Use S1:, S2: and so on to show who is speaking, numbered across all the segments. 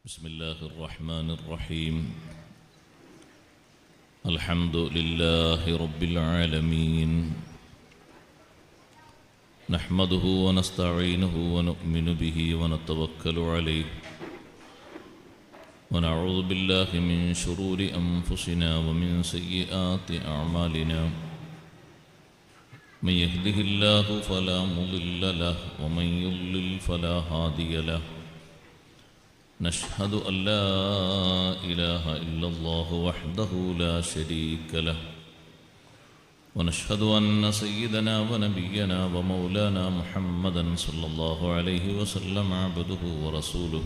S1: بسم الله الرحمن الرحيم. الحمد لله رب العالمين، نحمده ونستعينه ونؤمن به ونتوكل عليه، ونعوذ بالله من شرور أنفسنا ومن سيئات أعمالنا. من يهده الله فلا مضل له ومن يضلل فلا هادي له. نشهد أن لا إله إلا الله وحده لا شريك له، ونشهد أن سيدنا ونبينا ومولانا محمدا صلى الله عليه وسلم عبده ورسوله.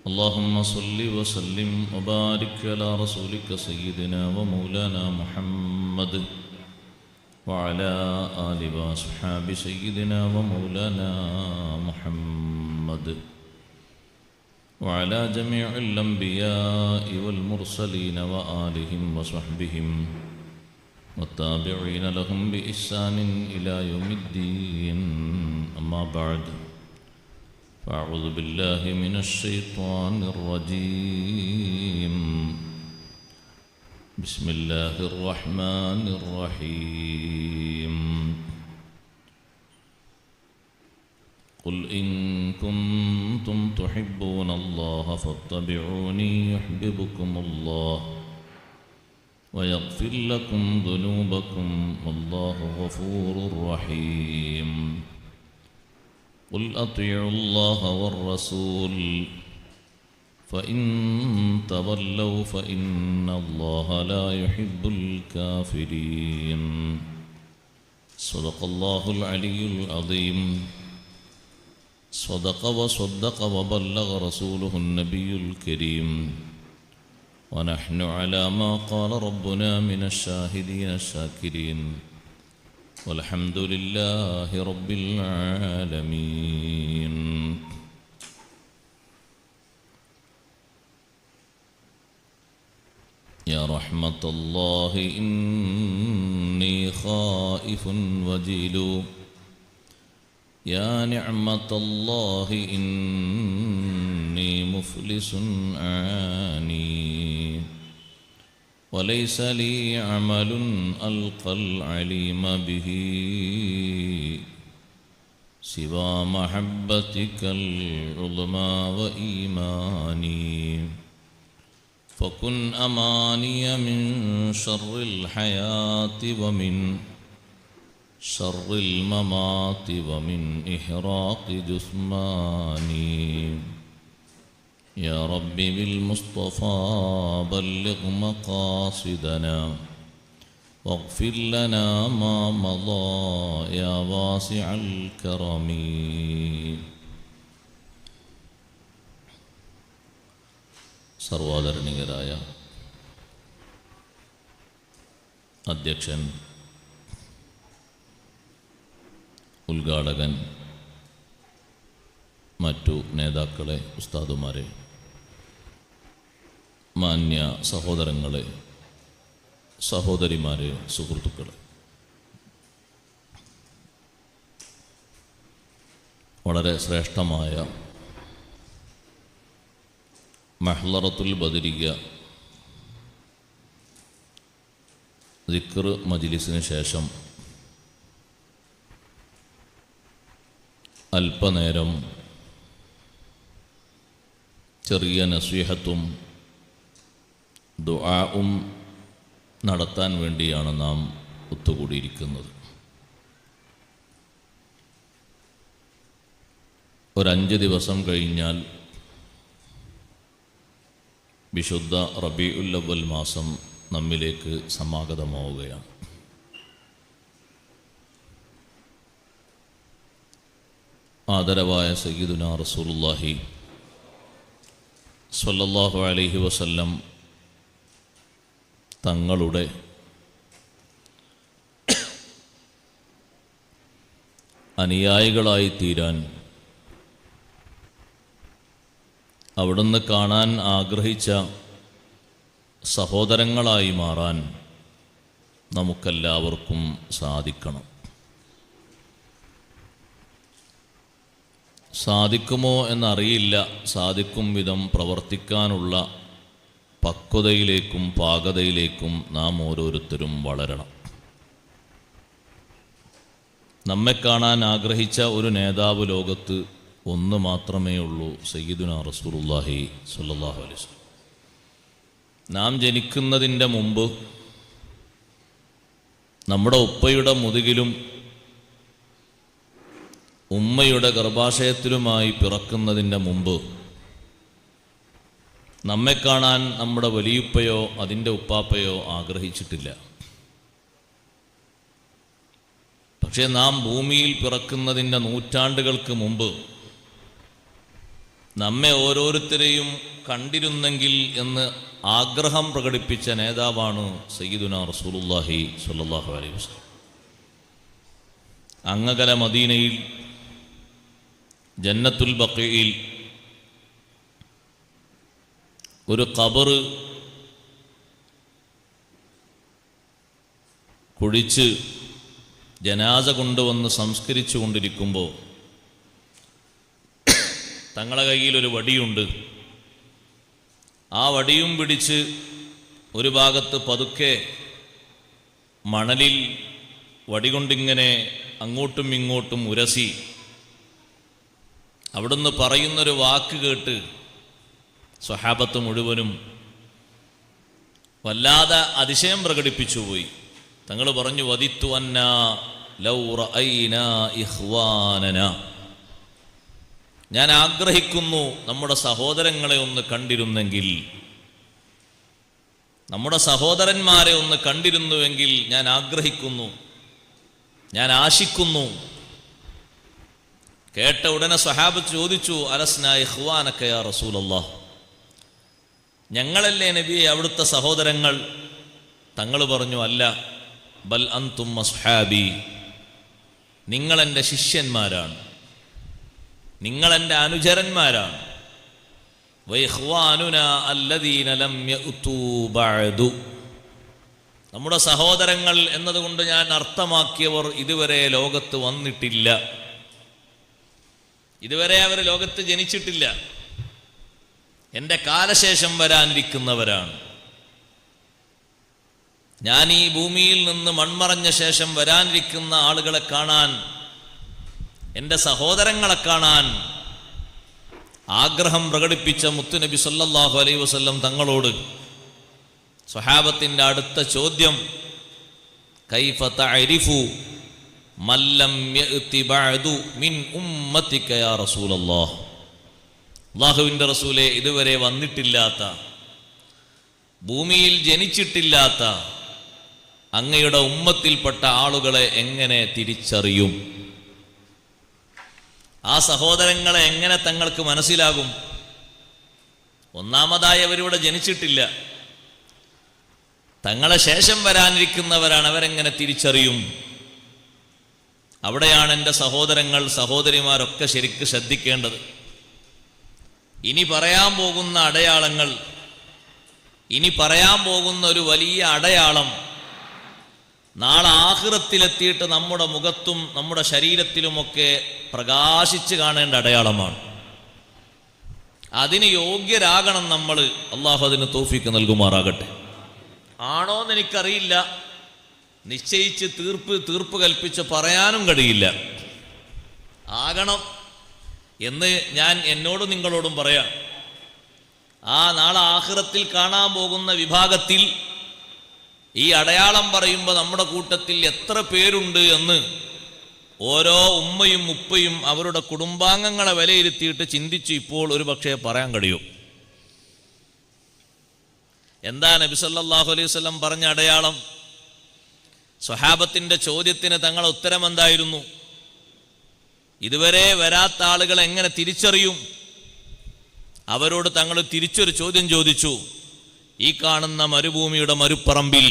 S1: اللهم صل وسلم وبارك على رسولك سيدنا ومولانا محمد وعلى آل وأصحاب سيدنا ومولانا محمد وعلى جميع الأنبياء والمرسلين وآلهم وصحبهم والتابعين لهم بإحسان إلى يوم الدين. أما بعد، فأعوذ بالله من الشيطان الرجيم. بسم الله الرحمن الرحيم. قل إن كنتم تحبون الله فاتبعوني يحببكم الله ويغفر لكم ذنوبكم والله غفور رحيم. قل أطيعوا الله والرسول فإن تولوا فإن الله لا يحب الكافرين. صدق الله العلي العظيم. صدق وصدق وبلغ رسوله النبي الكريم، ونحن على ما قال ربنا من الشاهدين الشاكرين، والحمد لله رب العالمين. يا رحمة الله إني خائف وجيل، يا نعمة الله إني مفلس عاني، وليس لي عمل ألقى العليم به سوى محبتك العظمى وإيماني. فكن أماني من شر الحياة ومن شر الممات ومن إحراق جثماني. يا رب بالمصطفى بلغ مقاصدنا واغفر لنا ما مضى يا واسع الكرم. സർവാദരണീയരായ അധ്യക്ഷൻ, ഉദ്ഘാടകൻ, മറ്റു നേതാക്കളെ, ഉസ്താദുമാരെ, മാന്യ സഹോദരങ്ങളെ, സഹോദരിമാരെ, സുഹൃത്തുക്കളെ, വളരെ ശ്രേഷ്ഠമായ മഹ്ലറത്തുൽ ബദരിയ ദിക്ർ മജ്ലിസിന് ശേഷം അല്പനേരം ചെറിയ നസീഹത്തും ദുആഉം നടത്താൻ വേണ്ടിയാണ് നാം ഒത്തുകൂടിയിരിക്കുന്നത്. ഒരു 5 ദിവസം കഴിഞ്ഞാൽ വിശുദ്ധ റബീഉൽ അവ്വൽ മാസം നമ്മിലേക്ക് സമാഗതമാവുകയാണ്. ആദരവായ സയ്യിദുനാ റസൂലുള്ളാഹി സ്വല്ലല്ലാഹു അലൈഹി വസല്ലം തങ്ങളുടെ അനുയായികളായി തീരാൻ, അവിടുന്ന് കാണാൻ ആഗ്രഹിച്ച സഹോദരങ്ങളായി മാറാൻ നമുക്കെല്ലാവർക്കും സാധിക്കണം. സാധിക്കുമോ എന്നറിയില്ല. സാധിക്കും വിധം പ്രവർത്തിക്കാനുള്ള പക്വതയിലേക്കും പാകതയിലേക്കും നാം ഓരോരുത്തരും വളരണം. നമ്മെ കാണാൻ ആഗ്രഹിച്ച ഒരു നേതാവ് ലോകത്ത് ഒന്ന് മാത്രമേ ഉള്ളൂ, സയ്യിദുനാ റസൂലുള്ളാഹി സ്വല്ലല്ലാഹു അലൈഹി വസല്ലം. നാം ജനിക്കുന്നതിൻ്റെ മുമ്പ് നമ്മുടെ ഉപ്പയുടെ മുതുകിലും ഉമ്മയുടെ ഗർഭാശയത്തിലുമായി പിറക്കുന്നതിൻ്റെ മുമ്പ് നമ്മെ കാണാൻ നമ്മുടെ വലിയുപ്പയോ അതിൻ്റെ ഉപ്പാപ്പയോ ആഗ്രഹിച്ചിട്ടില്ല. പക്ഷേ നാം ഭൂമിയിൽ പിറക്കുന്നതിൻ്റെ നൂറ്റാണ്ടുകൾക്ക് മുമ്പ് നമ്മെ ഓരോരുത്തരെയും കണ്ടിരുന്നെങ്കിൽ എന്ന് ആഗ്രഹം പ്രകടിപ്പിച്ച നേതാവാണ് സയ്യിദുനാ റസൂലുള്ളാഹി സ്വല്ലല്ലാഹു അലൈഹി വസല്ലം. അങ്ങകല മദീനയിൽ ജന്നത്തുൽ ബഖീയിൽ ഒരു ഖബർ കുഴിച്ച് ജനാസ കൊണ്ടുവന്ന് സംസ്കരിച്ചു കൊണ്ടിരിക്കുമ്പോൾ തങ്ങളുടെ കയ്യിലൊരു വടിയുണ്ട്. ആ വടിയും പിടിച്ച് ഒരു ഭാഗത്ത് പതുക്കെ മണലിൽ വടികൊണ്ടിങ്ങനെ അങ്ങോട്ടും ഇങ്ങോട്ടും ഉരസി അവിടുന്ന് പറയുന്നൊരു വാക്ക് കേട്ട് സ്വഹാബത്ത് മുഴുവനും വല്ലാതെ അതിശയം പ്രകടിപ്പിച്ചു പോയി. തങ്ങൾ പറഞ്ഞു, വദിത്തു അന്നാ ലൗ റഅയ്നാ ഇഖ്വാനനാ, ഞാൻ ആഗ്രഹിക്കുന്നു നമ്മുടെ സഹോദരങ്ങളെ ഒന്ന് കണ്ടിരുന്നെങ്കിൽ, നമ്മുടെ സഹോദരന്മാരെ ഒന്ന് കണ്ടിരുന്നുവെങ്കിൽ ഞാൻ ആഗ്രഹിക്കുന്നു, ഞാൻ ആശിക്കുന്നു. കേട്ട ഉടനെ സ്വഹാബത്ത് ചോദിച്ചു, അലസ്നാ ഇഖ്വാനക യാ റസൂലല്ലാഹ്, ഞങ്ങളല്ലേ നബിയെ അവിടുത്തെ സഹോദരങ്ങൾ? തങ്ങൾ പറഞ്ഞു, അല്ല, ബൽ അൻതും അസ്ഹാബി, നിങ്ങളെൻ്റെ ശിഷ്യന്മാരാണ്, നിങ്ങളെൻ്റെ അനുചരന്മാരാണ്. വഇഖ്വാനുനാ അല്ലദീന ലം യഅ്തൂ ബഅദു, നമ്മുടെ സഹോദരങ്ങൾ എന്നതുകൊണ്ട് ഞാൻ അർത്ഥമാക്കിയവർ ഇതുവരെ ലോകത്ത് വന്നിട്ടില്ല, ഇതുവരെ അവർ ലോകത്ത് ജനിച്ചിട്ടില്ല, എൻ്റെ കാലശേഷം വരാനിരിക്കുന്നവരാണ്. ഞാൻ ഈ ഭൂമിയിൽ നിന്ന് മൺമറഞ്ഞ ശേഷം വരാനിരിക്കുന്ന ആളുകളെ കാണാൻ, എൻ്റെ സഹോദരങ്ങളെ കാണാൻ ആഗ്രഹം പ്രകടിപ്പിച്ച മുത്തുനബി സല്ലല്ലാഹു അലൈഹി വസല്ലം തങ്ങളോട് സ്വഹാബത്തിൻ്റെ അടുത്ത ചോദ്യം, കൈഫ തഅരിഫു മല്ലം യഅതി ബഅദു മിൻ ഉമ്മതിക യാ റസൂലല്ലാഹ്, അല്ലാഹുവിൻ്റെ റസൂലേ, ഇതുവരെ വന്നിട്ടില്ലാത്ത, ഭൂമിയിൽ ജനിച്ചിട്ടില്ലാത്ത അങ്ങയുടെ ഉമ്മത്തിൽപ്പെട്ട ആളുകളെ എങ്ങനെ തിരിച്ചറിയും? ആ സഹോദരങ്ങളെ എങ്ങനെ തങ്ങൾക്ക് മനസ്സിലാകും? ഒന്നാമതായി അവരിവിടെ ജനിച്ചിട്ടില്ല, തങ്ങളെ ശേഷം വരാനിരിക്കുന്നവരാണ്, അവരെങ്ങനെ തിരിച്ചറിയും? അവിടെയാണ് എൻ്റെ സഹോദരങ്ങൾ സഹോദരിമാരൊക്കെ ശരിക്ക് ശ്രദ്ധിക്കേണ്ടത്. ഇനി പറയാൻ പോകുന്ന അടയാളങ്ങൾ, ഇനി പറയാൻ പോകുന്ന ഒരു വലിയ അടയാളം നാളെ ആഖിറത്തിലെത്തിയിട്ട് നമ്മുടെ മുഖത്തും നമ്മുടെ ശരീരത്തിലുമൊക്കെ പ്രകാശിച്ച് കാണേണ്ട അടയാളമാണ്. അതിന് യോഗ്യരാകണം നമ്മൾ. അള്ളാഹു അതിന് തൗഫീക്ക് നൽകുമാറാകട്ടെ. ആണോന്ന് എനിക്കറിയില്ല, നിശ്ചയിച്ച് തീർപ്പ് കൽപ്പിച്ച് പറയാനും കഴിയില്ല. ആകണം എന്ന് ഞാൻ എന്നോടും നിങ്ങളോടും പറയാം. ആ നാളെ ആഖിറത്തിൽ കാണാൻ പോകുന്ന വിഭാഗത്തിൽ ഈ അടയാളം പറയുമ്പോൾ നമ്മുടെ കൂട്ടത്തിൽ എത്ര പേരുണ്ട് എന്ന് ഓരോ ഉമ്മയും ഉപ്പയും അവരുടെ കുടുംബാംഗങ്ങളെ വിലയിരുത്തിയിട്ട് ചിന്തിച്ച് ഇപ്പോൾ ഒരു പക്ഷേ പറയാൻ കഴിയും. എന്താ നബി സല്ലല്ലാഹു അലൈഹി വസല്ലം പറഞ്ഞ അടയാളം? സ്വഹാബത്തിന്റെ ചോദ്യത്തിന് തങ്ങളുടെ ഉത്തരം എന്തായിരുന്നു? ഇതുവരെ വരാത്ത ആളുകൾ എങ്ങനെ തിരിച്ചറിയും? അവരോട് തങ്ങൾ തിരിച്ചൊരു ചോദ്യം ചോദിച്ചു. ഈ കാണുന്ന മരുഭൂമിയുടെ മരുപ്പറമ്പിൽ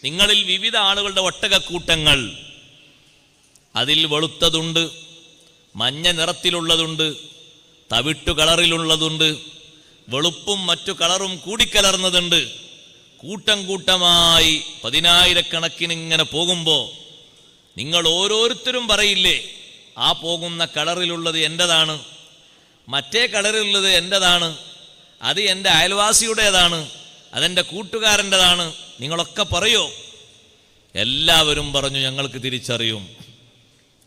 S1: നിങ്ങളിൽ വിവിധ ആളുകളുടെ ഒട്ടകക്കൂട്ടങ്ങൾ, അതിൽ വെളുത്തതുണ്ട്, മഞ്ഞ നിറത്തിലുള്ളതുണ്ട്, തവിട്ടു കളറിലുള്ളതുണ്ട്, വെളുപ്പും മറ്റു കളറും കൂടിക്കലർന്നതുണ്ട്. കൂട്ടം കൂട്ടമായി 10,000 കണക്കിന് ഇങ്ങനെ പോകുമ്പോൾ നിങ്ങൾ ഓരോരുത്തരും പറയില്ലേ, ആ പോകുന്ന കളറിലുള്ളത് എൻ്റെതാണ്, മറ്റേ കളറിലുള്ളത് എൻ്റെതാണ്, അത് എൻ്റെ അയൽവാസിയുടേതാണ്, അതെൻ്റെ കൂട്ടുകാരൻ്റെതാണ്, നിങ്ങളൊക്കെ പറയോ? എല്ലാവരും പറഞ്ഞു ഞങ്ങൾക്ക് തിരിച്ചറിയും.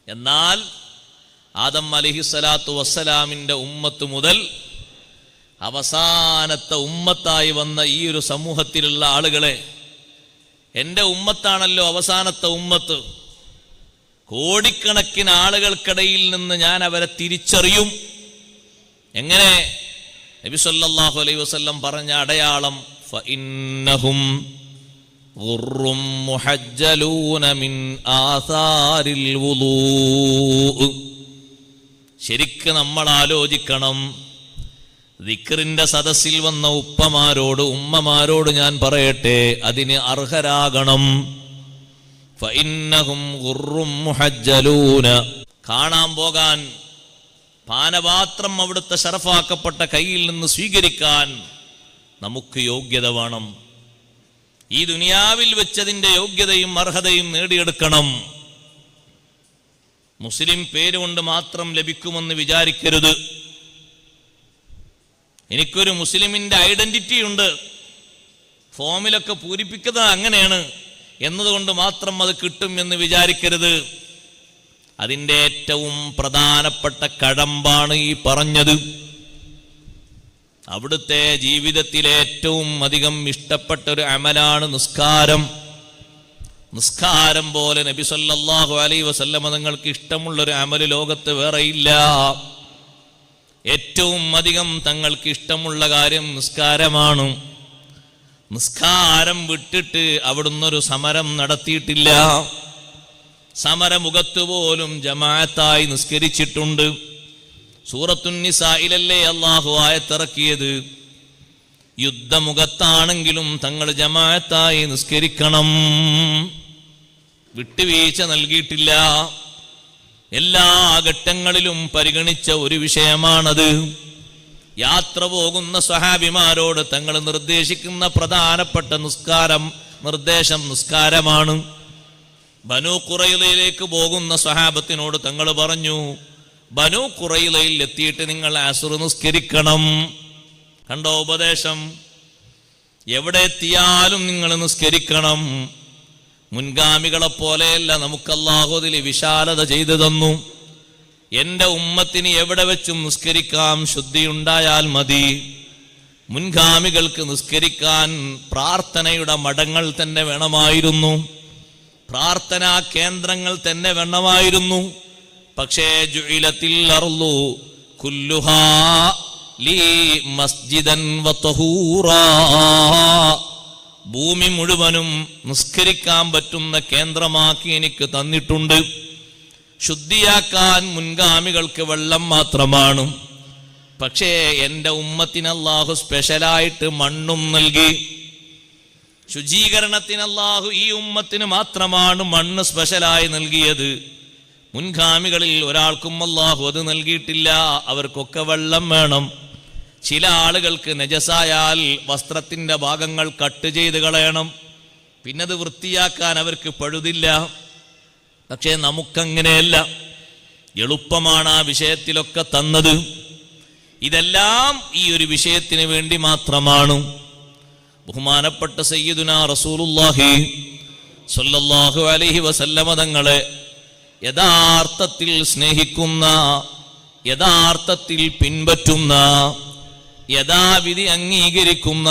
S1: എന്നാൽ ആദം അലൈഹിസ്സലാത്തു വസ്സലാമിൻ്റെ ഉമ്മത്ത് മുതൽ അവസാനത്തെ ഉമ്മത്തായി വന്ന ഈ ഒരു സമൂഹത്തിലുള്ള ആളുകളെ, എൻ്റെ ഉമ്മത്താണല്ലോ അവസാനത്തെ ഉമ്മത്ത്, കോടിക്കണക്കിന് ആളുകൾക്കിടയിൽ നിന്ന് ഞാൻ അവരെ തിരിച്ചറിയും. എങ്ങനെ? നബി സല്ലല്ലാഹു അലൈഹി വസല്ലം പറഞ്ഞ അടയാളം ഫഇന്നഹും ഗുർറും മുഹജ്ജലൂന മിൻ ആസാരിൽ വുളൂ. ശരിക്ക് നമ്മൾ ആലോചിക്കണം. ദിക്റിന്റെ സദസ്സിൽ വന്ന ഉപ്പമാരോട് ഉമ്മമാരോട് ഞാൻ പറയട്ടെ, അതിന് അർഹരാകണം. ഫഇന്നഹും ഗുർറും മുഹജ്ജലൂന. കാണാൻ പോകാൻ, പാനപാത്രം അവിടുത്തെ ശറഫാക്കപ്പെട്ട കയ്യിൽ നിന്ന് സ്വീകരിക്കാൻ നമുക്ക് യോഗ്യത വേണം. ഈ ദുനിയാവിൽ വെച്ചതിൻ്റെ യോഗ്യതയും അർഹതയും നേടിയെടുക്കണം. മുസ്ലിം പേരുകൊണ്ട് മാത്രം ലഭിക്കുമെന്ന് വിചാരിക്കരുത്. എനിക്കൊരു മുസ്ലിമിന്റെ ഐഡന്റിറ്റി ഉണ്ട്, ഫോമിലൊക്കെ പൂരിപ്പിക്കുന്നത് അങ്ങനെയാണ് എന്നതുകൊണ്ട് മാത്രം അത് കിട്ടും എന്ന് വിചാരിക്കരുത്. അതിൻ്റെ ഏറ്റവും പ്രധാനപ്പെട്ട കഴമ്പാണ് ഈ പറഞ്ഞത്. അവിടുത്തെ ജീവിതത്തിലെ ഏറ്റവും അധികം ഇഷ്ടപ്പെട്ട ഒരു അമലാണ് നിസ്കാരം. നിസ്കാരം പോലെ നബി സല്ലല്ലാഹു അലൈഹി വസല്ലമ തങ്ങൾക്ക് ഇഷ്ടമുള്ളൊരു അമല് ലോകത്ത് വേറെയില്ല. ഏറ്റവും അധികം തങ്ങൾക്ക് ഇഷ്ടമുള്ള കാര്യം നിസ്കാരമാണ്. നിസ്കാരം വിട്ടിട്ട് അവിടുന്നൊരു സമരം നടത്തിയിട്ടില്ല. സമരമുഖത്ത് പോലും ജമാഅത്തായി നിസ്കരിച്ചിട്ടുണ്ട്. സൂറത്തുൻ നിസായിലല്ലേ അല്ലാഹു ആയത്തിറക്കിയത്. യുദ്ധമുഖത്താണെങ്കിലും തങ്ങൾ ജമാഅത്തായി നിസ്കരിക്കണം, വിട്ടുവീഴ്ച നൽകിയിട്ടില്ല. എല്ലാ ഘട്ടങ്ങളിലും പരിഗണിച്ച ഒരു വിഷയമാണത്. യാത്ര പോകുന്ന സ്വഹാബിമാരോട് തങ്ങൾ നിർദ്ദേശിക്കുന്ന പ്രധാനപ്പെട്ട നിർദ്ദേശം നിസ്കാരമാണ്. ബനൂ ഖുറൈളയിലേക്ക് പോകുന്ന സ്വഹാബത്തിനോട് തങ്ങൾ പറഞ്ഞു, ബനൂ ഖുറൈളയിൽ എത്തിയിട്ട് നിങ്ങൾ അസ്ർ നിസ്കരിക്കണം. കണ്ടോ ഉപദേശം? എവിടെ എത്തിയാലും നിങ്ങൾ നിസ്കരിക്കണം. മുൻഗാമികളെ പോലെയല്ല, നമുക്ക് അല്ലാഹു അതിൽ വിശാലത ചെയ്തു തന്നു. എൻ്റെ ഉമ്മത്തിന് എവിടെ വെച്ചും നിസ്കരിക്കാം, ശുദ്ധിയുണ്ടായാൽ മതി. മുൻഗാമികൾക്ക് നിസ്കരിക്കാൻ പ്രാർത്ഥനയുടെ മഠങ്ങൾ തന്നെ വേണമായിരുന്നു, പ്രാർത്ഥനാ കേന്ദ്രങ്ങൾ തന്നെ വേണമായിരുന്നു. പക്ഷേ ജുഇലത്തിൽ അർളു കുല്ലുഹാ ലീ മസ്ജിദൻ വതഹൂറാ. ഭൂമി മുഴുവനും നിസ്കരിക്കാൻ പറ്റുന്ന കേന്ദ്രമാക്കി എനിക്ക് തന്നിട്ടുണ്ട്. ശുദ്ധിയാക്കാൻ മുൻഗാമികൾക്ക് വെള്ളം മാത്രമാണ്. പക്ഷേ എൻ്റെ ഉമ്മത്തിന് അല്ലാഹു സ്പെഷ്യലായിട്ട് മണ്ണും നൽകി. ശുചീകരണത്തിന് അല്ലാഹു ഈ ഉമ്മത്തിന് മാത്രമാണ് മണ്ണ് സ്പെഷ്യലായി നൽകിയത്. മുൻഗാമികളിൽ ഒരാൾക്കും അല്ലാഹു അത് നൽകിയിട്ടില്ല. അവർക്കൊക്കെ വെള്ളം വേണം. ചില ആളുകൾക്ക് നജസായാൽ വസ്ത്രത്തിന്റെ ഭാഗങ്ങൾ കട്ട് ചെയ്ത് കളയണം, പിന്നത് വൃത്തിയാക്കാൻ അവർക്ക് പഴുതില്ല. പക്ഷേ നമുക്കങ്ങനെയല്ല, എളുപ്പമാണ് ആ വിഷയത്തിലൊക്കെ തന്നത്. ഇതെല്ലാം ഈ ഒരു വിഷയത്തിന് വേണ്ടി മാത്രമാണ്. ബഹുമാനപ്പെട്ട സയ്യിദുനാ റസൂലുള്ളാഹി സ്വല്ലല്ലാഹു അലൈഹി വസല്ലമ തങ്ങളെ യഥാർത്ഥത്തിൽ സ്നേഹിക്കുന്ന, യഥാർത്ഥത്തിൽ പിൻപറ്റുന്ന, യഥാവിധി അംഗീകരിക്കുന്ന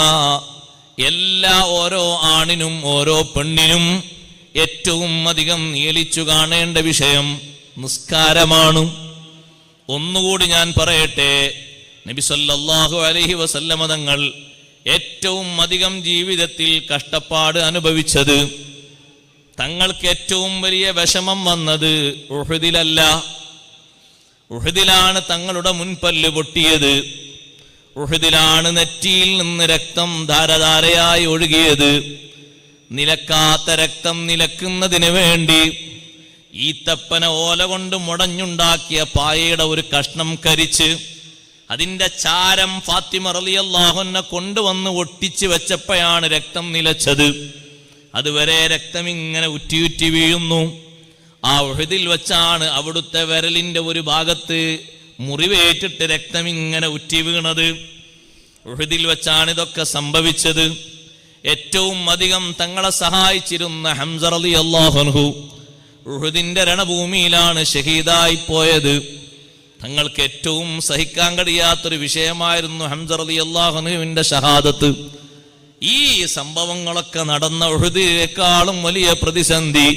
S1: എല്ലാ ഓരോ ആണിനും ഓരോ പെണ്ണിനും ഏറ്റവും അധികം നിയലിച്ചു കാണേണ്ട വിഷയം നിസ്കാരമാണ്. ഒന്നുകൂടി ഞാൻ പറയട്ടെ, നബി സല്ലല്ലാഹു അലൈഹി വസല്ലമ തങ്ങൾ ഏറ്റവും അധികം ജീവിതത്തിൽ കഷ്ടപ്പാട് അനുഭവിച്ചത്, തങ്ങൾക്ക് ഏറ്റവും വലിയ വിഷമം വന്നത് ഉഹുദിലല്ല. ഉഹുദിലാണ് തങ്ങളുടെ മുൻപല്ല് പൊട്ടിയത്. ഉഹുദിലാണ് നെറ്റിയിൽ നിന്ന് രക്തം ധാരധാരയായി ഒഴുകിയത്. നിലക്കാത്ത രക്തം നിലക്കുന്നതിന് വേണ്ടി ഈത്തപ്പന ഓല കൊണ്ട് മുടഞ്ഞുണ്ടാക്കിയ പായയുടെ ഒരു കഷ്ണം കരിച്ച് അതിൻ്റെ ചാരം ഫാത്തിമ റളിയല്ലാഹു അൻഹ കൊണ്ടുവന്ന് ഒട്ടിച്ച് വെച്ചപ്പോഴാണ് രക്തം നിലച്ചത്. അതുവരെ രക്തം ഇങ്ങനെ ഉറ്റിയുറ്റി വീഴുന്നു. ആ ഉഹദിൽ വച്ചാണ് അവിടുത്തെ വിരലിന്റെ ഒരു ഭാഗത്ത് മുറിവേറ്റിട്ട് രക്തം ഇങ്ങനെ ഉറ്റി വീണത്. ഉഹദിൽ വച്ചാണ് ഇതൊക്കെ സംഭവിച്ചത്. ഏറ്റവും അധികം തങ്ങളെ സഹായിച്ചിരുന്ന ഹംസ റളിയല്ലാഹു അൻഹു ഉഹദിന്റെ രണഭൂമിയിലാണ് ഷഹീദായി പോയത്. തങ്ങൾക്ക് ഏറ്റവും സഹിക്കാൻ കഴിയാത്തൊരു വിഷയമായിരുന്നു ഹംസ റളിയല്ലാഹു അൻഹുവിന്റെ ഷഹാദത്ത്. ഈ സംഭവങ്ങളൊക്കെ നടന്ന ഉഹദിനേക്കാളും വലിയ പ്രതിസന്ധി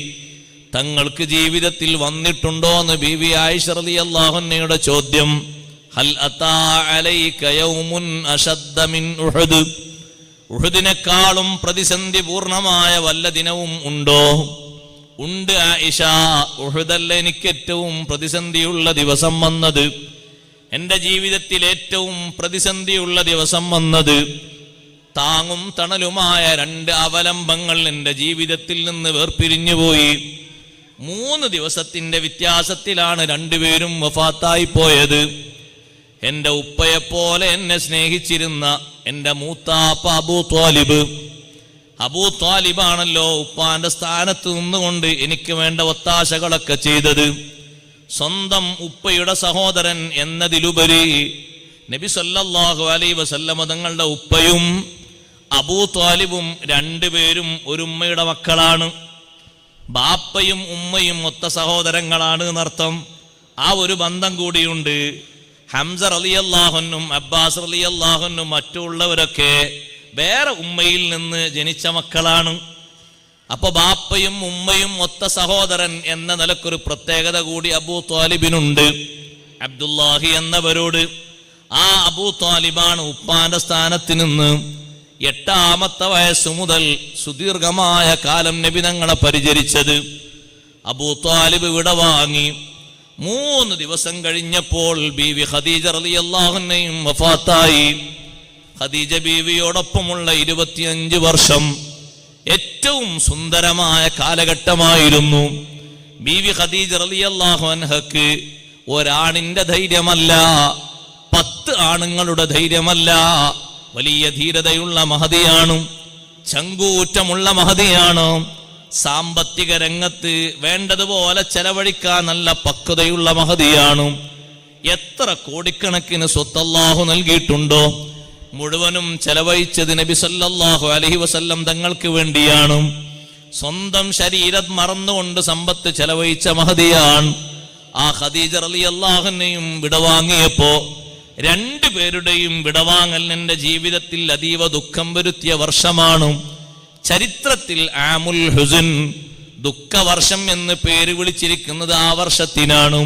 S1: തങ്ങൾക്ക് ജീവിതത്തിൽ വന്നിട്ടുണ്ടോ എന്ന് ബീവി ആയിഷ റളിയല്ലാഹു അൻഹയുടെ ചോദ്യം. ഹൽ അതാ അലൈക യൗമുൻ അശദ്ദ മിൻ ഉഹദ്, ഉഹദിനേക്കാളും പ്രതിസന്ധി പൂർണ്ണമായ വല്ല ദിനവും ഉണ്ടോ? ഉണ്ട് ആയിഷ, ഉഹദല്ല എനിക്ക് ഏറ്റവും പ്രതിസന്ധിയുള്ള ദിവസം വന്നത്. എൻ്റെ ജീവിതത്തിൽ ഏറ്റവും പ്രതിസന്ധിയുള്ള ദിവസം വന്നത് താങ്ങും തണലുമായ 2 അവലംബങ്ങൾ എൻ്റെ ജീവിതത്തിൽ നിന്ന് വേർപിരിഞ്ഞുപോയി. 3 ദിവസത്തിന്റെ വ്യത്യാസത്തിലാണ് 2 പേരും വഫാത്തായി പോയത്. എൻ്റെ ഉപ്പയെപ്പോലെ എന്നെ സ്നേഹിച്ചിരുന്ന എൻ്റെ മൂത്താപ്പ അബൂ ത്വാലിബാണല്ലോ ഉപ്പാന്റെ സ്ഥാനത്ത് നിന്നുകൊണ്ട് എനിക്ക് വേണ്ട ഒത്താശകളൊക്കെ ചെയ്തത്. സ്വന്തം ഉപ്പയുടെ സഹോദരൻ എന്നതിലുപരി നബി സല്ലല്ലാഹു അലൈഹി വസല്ലമ തങ്ങളുടെ ഉപ്പയും അബൂ ത്വാലിബും 2 പേരും ഒരു ഉമ്മയുടെ മക്കളാണ്. ബാപ്പയും ഉമ്മയും ഒത്ത സഹോദരങ്ങളാണ് എന്നർത്ഥം. ആ ഒരു ബന്ധം കൂടിയുണ്ട്. ഹംസ റളിയല്ലാഹു അൻഹും അബ്ബാസ് റളിയല്ലാഹു അൻഹും മറ്റുള്ളവരൊക്കെ വേറെ ഉമ്മയിൽ നിന്ന് ജനിച്ച മക്കളാണ്. അപ്പൊ ബാപ്പയും ഉമ്മയും ഒത്ത സഹോദരൻ എന്ന നിലക്കൊരു പ്രത്യേകത കൂടി അബൂ ത്വാലിബിനുണ്ട്. അബ്ദുല്ലാഹി എന്നവരോട് ആ അബൂ ത്വാലിബാണ് ഉപ്പാന്റെ സ്ഥാനത്ത് നിന്ന് 8ാമത്തെ വയസ്സു മുതൽ സുദീർഘമായ കാലം നബി തങ്ങളെ പരിചരിച്ചത്. അബൂ ത്വാലിബ് വിടവാങ്ങി 3 ദിവസം കഴിഞ്ഞപ്പോൾ ബീവി ഖദീജ റളിയല്ലാഹു അൻഹയും വഫാത്തായി. ഖദീജ ബീവിയോടൊപ്പമുള്ള 25 വർഷം ഏറ്റവും സുന്ദരമായ കാലഘട്ടമായിരുന്നു. ബീവി ഖദീജ റളിയല്ലാഹു അൻഹക്ക് ഒരാണിന്റെ ധൈര്യമല്ല, 10 ആണുങ്ങളുടെ ധൈര്യമല്ല, വലിയ ധീരതയുള്ള മഹതിയാണ്, ചങ്കൂറ്റമുള്ള മഹതിയാണ്. സാമ്പത്തിക രംഗത്ത് വേണ്ടതുപോലെ ചെലവഴിക്കാൻ നല്ല പക്വതയുള്ള മഹതിയാണ്. എത്ര കോടിക്കണക്കിന് സ്വത്ത് അല്ലാഹു നൽകിയിട്ടുണ്ടോ മുഴുവനും ചെലവഴിച്ചത് നബി സല്ലല്ലാഹു അലൈഹി വസല്ലം തങ്ങൾക്ക് വേണ്ടിയാണ്. സ്വന്തം ശരീരം മറന്നുകൊണ്ട് സമ്പത്ത് ചെലവഴിച്ച മഹതിയാണ്. ആ ഖദീജ റളിയല്ലാഹു അൻഹയും വിടവാങ്ങിയപ്പോ 2 പേരുടെയും വിടവാങ്ങൽ എൻ്റെ ജീവിതത്തിൽ അതീവ ദുഃഖം വരുത്തിയ വർഷമാണ്. ചരിത്രത്തിൽ ആമുൽ ഹുസ്ൻ, ദുഃഖവർഷം എന്ന് പേര് വിളിച്ചിരിക്കുന്നത് ആ വർഷത്തിനാണ്.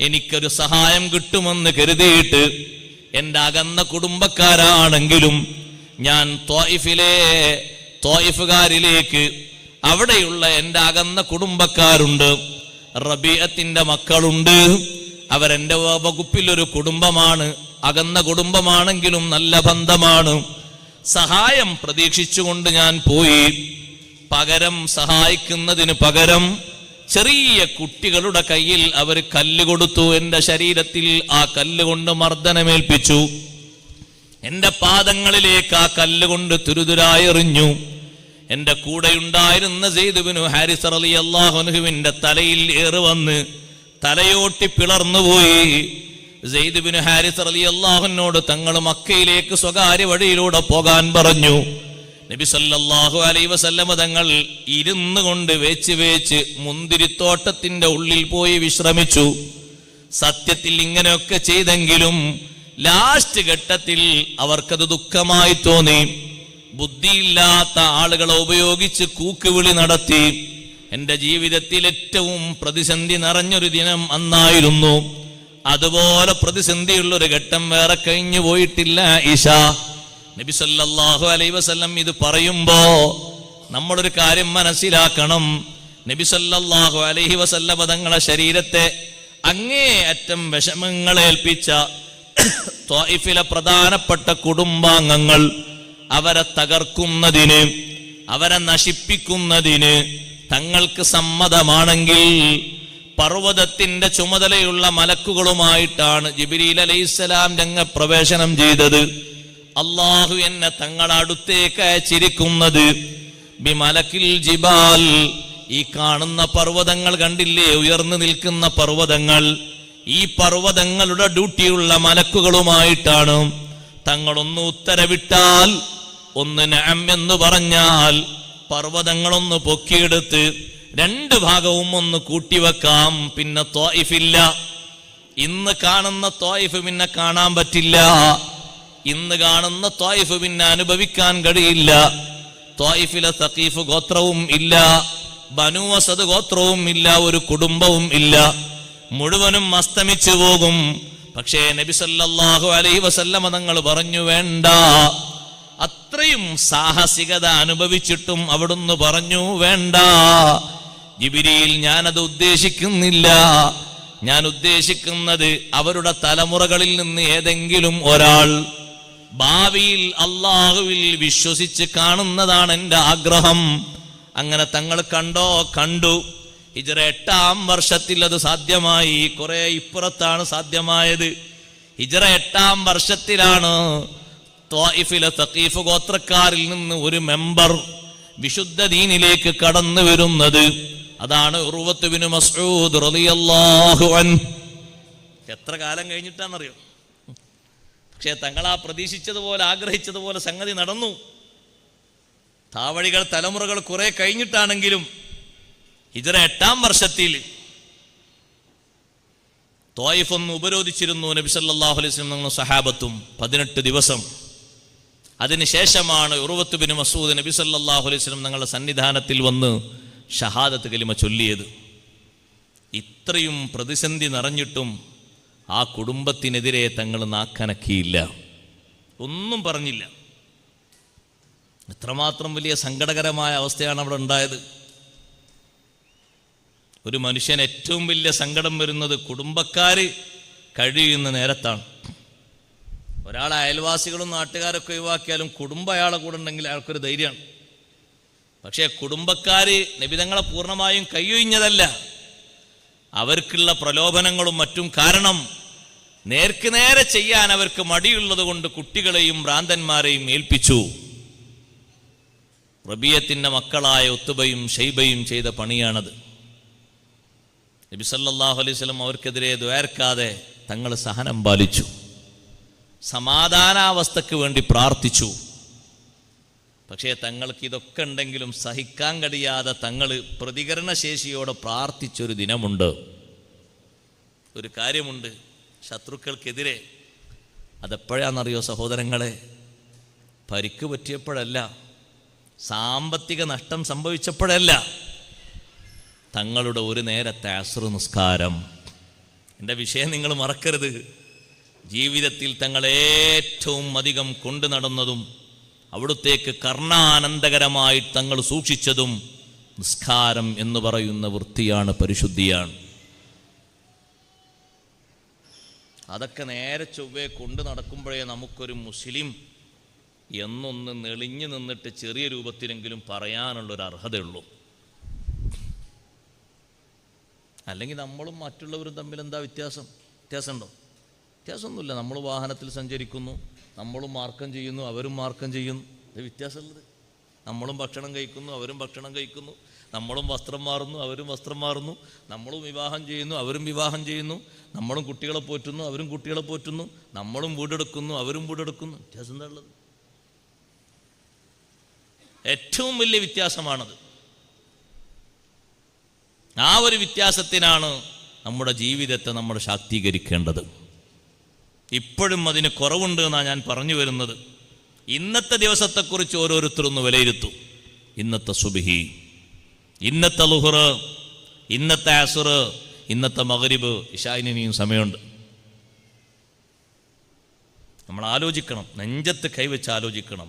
S1: എനിക്കൊരു സഹായം കിട്ടുമെന്ന് കരുതിയിട്ട് എൻ്റെ അകന്ന കുടുംബക്കാരാണെങ്കിലും ഞാൻ ത്വായിഫുകാരിലേക്ക്, അവിടെയുള്ള എൻ്റെ അകന്ന കുടുംബക്കാരുണ്ട്, റബീഅത്തിന്റെ മക്കളുണ്ട്, അവരെന്റെ വകുപ്പിലൊരു കുടുംബമാണ്, അകന്ന കുടുംബമാണെങ്കിലും നല്ല ബന്ധമാണ്. സഹായം പ്രതീക്ഷിച്ചുകൊണ്ട് ഞാൻ പോയി. പകരം സഹായിക്കുന്നതിന് പകരം ചെറിയ കുട്ടികളുടെ കയ്യിൽ അവർ കല്ല് കൊടുത്തു. എൻ്റെ ശരീരത്തിൽ ആ കല്ലുകൊണ്ട് മർദ്ദനമേൽപ്പിച്ചു. എൻ്റെ പാദങ്ങളിലേക്ക് ആ കല്ലുകൊണ്ട് തുരുതുരായി എറിഞ്ഞു. എൻ്റെ കൂടെയുണ്ടായിരുന്ന സെയ്ദ് ഇബ്നു ഹാരിസ റളിയല്ലാഹു അൻഹുവിന്റെ തലയിൽ ഏറ് വന്ന് തലയോട്ടി പിളർന്നുപോയി. സെയ്ദ് ഇബ്നു ഹാരിസ റളിയല്ലാഹു അൻഹുവിനോട് തങ്ങൾ മക്കയിലേക്ക് സ്വകാര്യ വഴിയിലൂടെ പോകാൻ പറഞ്ഞു. നബി സല്ലല്ലാഹു അലൈഹി വസല്ലമ തങ്ങൾ ഇരുന്നു കൊണ്ട് വേച്ച് മുന്തിരിത്തോട്ടത്തിന്റെ ഉള്ളിൽ പോയി വിശ്രമിച്ചു. സത്യത്തിൽ ഇങ്ങനെയൊക്കെ ചെയ്തെങ്കിലും ലാസ്റ്റ് ഘട്ടത്തിൽ അവർക്കത് ദുഃഖമായി തോന്നി. ബുദ്ധിയില്ലാത്ത ആളുകളെ ഉപയോഗിച്ച് കൂക്കുവിളി നടത്തി. എൻ്റെ ജീവിതത്തിൽ ഏറ്റവും പ്രതിസന്ധി നിറഞ്ഞൊരു ദിനം അന്നായിരുന്നു. അതുപോലെ പ്രതിസന്ധിയുള്ളൊരു ഘട്ടം വേറെ കഴിഞ്ഞു പോയിട്ടില്ല. ഈശ നബി സല്ലല്ലാഹു അലൈഹി വസല്ലം ഇത് പറയുമ്പോ നമ്മളൊരു കാര്യം മനസ്സിലാക്കണം. നബി സല്ലല്ലാഹു അലൈഹി വസല്ലം തങ്ങളുടെ ശരീരത്തെ അങ്ങേയറ്റം വിഷമങ്ങളേൽപ്പിച്ച ത്വായിഫിലെ പ്രധാനപ്പെട്ട കുടുംബാംഗങ്ങൾ അവരെ തകർക്കുന്നതിന്, അവരെ നശിപ്പിക്കുന്നതിന് തങ്ങൾക്ക് സമ്മതമാണെങ്കിൽ പർവ്വതത്തിന്റെ ചുമതലയുള്ള മലക്കുകളുമായിട്ടാണ് ജിബ്രീൽ അലൈഹിസ്സലാം രംഗപ്രവേശനം ചെയ്തത്. അള്ളാഹു എന്നെ തങ്ങളുടെ അടുത്തേക്ക് അയച്ചിരിക്കുന്നത് ബിമലക്കിൽ ജിബാൽ, ഈ കാണുന്ന പർവ്വതങ്ങൾ കണ്ടില്ലേ, ഉയർന്നു നിൽക്കുന്ന പർവ്വതങ്ങൾ, ഈ പർവ്വതങ്ങളുടെ ഡ്യൂട്ടിയുള്ള മലക്കുകളുമായിട്ടാണ് തങ്ങളൊന്ന് ഉത്തരവിട്ടാൽ, ഒന്ന് നഅം എന്ന് പറഞ്ഞാൽ പർവ്വതങ്ങളൊന്ന് പൊക്കിയെടുത്ത് രണ്ട് ഭാഗവും ഒന്ന് കൂട്ടിവെക്കാം. പിന്നെ ത്വായിഫില്ല. ഇന്ന് കാണുന്ന ത്വായിഫ് പിന്നെ കാണാൻ പറ്റില്ല. ഇന്ന് കാണുന്ന ത്വായിഫ് പിന്നെ അനുഭവിക്കാൻ കഴിയില്ല. ത്വായിഫിലെ സഖീഫ് ഗോത്രവും ഇല്ല, ബനൂ അസദ് ഗോത്രവും ഇല്ല, ഒരു കുടുംബവും ഇല്ല. മുഴുവനും അസ്തമിച്ചു പോകും. പക്ഷേ നബി സല്ലല്ലാഹു അലൈഹി വസല്ലമ തങ്ങൾ പറഞ്ഞു, വേണ്ട. അത്രയും സാഹസികത അനുഭവിച്ചിട്ടും അവിടുന്ന് പറഞ്ഞു, വേണ്ട ജിബ്രീൽ, ഞാനത് ഉദ്ദേശിക്കുന്നില്ല. ഞാൻ ഉദ്ദേശിക്കുന്നത് അവരുടെ തലമുറകളിൽ നിന്ന് ഏതെങ്കിലും ഒരാൾ ഭാവിയിൽ അള്ളാഹുവിൽ വിശ്വസിച്ച് കാണുന്നതാണ് എൻ്റെ ആഗ്രഹം. അങ്ങനെ തങ്ങൾ കണ്ടോ? കണ്ടു. ഹിജ്റ 8-ാം വർഷത്തിൽ അത് സാധ്യമായി. കുറെ ഇപ്പുറത്താണ് സാധ്യമായത്. ഹിജ്റ 8-ാം വർഷത്തിലാണ് ത്വായിഫിലെ സഖീഫ് ഗോത്രക്കാരിൽ നിന്ന് ഒരു മെമ്പർ വിശുദ്ധ ദീനിലേക്ക് കടന്നു വരുന്നത്. അതാണ് ഉർവത്ത് ബിൻ മസ്ഊദ് റളിയല്ലാഹു അൻഹു. എത്ര കാലം കഴിഞ്ഞിട്ടാണെന്നറിയോ? പക്ഷേ തങ്ങൾ ആ പ്രതീക്ഷിച്ചതുപോലെ ആഗ്രഹിച്ചതുപോലെ സംഗതി നടന്നു. താവഴികൾ തലമുറകൾ കുറെ കഴിഞ്ഞിട്ടാണെങ്കിലും ഹിജ്റ 8-ാം വർഷത്തിൽ ത്വായിഫ് ഒന്ന് ഉപരോധിച്ചിരുന്നു നബി സല്ലല്ലാഹു അലൈഹി വസല്ലം സഹാബത്തും 18 ദിവസം. അതിനുശേഷമാണ് ഉർവത്ത് ബിൻ മസ്ഊദ് നബി സല്ലല്ലാഹു അലൈഹി വസല്ലം തങ്ങളുടെ സന്നിധാനത്തിൽ വന്ന് ഷഹാദത്ത് കലിമ ചൊല്ലിയത്. ഇത്രയും പ്രതിസന്ധി നിറഞ്ഞിട്ടും ആ കുടുംബത്തിനെതിരെ തങ്ങൾ നാക്കനക്കിയില്ല, ഒന്നും പറഞ്ഞില്ല. എത്രമാത്രം വലിയ സങ്കടകരമായ അവസ്ഥയാണ് അവിടെ ഉണ്ടായത്. ഒരു മനുഷ്യൻ ഏറ്റവും വലിയ സങ്കടം വരുന്നത് കുടുംബക്കാര് കഴിയുന്ന നേരത്താണ്. ഒരാളെ അയൽവാസികളും നാട്ടുകാരൊക്കെ ഒഴിവാക്കിയാലും കുടുംബം അയാളെ കൂടെ ഉണ്ടെങ്കിൽ അയാൾക്കൊരു ധൈര്യമാണ്. പക്ഷേ കുടുംബക്കാര് നബിതങ്ങളെ പൂർണ്ണമായും കൈയൊഴിഞ്ഞതല്ല, അവർക്കുള്ള പ്രലോഭനങ്ങളും മറ്റും കാരണം നേർക്ക് നേരെ ചെയ്യാൻ അവർക്ക് മടിയുള്ളത് കൊണ്ട് കുട്ടികളെയും ഭ്രാന്തന്മാരെയും ഏൽപ്പിച്ചു. റബീയത്തിന്റെ മക്കളായ ഉത്ബയും ഷൈബയും ചെയ്ത പണിയാണത്. നബി സല്ലല്ലാഹു അലൈഹി വസല്ലം അവർക്കെതിരെ ദ്വാരക്കാതെ തങ്ങൾ സഹനം പാലിച്ചു, സമാധാനാവസ്ഥക്ക് വേണ്ടി പ്രാർത്ഥിച്ചു. പക്ഷേ തങ്ങൾക്ക് ഇതൊക്കെ ഉണ്ടെങ്കിലും സഹിക്കാൻ കഴിയാതെ തങ്ങൾ പ്രതികരണശേഷിയോടെ പ്രാർത്ഥിച്ചൊരു ദിനമുണ്ട്. ഒരു കാര്യമുണ്ട് ശത്രുക്കൾക്കെതിരെ. അതെപ്പോഴാണെന്നറിയോ സഹോദരങ്ങളെ? പരിക്ക് പറ്റിയപ്പോഴല്ല, സാമ്പത്തിക നഷ്ടം സംഭവിച്ചപ്പോഴല്ല, തങ്ങളുടെ ഒരു നേരത്തെ അസ്ർ നിസ്കാരം. എൻ്റെ വിഷയം നിങ്ങൾ മറക്കരുത്. ജീവിതത്തിൽ തങ്ങൾ ഏറ്റവും അധികം കൊണ്ടു നടന്നതും അവിടുത്തേക്ക് കർണാനന്ദകരമായി തങ്ങൾ സൂക്ഷിച്ചതും നിസ്കാരം എന്ന് പറയുന്ന വൃത്തിയാണ്, പരിശുദ്ധിയാണ്. അതൊക്കെ നേരെ ചൊവ്വേ കൊണ്ടു നടക്കുമ്പോഴേ നമുക്കൊരു മുസ്ലിം എന്നൊന്ന് നെളിഞ്ഞു നിന്നിട്ട് ചെറിയ രൂപത്തിലെങ്കിലും പറയാനുള്ളൊരു അർഹതയുള്ളൂ. അല്ലെങ്കിൽ നമ്മളും മറ്റുള്ളവരും തമ്മിൽ എന്താ വ്യത്യാസമുണ്ടോ? വ്യത്യാസമൊന്നുമില്ല. നമ്മൾ വാഹനത്തിൽ സഞ്ചരിക്കുന്നു, നമ്മളും മാർക്കം ചെയ്യുന്നു, അവരും മാർക്കം ചെയ്യുന്നു. ഇത് വ്യത്യാസമുള്ളത്. നമ്മളും ഭക്ഷണം കഴിക്കുന്നു, അവരും ഭക്ഷണം കഴിക്കുന്നു. നമ്മളും വസ്ത്രം മാറുന്നു, അവരും വസ്ത്രം മാറുന്നു. നമ്മളും വിവാഹം ചെയ്യുന്നു, അവരും വിവാഹം ചെയ്യുന്നു. നമ്മളും കുട്ടികളെ പോറ്റുന്നു, അവരും കുട്ടികളെ പോറ്റുന്നു. നമ്മളും വീടെടുക്കുന്നു, അവരും വീടെടുക്കുന്നു. വ്യത്യാസം എന്താ ഉള്ളത്? ഏറ്റവും വലിയ വ്യത്യാസമാണത്. ആ ഒരു വ്യത്യാസത്തിനാണ് നമ്മുടെ ജീവിതത്തെ നമ്മൾ ശാക്തീകരിക്കേണ്ടത്. ഇപ്പോഴും അതിന് കുറവുണ്ട് എന്നാണ് ഞാൻ പറഞ്ഞു വരുന്നത്. ഇന്നത്തെ ദിവസത്തെക്കുറിച്ച് ഓരോരുത്തരൊന്ന് വിലയിരുത്തും. ഇന്നത്തെ സുബ്ഹി, ഇന്നത്തെ ളുഹർ, ഇന്നത്തെ അസ്ർ, ഇന്നത്തെ മഗ്രിബ്, ഇശാഇനിയും സമയമുണ്ട്. നമ്മൾ ആലോചിക്കണം, നെഞ്ചത്ത് കൈവച്ച് ആലോചിക്കണം.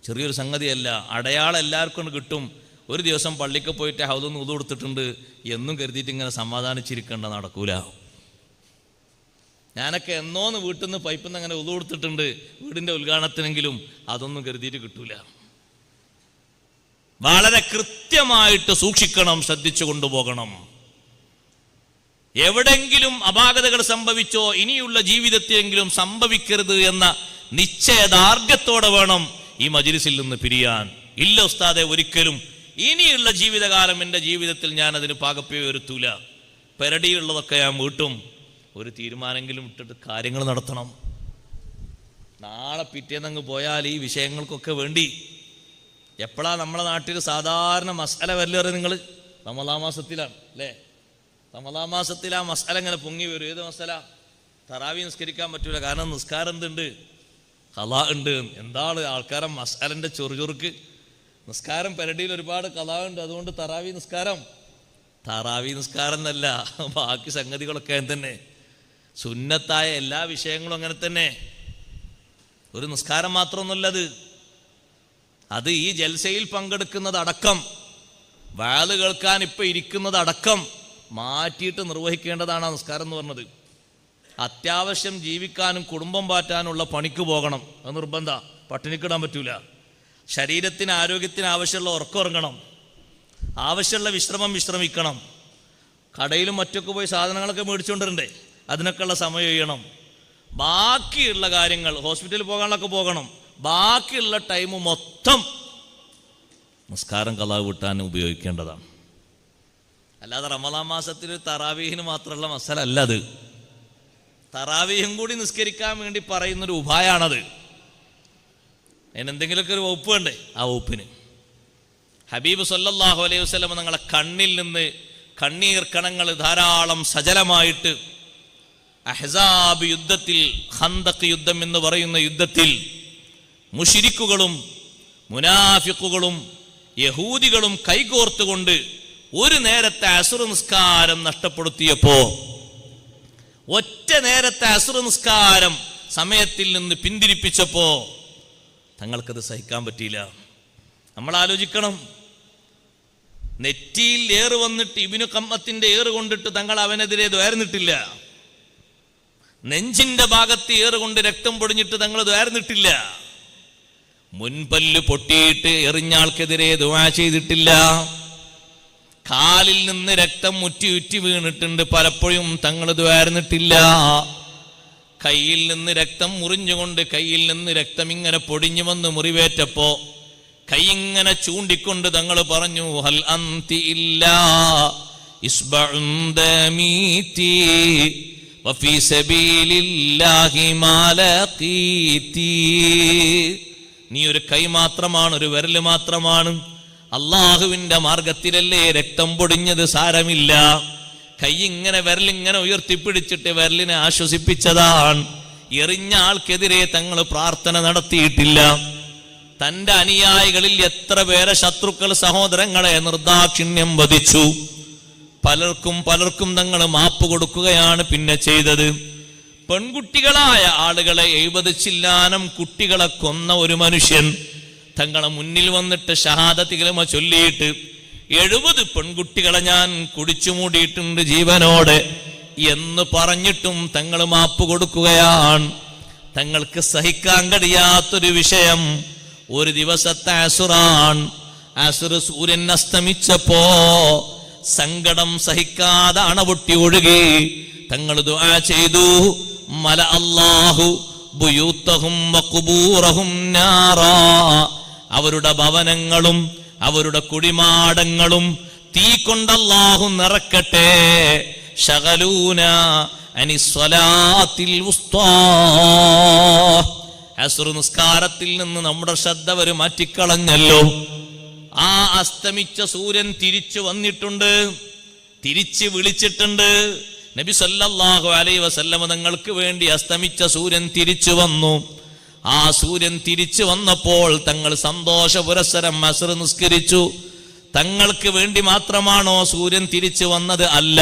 S1: ചെറിയൊരു സംഗതിയല്ല. അടയാളം എല്ലാവർക്കും കിട്ടും. ഒരു ദിവസം പള്ളിക്ക് പോയിട്ട് ഹൗദൊന്ന് ഉദു കൊടുത്തിട്ടുണ്ട് എന്നും കരുതിയിട്ട് ഇങ്ങനെ സമാധാനിച്ചിരിക്കേണ്ട, നടക്കൂല. ഞാനൊക്കെ എന്നോന്ന് വീട്ടിൽ നിന്ന് പൈപ്പിൽ നിന്ന് അങ്ങനെ ഉദു കൊടുത്തിട്ടുണ്ട് വീടിൻ്റെ ഉദ്ഘാടനത്തിനെങ്കിലും, അതൊന്നും കരുതിയിട്ട് കിട്ടൂല. വളരെ കൃത്യമായിട്ട് സൂക്ഷിക്കണം, ശ്രദ്ധിച്ചു കൊണ്ടുപോകണം. എവിടെങ്കിലും അപാകതകൾ സംഭവിച്ചോ ഇനിയുള്ള ജീവിതത്തിലെങ്കിലും സംഭവിക്കരുത് എന്ന നിശ്ചയദാർഢ്യത്തോടെ വേണം ഈ മജ്‌ലിസിൽ നിന്ന് പിരിയാൻ. ഇല്ല ഉസ്താദെ, ഒരിക്കലും ഇനിയുള്ള ജീവിതകാലം എൻ്റെ ജീവിതത്തിൽ ഞാൻ അതിന് പാകപ്പേ വരുത്തൂല, പെരടിയുള്ളതൊക്കെ ഞാൻ വീട്ടും. ഒരു തീരുമാനമെങ്കിലും ഇട്ടിട്ട് കാര്യങ്ങൾ നടത്തണം. നാളെ പിറ്റേന്നങ്ങ് പോയാൽ ഈ വിഷയങ്ങൾക്കൊക്കെ വേണ്ടി എപ്പോഴാണ് നമ്മളെ നാട്ടിൽ സാധാരണ മസാല വരലേറെ? നിങ്ങൾ റമളാൻ മാസത്തിലാണ് അല്ലേ? റമളാൻ മാസത്തിൽ ആ മസാല ഇങ്ങനെ പൊങ്ങി വരും. ഏത് മസാല? തറാവി നിസ്കരിക്കാൻ പറ്റൂല, കാരണം നിസ്കാരം എന്തുണ്ട്? ഖളാ ഉണ്ട്. എന്താണ് ആൾക്കാരെ മസാലൻ്റെ ചൊറുചൊറുക്ക്? നിസ്കാരം പെരടിയിൽ ഒരുപാട് ഖളാ ഉണ്ട്, അതുകൊണ്ട് തറാവി നിസ്കാരം എന്നല്ല, ബാക്കി സംഗതികളൊക്കെ തന്നെ. സുന്നത്തായ എല്ലാ വിഷയങ്ങളും അങ്ങനെ തന്നെ. ഒരു നിസ്കാരം മാത്രമൊന്നുമല്ലത്. അത് ഈ ജൽസയിൽ പങ്കെടുക്കുന്നതടക്കം, വഅദ് കേൾക്കാൻ ഇപ്പം ഇരിക്കുന്നതടക്കം മാറ്റിയിട്ട് നിർവഹിക്കേണ്ടതാണ് ആ നിസ്കാരം എന്ന് പറഞ്ഞത്. അത്യാവശ്യം ജീവിക്കാനും കുടുംബം പാറ്റാനുള്ള പണിക്ക് പോകണം, അത് നിർബന്ധ. പട്ടിണിക്കിടാൻ പറ്റൂല. ശരീരത്തിന് ആരോഗ്യത്തിന് ആവശ്യമുള്ള ഉറക്കം ഉറങ്ങണം, ആവശ്യമുള്ള വിശ്രമിക്കണം. കടയിലും മറ്റൊക്കെ പോയി സാധനങ്ങളൊക്കെ മേടിച്ചുകൊണ്ടിരണ്ടേ, അതിനൊക്കെയുള്ള സമയം ചെയ്യണം. ബാക്കിയുള്ള കാര്യങ്ങൾ, ഹോസ്പിറ്റലിൽ പോകാനൊക്കെ പോകണം. ബാക്കിയുള്ള ടൈം മൊത്തം നിസ്കാരം ഖളാ വീട്ടാൻ ഉപയോഗിക്കേണ്ടതാണ്. അല്ലാതെ റമളാൻ മാസത്തിൽ തറാവീഹിന് മാത്രമുള്ള മസാല അല്ല അത്. തറാവീഹും കൂടി നിസ്കരിക്കാൻ വേണ്ടി പറയുന്നൊരു ഉപായാണത്. അതിനെന്തെങ്കിലുമൊക്കെ ഒരു വകുപ്പ് വേണ്ടേ? ആ വകുപ്പിന് ഹബീബ് സല്ലല്ലാഹു അലൈഹി വസല്ലം നിങ്ങളെ കണ്ണിൽ നിന്ന് കണ്ണീർ കണങ്ങൾ ധാരാളം സജലമായിട്ട് അഹ്സാബ് യുദ്ധത്തിൽ, ഖന്തഖ് യുദ്ധം എന്ന് പറയുന്ന യുദ്ധത്തിൽ മുശ്രിക്കുകളും മുനാഫിഖുകളും യഹൂദികളും കൈകോർത്തുകൊണ്ട് ഒരു നേരത്തെ അസ്ർ നിസ്കാരം നഷ്ടപ്പെടുത്തിയപ്പോ, ഒറ്റ നേരത്തെ അസ്ർ നിസ്കാരം സമയത്തിൽ നിന്ന് പിന്തിരിപ്പിച്ചപ്പോ തങ്ങൾക്കത് സഹിക്കാൻ പറ്റിയില്ല. നമ്മൾ ആലോചിക്കണം, നെറ്റിയിൽ ഏറ് വന്നിട്ട് ഇബ്നു ഖമ്മത്തിന്റെ ഏറ് കൊണ്ടിട്ട് തങ്ങൾ അവനെതിരെ ദ്വാരുന്നിട്ടില്ല. നെഞ്ചിന്റെ ഭാഗത്ത് ഏറ് കൊണ്ട് രക്തം പൊടിഞ്ഞിട്ട് തങ്ങൾ ദ്വാരുന്നിട്ടില്ല. മുൻപല്ല് പൊട്ടിയിട്ട് എറിഞ്ഞാൾക്കെതിരെ ദുആ ചെയ്തിട്ടില്ല. കാലിൽ നിന്ന് രക്തം ഉറ്റി വീണിട്ടുണ്ട്, പലപ്പോഴും തങ്ങൾ ദ്വാരുന്നിട്ടില്ല. കയ്യിൽ നിന്ന് രക്തം മുറിഞ്ഞുകൊണ്ട് കയ്യിൽ നിന്ന് രക്തം ഇങ്ങനെ പൊടിഞ്ഞു വന്ന് മുറിവേറ്റപ്പോ കൈ ഇങ്ങനെ ചൂണ്ടിക്കൊണ്ട് തങ്ങൾ പറഞ്ഞു, ഹൽ അന്തി ഇല്ലാ ഇസ്ബഉൻ ദമീതി വഫീ സബീലില്ലാഹി മാ ലഖീതി. നീ ഒരു കൈ മാത്രമാണ്, ഒരു വിരല് മാത്രമാണ്. അള്ളാഹുവിന്റെ മാർഗത്തിലല്ലേ രക്തം പൊടിഞ്ഞത്, സാരമില്ല. കൈ ഇങ്ങനെ വിരലിങ്ങനെ ഉയർത്തിപ്പിടിച്ചിട്ട് വിരലിനെ ആശ്വസിപ്പിച്ചതാണ്. എറിഞ്ഞ ആൾക്കെതിരെ തങ്ങൾ പ്രാർത്ഥന നടത്തിയിട്ടില്ല. തന്റെ അനുയായികളിൽ എത്ര പേരെ ശത്രുക്കൾ, സഹോദരങ്ങളെ നിർദാക്ഷിണ്യം വധിച്ചു. പലർക്കും തങ്ങൾ മാപ്പ് കൊടുക്കുകയാണ് പിന്നെ ചെയ്തത്. പെൺകുട്ടികളായ ആളുകളെ 70 ചില്ലാനം കുട്ടികളെ കൊന്ന ഒരു മനുഷ്യൻ തങ്ങളെ മുന്നിൽ വന്നിട്ട് ഷഹാദത്ത് കലിമ ചൊല്ലിയിട്ട് 70 പെൺകുട്ടികളെ ഞാൻ കുടിച്ചു മൂടിയിട്ടുണ്ട് ജീവനോടെ എന്ന് പറഞ്ഞിട്ടും തങ്ങൾ മാപ്പ് കൊടുക്കുകയാണ്. തങ്ങൾക്ക് സഹിക്കാൻ കഴിയാത്തൊരു വിഷയം ഒരു ദിവസത്തെ അസുറാൻ. അസുർ സൂര്യൻ അസ്തമിച്ചപ്പോ സങ്കടം സഹിക്കാതെ അണപൊട്ടി ഒഴുകി തങ്ങൾ ദുആ ചെയ്തു, മല അല്ലാഹു ബുയൂത്തഹും വഖുബൂറഹും നാറാ. അവരുടെ ഭവനങ്ങളും അവരുടെ കുടിമാടങ്ങളും തീ കൊണ്ട് അല്ലാഹു നിറക്കട്ടെ. ശഗലൂന അനിസ്സലാത്തിൽ വുസ്താ. അസ്ർ നിസ്കാരത്തിൽ നിന്ന് നമ്മുടെ ശ്രദ്ധ അവർ മാറ്റിക്കളഞ്ഞല്ലോ. ആ അസ്തമിച്ച സൂര്യൻ തിരിച്ചു വന്നിട്ടുണ്ട്, തിരിച്ച് വിളിച്ചിട്ടുണ്ട്. നബി സല്ലല്ലാഹു അലൈഹി വസല്ലം തങ്ങൾക്ക് വേണ്ടി അസ്തമിച്ച സൂര്യൻ തിരിച്ചു വന്നു. ആ സൂര്യൻ തിരിച്ചു വന്നപ്പോൾ തങ്ങൾ സന്തോഷ പുരസ്സരം അസ്ർ നിസ്കരിച്ചു. തങ്ങൾക്ക് വേണ്ടി മാത്രമാണോ സൂര്യൻ തിരിച്ചു വന്നത്? അല്ല.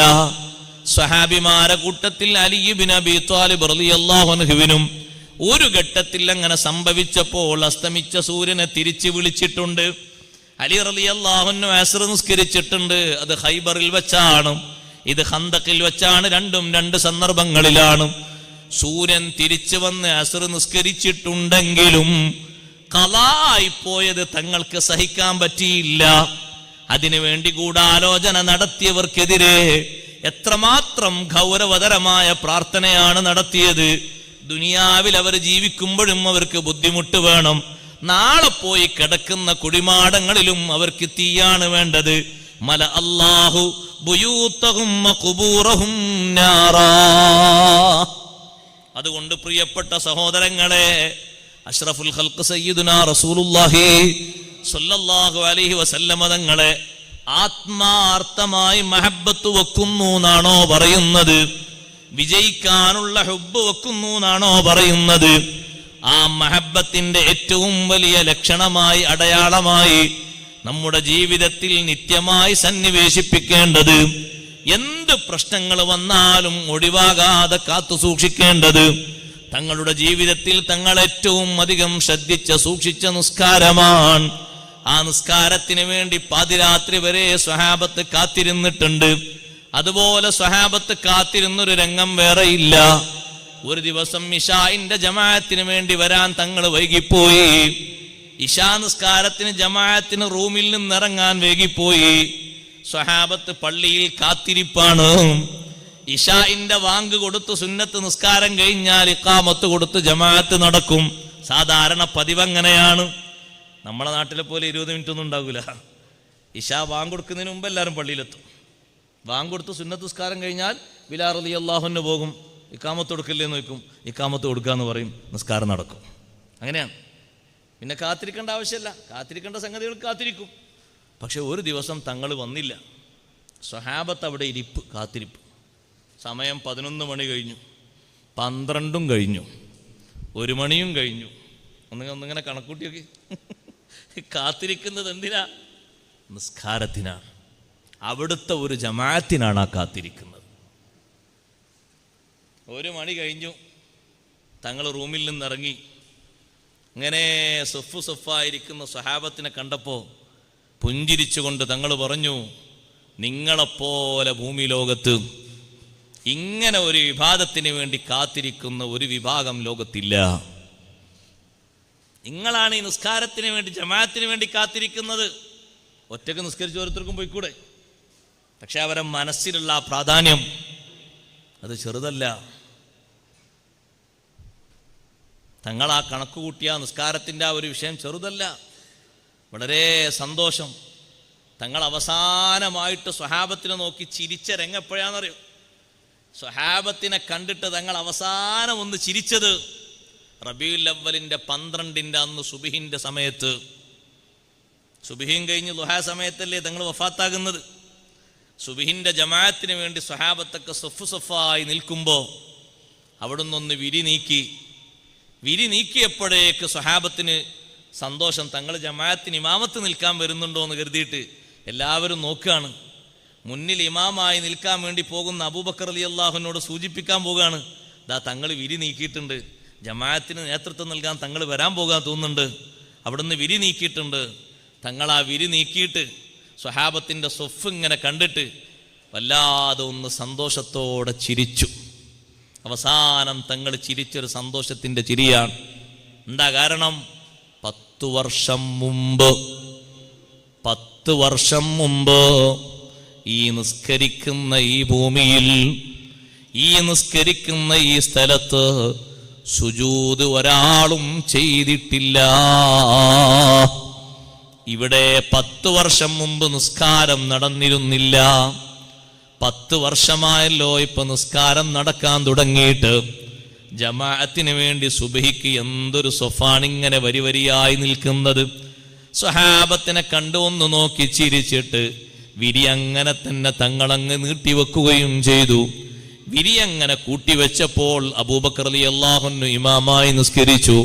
S1: സ്വഹാബിമാരെ കൂട്ടത്തിൽ അലി ഇബ്നു അബീ ത്വാലിബ് റളിയല്ലാഹു അൻഹുവിനും ഒരു ഘട്ടത്തിൽ അങ്ങനെ സംഭവിച്ചപ്പോൾ അസ്തമിച്ച സൂര്യനെ തിരിച്ചു വിളിച്ചിട്ടുണ്ട്. അലി റളിയല്ലാഹു അൻഹു അസ്ർ നിസ്കരിച്ചിട്ടുണ്ട്. അത് ഖൈബറിൽ വെച്ചാണ്, ഇത് ഖന്തഖിൽ വെച്ചാണ്. രണ്ടും രണ്ട് സന്ദർഭങ്ങളിലാണ്. സൂര്യൻ തിരിച്ചു വന്ന് അസ്ർ നിസ്കരിച്ചിട്ടുണ്ടെങ്കിലും ഖളായി പോയത് തങ്ങൾക്ക് സഹിക്കാൻ പറ്റിയില്ല. അതിനുവേണ്ടി ഗൂഢാലോചന നടത്തിയവർക്കെതിരെ എത്രമാത്രം ഗൗരവതരമായ പ്രാർത്ഥനയാണ് നടത്തിയത്. ദുനിയാവിൽ അവർ ജീവിക്കുമ്പോഴും അവർക്ക് ബുദ്ധിമുട്ട് വേണം, നാളെ പോയി കിടക്കുന്ന കുടിമാടങ്ങളിലും അവർക്ക് തീയാണ് വേണ്ടത്. മല അല്ലാഹു ബുയൂതഹും വഖുബൂറഹും നാറാ. അതുകൊണ്ട് പ്രിയപ്പെട്ട സഹോദരങ്ങളെ, അഷ്റഫുൽ ഖൽഖ് സയ്യിദുനാ റസൂലുള്ളാഹി സ്വല്ലല്ലാഹു അലൈഹി വസല്ലമ തങ്ങളെ ആത്മാർത്ഥമായി മഹബ്ബത്ത് വെക്കുന്നു എന്നാണോ പറയുന്നത്? വിജയിക്കാനുള്ള ഹുബ്ബ് വെക്കുന്നു എന്നാണോ പറയുന്നത്? ആ മഹബ്ബത്തിന്റെ ഏറ്റവും വലിയ ലക്ഷണമായി, അടയാളമായി നമ്മുടെ ജീവിതത്തിൽ നിത്യമായി സന്നിവേശിപ്പിക്കേണ്ടത്, എന്ത് പ്രശ്നങ്ങൾ വന്നാലും ഒഴിവാകാതെ കാത്തു സൂക്ഷിക്കേണ്ടത്, തങ്ങളുടെ ജീവിതത്തിൽ തങ്ങൾ ഏറ്റവും അധികം ശ്രദ്ധിച്ച സൂക്ഷിച്ച നിസ്കാരമാണ്. ആ നിസ്കാരത്തിന് വേണ്ടി പാതിരാത്രി വരെ സ്വഹാബത്ത് കാത്തിരുന്നിട്ടുണ്ട്. അതുപോലെ സ്വഹാബത്ത് കാത്തിരുന്നൊരു രംഗം വേറെയില്ല. ഒരു ദിവസം ഇശാഇന്റെ ജമാഅത്തിന് വേണ്ടി വരാൻ തങ്ങൾ വൈകിപ്പോയി. ഇശാ നിസ്കാരത്തിന് ജമാഅത്തിന് റൂമിൽ നിന്നിറങ്ങാൻ വൈകിപ്പോയി. സ്വഹാബത്ത് പള്ളിയിൽ കാത്തിരിപ്പാണ്. ഇശാഇന്റെ വാങ്ക് കൊടുത്ത് സുന്നത്ത് നിസ്കാരം കഴിഞ്ഞാൽ ഇഖാമത്ത് കൊടുത്ത് ജമാഅത്ത് നടക്കും. സാധാരണ പതിവങ്ങനെയാണ്. നമ്മളെ നാട്ടിലെ പോലെ 20 മിനിറ്റ് ഒന്നും ഉണ്ടാകൂല. ഇശാ വാങ്ക് കൊടുക്കുന്നതിന് മുമ്പ് എല്ലാവരും പള്ളിയിലെത്തും. വാങ്ക് കൊടുത്ത് സുന്നത്ത് നിസ്കാരം കഴിഞ്ഞാൽ ബിലാൽ റളിയല്ലാഹു അൻഹു പോകും. ഇഖാമത്ത് കൊടുക്കില്ലെന്ന് വെക്കും. ഇഖാമത്ത് കൊടുക്കാന്ന് പറയും. നിസ്കാരം നടക്കും. അങ്ങനെയാണ്. പിന്നെ കാത്തിരിക്കേണ്ട ആവശ്യമില്ല. കാത്തിരിക്കേണ്ട സംഗതികൾ കാത്തിരിക്കും. പക്ഷെ ഒരു ദിവസം തങ്ങൾ വന്നില്ല. സ്വഹാബത്ത് അവിടെ ഇരിപ്പ്, കാത്തിരിപ്പ്. സമയം 11 മണി കഴിഞ്ഞു, 12 കഴിഞ്ഞു, 1 മണിയും കഴിഞ്ഞു. ഒന്നിങ്ങനെ കണക്കൂട്ടി നോക്കി. കാത്തിരിക്കുന്നത് എന്തിനാ? നിസ്കാരത്തിനാണ്. അവിടുത്തെ ഒരു ജമാഅത്തിനാണ് ആ കാത്തിരിക്കുന്നത്. 1 മണി കഴിഞ്ഞു, തങ്ങൾ റൂമിൽ നിന്നിറങ്ങി. ഇങ്ങനെ സൊഫായിരിക്കുന്ന സ്വഹാബത്തിനെ കണ്ടപ്പോൾ പുഞ്ചിരിച്ചുകൊണ്ട് തങ്ങൾ പറഞ്ഞു, നിങ്ങളെപ്പോലെ ഭൂമി ലോകത്ത് ഇങ്ങനെ ഒരു വിഭാഗത്തിന് വേണ്ടി കാത്തിരിക്കുന്ന ഒരു വിഭാഗം ലോകത്തില്ല. നിങ്ങളാണ് ഈ നിസ്കാരത്തിന് വേണ്ടി, ജമാഅത്തിന് വേണ്ടി കാത്തിരിക്കുന്നത്. ഒറ്റക്ക് നിസ്കരിച്ച് ഓരോരുത്തർക്കും പോയിക്കൂടെ? പക്ഷെ അവരെ മനസ്സിലുള്ള ആ പ്രാധാന്യം അത് ചെറുതല്ല. തങ്ങൾ ആ കണക്ക് കൂട്ടിയ നിസ്കാരത്തിൻ്റെ ആ ഒരു വിഷയം ചെറുതല്ല. വളരെ സന്തോഷം. തങ്ങൾ അവസാനമായിട്ട് സ്വഹാബത്തിനെ നോക്കി ചിരിച്ച രംഗം എപ്പോഴാണെന്നറിയോ? സ്വഹാബത്തിനെ കണ്ടിട്ട് തങ്ങൾ അവസാനം ഒന്ന് ചിരിച്ചത് റബീഉൽ അവ്വലിന്റെ 12 അന്ന് സുബ്ഹിന്റെ സമയത്ത്. സുബ്ഹിൻ കഴിഞ്ഞ് ദുഹാ സമയത്തല്ലേ തങ്ങൾ വഫാത്താകുന്നത്. സുബ്ഹിന്റെ ജമാഅത്തിന് വേണ്ടി സ്വഹാബത്തൊക്കെ സഫായി നിൽക്കുമ്പോൾ അവിടുന്ന് ഒന്ന് വിരി നീക്കിയപ്പോഴേക്ക് സ്വഹാബത്തിന് സന്തോഷം. തങ്ങൾ ജമാഅത്തിന് ഇമാമത്ത് നിൽക്കാൻ വരുന്നുണ്ടോ എന്ന് കരുതിയിട്ട് എല്ലാവരും നോക്കുകയാണ്. മുന്നിൽ ഇമാമായി നിൽക്കാൻ വേണ്ടി പോകുന്ന അബൂബക്കർ റളിയല്ലാഹുവിനോട് സൂചിപ്പിക്കാൻ പോവുകയാണ്, ദാ തങ്ങൾ വിരി നീക്കിയിട്ടുണ്ട്, ജമാഅത്തിന് നേതൃത്വം നൽകാൻ തങ്ങൾ വരാൻ പോകാൻ തോന്നുന്നുണ്ട്. അവിടുന്ന് വിരി നീക്കിയിട്ടുണ്ട്. തങ്ങൾ ആ വിരി നീക്കിയിട്ട് സ്വഹാബത്തിൻ്റെ സൊഫ് ഇങ്ങനെ കണ്ടിട്ട് വല്ലാതെ ഒന്ന് സന്തോഷത്തോടെ ചിരിച്ചു. അവസാനം തങ്ങൾ ചിരിച്ചൊരു സന്തോഷത്തിൻ്റെ ചിരിയാണ്. എന്താ കാരണം? 10 വർഷം മുമ്പ് ഈ നിസ്കരിക്കുന്ന ഈ ഭൂമിയിൽ, ഈ നിസ്കരിക്കുന്ന ഈ സ്ഥലത്ത് സുജൂദ് ഒരാളും ചെയ്തിട്ടില്ല. ഇവിടെ 10 വർഷം മുമ്പ് നിസ്കാരം നടന്നിരുന്നില്ല. 10 വർഷമായല്ലോ ഇപ്പൊ നിസ്കാരം നടക്കാൻ തുടങ്ങിയിട്ട്. ജമാഅത്തിന് വേണ്ടി സുബ്ഹിക്ക് എന്തൊരു സൊഫാണിങ്ങനെ വരി വരിയായി നിൽക്കുന്നത്. സ്വഹാബത്തിനെ കണ്ടു ഒന്ന് നോക്കി ചിരിച്ചിട്ട് വിരി അങ്ങനെ തന്നെ തങ്ങളങ്ങ് നീട്ടിവെക്കുകയും ചെയ്തു. വിരി അങ്ങനെ കൂട്ടിവെച്ചപ്പോൾ അബൂബക്കർ റളിയല്ലാഹു അൻഹു ഇമാമായി നിസ്കരിച്ചു.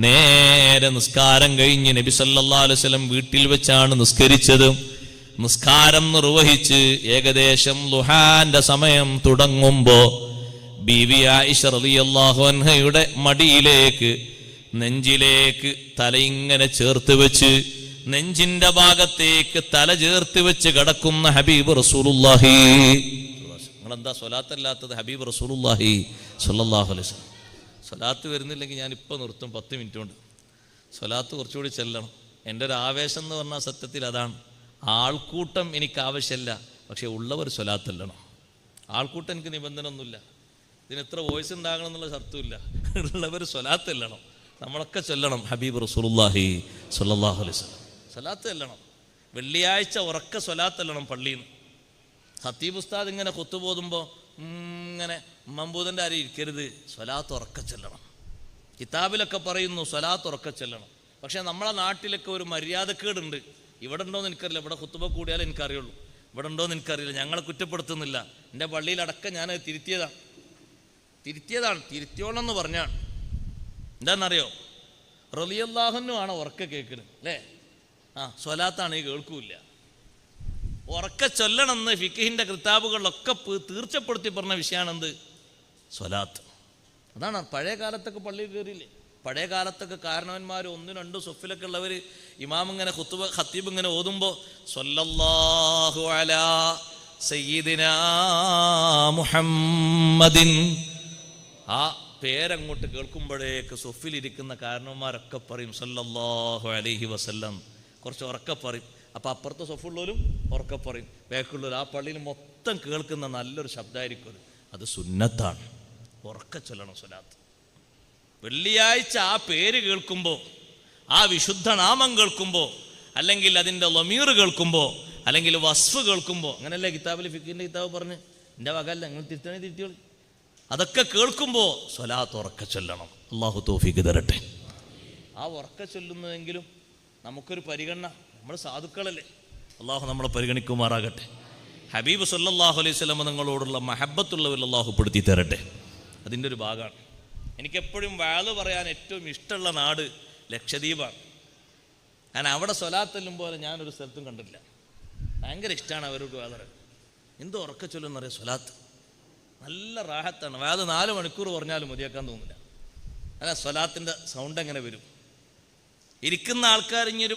S1: നേരെ നിസ്കാരം കഴിഞ്ഞ് നബി സല്ലല്ലാഹു അലൈഹി വസല്ലം വീട്ടിൽ വെച്ചാണ് നിസ്കരിച്ചത്. നിസ്കാരം നിർവഹിച്ച് ഏകദേശം ളുഹാന്റെ സമയം തുടങ്ങുമ്പോ ബീവി ആയിഷ റളിയല്ലാഹു അൻഹയുടെ മടിയിലേക്ക്, നെഞ്ചിലേക്ക് തലയിങ്ങനെ ചേർത്ത് വെച്ച്, നെഞ്ചിന്റെ ഭാഗത്തേക്ക് തല ചേർത്ത് വെച്ച് കിടക്കുന്ന ഹബീബ് റസൂലുള്ളാഹി. നിങ്ങളെന്താ സ്വലാത്തല്ലാത്തത്? ഹബീബ് റസൂലുള്ളാഹി സ്വല്ലല്ലാഹു അലൈഹി വസല്ലം. സ്വലാത്ത് വരുന്നില്ലെങ്കിൽ ഞാൻ ഇപ്പം നിർത്തും, 10 മിനിറ്റ് കൊണ്ട്. സ്വലാത്ത് കുറച്ചുകൂടി ചെല്ലണം. എൻ്റെ ഒരു ആവേശം എന്ന് പറഞ്ഞാൽ സത്യത്തിൽ അതാണ്. ആൾക്കൂട്ടം എനിക്ക് ആവശ്യമില്ല, പക്ഷെ ഉള്ളവർ സ്വലാത്തല്ലണം. ആൾക്കൂട്ടം എനിക്ക് നിബന്ധന ഒന്നുമില്ല. ഇതിന് എത്ര വോയിസ് ഉണ്ടാകണം എന്നുള്ള ഷർത്തുമില്ല. ഉള്ളവർ സ്വലാത്തല്ലണം. നമ്മളൊക്കെ ചൊല്ലണം ഹബീബ് റസൂലുള്ളാഹി സ്വല്ലല്ലാഹു അലൈഹി വസല്ലം. സ്വലാത്ത് ചൊല്ലണം. വെള്ളിയാഴ്ച ഉറക്ക സ്വലാത്ത് ചൊല്ലണം പള്ളിയിൽ നിന്ന്. ഖത്തീബ് ഉസ്താദ് ഇങ്ങനെ ഖുത്ബ ഇങ്ങനെ മമ്പൂതൻ്റെ ആരും ഇരിക്കരുത്, സ്വലാത്ത് ഉറക്ക ചൊല്ലണം. കിതാബിലൊക്കെ പറയുന്നു സ്വലാത്ത് ഉറക്ക ചൊല്ലണം. പക്ഷേ നമ്മളെ നാട്ടിലൊക്കെ ഒരു മര്യാദക്കേടുണ്ട്. ഇവിടെ ഉണ്ടോയെന്ന് എനിക്കറിയില്ല. ഇവിടെ ഖുത്ബ കൂടിയാലേ എനിക്കറിയുള്ളൂ. ഇവിടെ ഉണ്ടോയെന്ന് എനിക്കറിയില്ല. ഞങ്ങളെ കുറ്റപ്പെടുത്തുന്നില്ല. എൻ്റെ പള്ളിയിലടക്കം ഞാനത് തിരുത്തിയതാണ്. തിരുത്തിയോളെന്ന് പറഞ്ഞാണ്. എന്താണെന്നറിയോ? റളിയല്ലാഹു അൻഹു ആണ് ഉറക്ക കേൾക്കുന്നത് അല്ലേ? സ്വലാത്താണ് ഈ കേൾക്കൂല. ഉറക്ക ചൊല്ലണമെന്ന് ഫിഖിന്റെ കിതാബുകളിലൊക്കെ തീർച്ചപ്പെടുത്തി പറഞ്ഞ വിഷയമാണ് എന്ത്? സ്വലാത്ത്. അതാണ് പഴയ കാലത്തൊക്കെ പള്ളിയിൽ കയറിയില്ലേ? പഴയ കാലത്തൊക്കെ കാരണവന്മാർ 1-2 സൊഫിലൊക്കെ ഉള്ളവർ ഇമാം ഇങ്ങനെ ഖത്തീബ് ഇങ്ങനെ ഓതുമ്പോൾ സ്വല്ലല്ലാഹു അലാ സയ്യിദിനാ മുഹമ്മദിൻ, ആ പേരങ്ങോട്ട് കേൾക്കുമ്പോഴേക്ക് സൊഫിലിരിക്കുന്ന കാരണവന്മാരൊക്കെ പറയും സല്ലല്ലാഹു അലൈഹി വസല്ലം. കുറച്ച് ഉറക്കെ പറയും. അപ്പം അപ്പുറത്തെ സൊഫുള്ളവരും ഉറക്കെ പറയും, ബാക്കുള്ളവർ. ആ പള്ളിയിൽ മൊത്തം കേൾക്കുന്ന നല്ലൊരു ശബ്ദമായിരിക്കും. അത് സുന്നത്താണ്. ഉറക്കെ ചൊല്ലണം സ്വലാത്ത്. വെള്ളിയാഴ്ച ആ പേര് കേൾക്കുമ്പോൾ, ആ വിശുദ്ധ നാമം കേൾക്കുമ്പോൾ, അല്ലെങ്കിൽ അതിൻ്റെ ലമീർ കേൾക്കുമ്പോൾ, അല്ലെങ്കിൽ വസ്ഫ് കേൾക്കുമ്പോൾ, അങ്ങനെയല്ലേ കിതാബിൽ ഫിഖിൻ്റെ കിതാബ് പറഞ്ഞ് എൻ്റെ വകല്ല നിങ്ങൾ തിരുത്തിയോളി. അതൊക്കെ കേൾക്കുമ്പോൾ സ്വലാത്ത് ഉറക്കെ ചൊല്ലണം. അള്ളാഹു തൗഫീഖ് തരട്ടെ. ആ ഉറക്കെ ചൊല്ലുന്നതെങ്കിലും നമുക്കൊരു പരിഗണന. നമ്മൾ സാധുക്കളല്ലേ, അള്ളാഹു നമ്മളെ പരിഗണിക്കുമാറാകട്ടെ. ഹബീബ് സല്ലല്ലാഹു അലൈഹി വസല്ലം നിങ്ങളോടുള്ള മഹബത്തുള്ളവരിൽ അള്ളാഹു പെടുത്തി തരട്ടെ. അതിൻ്റെ ഒരു ഭാഗമാണ്. എനിക്കെപ്പോഴും വാള് പറയാൻ ഏറ്റവും ഇഷ്ടമുള്ള നാട് ലക്ഷദ്വീപാണ്. ഞാൻ അവിടെ സ്വലാത്തെല്ലും പോലെ ഞാനൊരു സ്ഥലത്തും കണ്ടിട്ടില്ല. ഭയങ്കര ഇഷ്ടമാണ് അവരോട് വാള്. എന്തോ ഉറക്കെ ചൊല്ലുന്നറിയാം സ്വലാത്ത്. നല്ല റാഹത്താണ്. വാത് 4 മണിക്കൂർ പറഞ്ഞാലും മതിയാക്കാൻ തോന്നില്ല. അല്ല, സ്വലാത്തിൻ്റെ സൗണ്ട് എങ്ങനെ വരും? ഇരിക്കുന്ന ആൾക്കാർ ഇനി ഒരു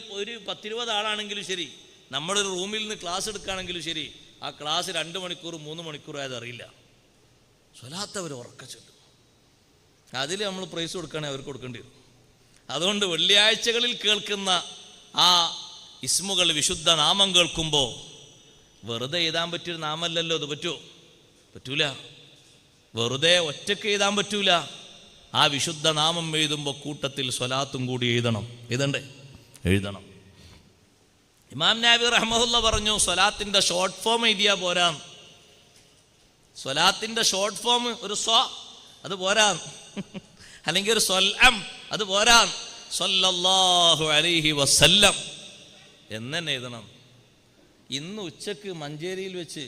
S1: 10-20 ആളാണെങ്കിലും ശരി, നമ്മളൊരു റൂമിൽ നിന്ന് ക്ലാസ് എടുക്കുകയാണെങ്കിലും ശരി, ആ ക്ലാസ് 2 മണിക്കൂർ 3 മണിക്കൂർ ആയത് അറിയില്ല. സ്വലാത്ത് അവർ ഉറക്കെ ചൊല്ലും. അതിൽ നമ്മൾ പ്രൈസ് കൊടുക്കുകയാണെങ്കിൽ അവർക്ക് കൊടുക്കേണ്ടി വരും. അതുകൊണ്ട് വെള്ളിയാഴ്ചകളിൽ കേൾക്കുന്ന ആ ഇസ്മുകൾ, വിശുദ്ധ നാമം കേൾക്കുമ്പോൾ വെറുതെ എഴുതാൻ പറ്റിയൊരു നാമല്ലല്ലോ അത്. പറ്റൂല. വെറുതെ ഒറ്റയ്ക്ക് എഴുതാൻ പറ്റൂല. ആ വിശുദ്ധ നാമം എഴുതുമ്പോൾ കൂട്ടത്തിൽ സ്വലാത്തും കൂടി എഴുതണം. ഇമാം നബി റഹ്മഹുല്ല പറഞ്ഞു, സ്വലാത്തിന്റെ ഷോർട്ട് ഫോം എഴുതിയാ പോരാ. സ്വലാത്തിന്റെ ഷോർട്ട് ഫോം ഒരു സ്വ, അത് പോരാ. അല്ലെങ്കിൽ ഒരു സ്വൽഅം, അത് പോരാ. സ്വല്ലല്ലാഹു അലൈഹി വസല്ലം എന്ന് എഴുതണം. ഇന്ന് ഉച്ചക്ക് മഞ്ചേരിയിൽ വെച്ച്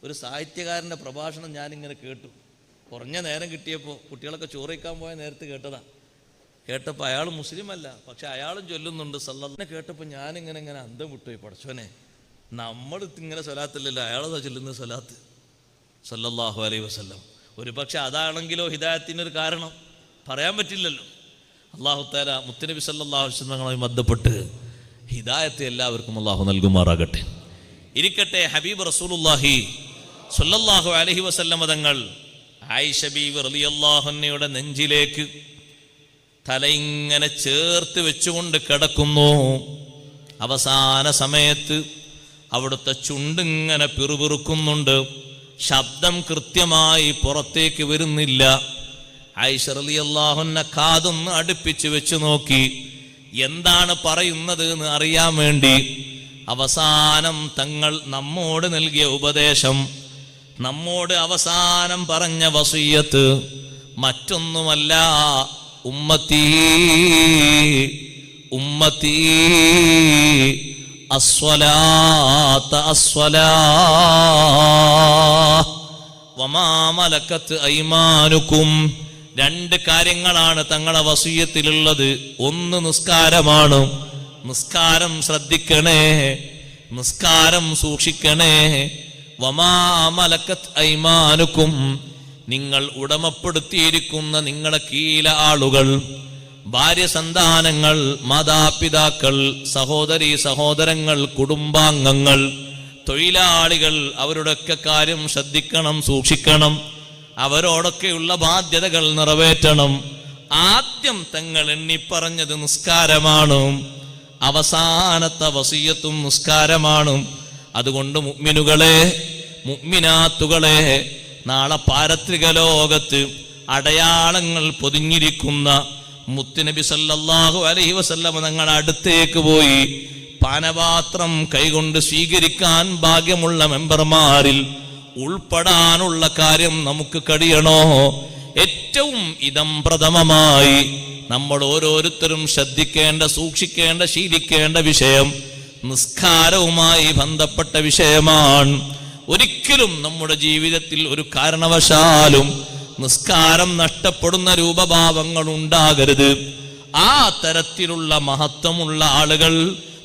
S1: ഒരു സാഹിത്യകാരൻ്റെ പ്രഭാഷണം ഞാനിങ്ങനെ കേട്ടു. കുറഞ്ഞ നേരം കിട്ടിയപ്പോൾ കുട്ടികളൊക്കെ ചോറ് വയ്ക്കാൻ പോയ നേരത്ത് കേട്ടപ്പോൾ അയാൾ മുസ്ലിം അല്ല, പക്ഷെ അയാളും ചൊല്ലുന്നുണ്ട് സല്ലല്ലാഹു. കേട്ടപ്പോൾ ഞാനിങ്ങനെ അന്തം വിട്ടുപോയി. പടച്ചോനെ, നമ്മൾ ഇങ്ങനെ സ്വലാത്തില്ലല്ലോ, അയാളതാ ചൊല്ലുന്ന സ്വലാത്ത് സല്ലല്ലാഹു അലൈഹി വസല്ലം. ഒരു പക്ഷെ അതാണെങ്കിലോ ഹിദായത്തിനൊരു കാരണം പറയാൻ പറ്റില്ലല്ലോ. അല്ലാഹു തആല മുത്തുനബി സല്ലല്ലാഹു അലൈഹി വസല്ലം ബന്ധപ്പെട്ട് ഹിദായത്ത് എല്ലാവർക്കും അല്ലാഹു നൽകുമാറാകട്ടെ. ഇരിക്കട്ടെ, ഹബീബ് റസൂലുള്ളാഹി സ്വല്ലല്ലാഹു അലൈഹി വസല്ലം തങ്ങൾ ആയിഷ ബീവി റളിയല്ലാഹു അൻഹയുടെ നെഞ്ചിലേക്ക് തല ഇങ്ങനെ ചേർത്ത് വെച്ചുകൊണ്ട് കിടക്കുന്നു. അവസാന സമയത്ത് അവിടുത്തെ ചുണ്ടിങ്ങനെ പിറുപിറുക്കുന്നുണ്ട്. ശബ്ദം കൃത്യമായി പുറത്തേക്ക് വരുന്നില്ല. ആയിഷ റളിയല്ലാഹു അൻഹ കാതൊന്ന് അടുപ്പിച്ച് വെച്ച് നോക്കി, എന്താണ് പറയുന്നത് എന്ന് അറിയാൻ വേണ്ടി. അവസാനം തങ്ങൾ നമ്മോട് നൽകിയ ഉപദേശം, നമ്മോട് അവസാനം പറഞ്ഞ വസിയ്യത്ത് മറ്റൊന്നുമല്ല, ഉമ്മത്തി ഉമ്മത്തി അസ്വലാത്ത വമാ മലക്കത്ത് ഐമാനുക്കും. 2 കാര്യങ്ങളാണ് തങ്ങളുടെ വസിയ്യത്തിലുള്ളത്. ഒന്ന് നിസ്കാരമാണ്. നിസ്കാരം ശ്രദ്ധിക്കണേ, നിസ്കാരം സൂക്ഷിക്കണേ. വമാ മലക്കത്ത് ഐമാനുക്കും, നിങ്ങൾ ഉടമപ്പെടുത്തിയിരിക്കുന്ന നിങ്ങളുടെ കീഴ ആളുകൾ, ഭാര്യ, സന്താനങ്ങൾ, മാതാപിതാക്കൾ, സഹോദരീ സഹോദരങ്ങൾ, കുടുംബാംഗങ്ങൾ, തൊഴിലാളികൾ, അവരുടെയൊക്കെ കാര്യം ശ്രദ്ധിക്കണം, സൂക്ഷിക്കണം. അവരോടൊക്കെയുള്ള ബാധ്യതകൾ നിറവേറ്റണം. ആദ്യം തങ്ങൾ എണ്ണിപ്പറഞ്ഞത് നിസ്കാരമാണ്. അവസാനത്തെ വസിയ്യത്തും നിസ്കാരമാണ്. അതുകൊണ്ട് മുഅ്മിനുകളെ, മുഅ്മിനാത്തുകളെ, നാളെ പാരത്രിക ലോകത്ത് അടയാളങ്ങൾ പൊതിഞ്ഞിരിക്കുന്ന മുത്തുനബി സല്ലല്ലാഹു അലൈഹി വസല്ലം തങ്ങളുടെ അടുത്തേക്ക് പോയി പാനപാത്രം കൈകൊണ്ട് സ്വീകരിക്കാൻ ഭാഗ്യമുള്ള മെമ്പർമാരിൽ ഉൾപ്പെടാനുള്ള കാര്യം നമുക്ക് കഴിയണോ? ഏറ്റവും ഇദം പ്രഥമമായി നമ്മൾ ഓരോരുത്തരും ശ്രദ്ധിക്കേണ്ട, സൂക്ഷിക്കേണ്ട, ശീലിക്കേണ്ട വിഷയം നിസ്കാരവുമായി ബന്ധപ്പെട്ട വിഷയമാണ്. ഒരിക്കലും നമ്മുടെ ജീവിതത്തിൽ ഒരു കാരണവശാലും നിസ്കാരം നഷ്ടപ്പെടുന്ന രൂപഭാവങ്ങൾ ഉണ്ടാകരുത്. ആ തരത്തിലുള്ള മഹത്വമുള്ള ആളുകൾ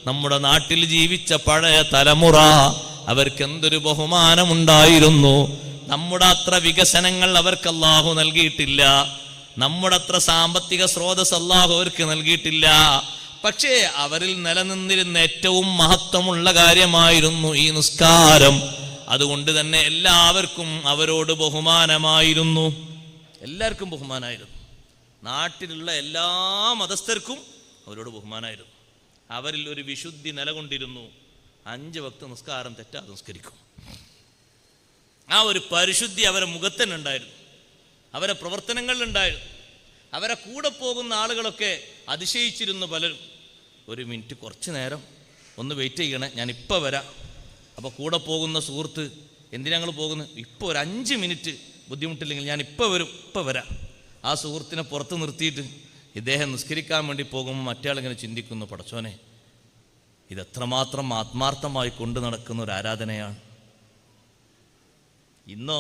S1: നമ്മുടെ നാട്ടിൽ ജീവിച്ച പഴയ തലമുറ, അവർക്ക് എന്തൊരു ബഹുമാനമുണ്ടായിരുന്നു. നമ്മുടെ അത്ര വികസനങ്ങൾ അവർക്ക് അല്ലാഹു നൽകിയിട്ടില്ല, നമ്മുടെ അത്ര സാമ്പത്തിക സ്രോതസ് അല്ലാഹു അവർക്ക് നൽകിയിട്ടില്ല. പക്ഷേ അവരിൽ നിലനിന്നിരുന്ന ഏറ്റവും മഹത്വമുള്ള കാര്യമായിരുന്നു ഈ നിസ്കാരം. അതുകൊണ്ട് തന്നെ എല്ലാവർക്കും അവരോട് ബഹുമാനമായിരുന്നു, എല്ലാവർക്കും ബഹുമാനമായിരുന്നു. നാട്ടിലുള്ള എല്ലാ മതസ്ഥർക്കും അവരോട് ബഹുമാനമായിരുന്നു. അവരിൽ ഒരു വിശുദ്ധി നിലകൊണ്ടിരുന്നു. 5 വക്ത് നിസ്കാരം തെറ്റാതെ നിസ്കരിക്കും. ആ ഒരു പരിശുദ്ധി അവരെ മുഖത്തന്നെ ഉണ്ടായിരുന്നു, അവരെ പ്രവർത്തനങ്ങളിലുണ്ടായിരുന്നു. അവരെ കൂടെ പോകുന്ന ആളുകളൊക്കെ അതിശയിച്ചിരുന്നു പലരും. 1 മിനിറ്റ് കുറച്ച് നേരം ഒന്ന് വെയിറ്റ് ചെയ്യണേ, ഞാൻ ഇപ്പം വരാം. അപ്പോൾ കൂടെ പോകുന്ന സുഹൃത്ത്, എന്തിനാ ഞങ്ങൾ പോകുന്നത്? ഇപ്പോൾ ഒരു 5 മിനിറ്റ് ബുദ്ധിമുട്ടില്ലെങ്കിൽ ഞാൻ ഇപ്പം വരും, ഇപ്പം വരാം. ആ സുഹൃത്തിനെ പുറത്ത് നിർത്തിയിട്ട് ഇദ്ദേഹം നിസ്കരിക്കാൻ വേണ്ടി പോകുമ്പോൾ മറ്റേയാളിങ്ങനെ ചിന്തിക്കുന്നു, പടച്ചോനെ ഇതെത്രമാത്രം ആത്മാർത്ഥമായി കൊണ്ടു നടക്കുന്ന ഒരു ആരാധനയാണ്. ഇന്ന്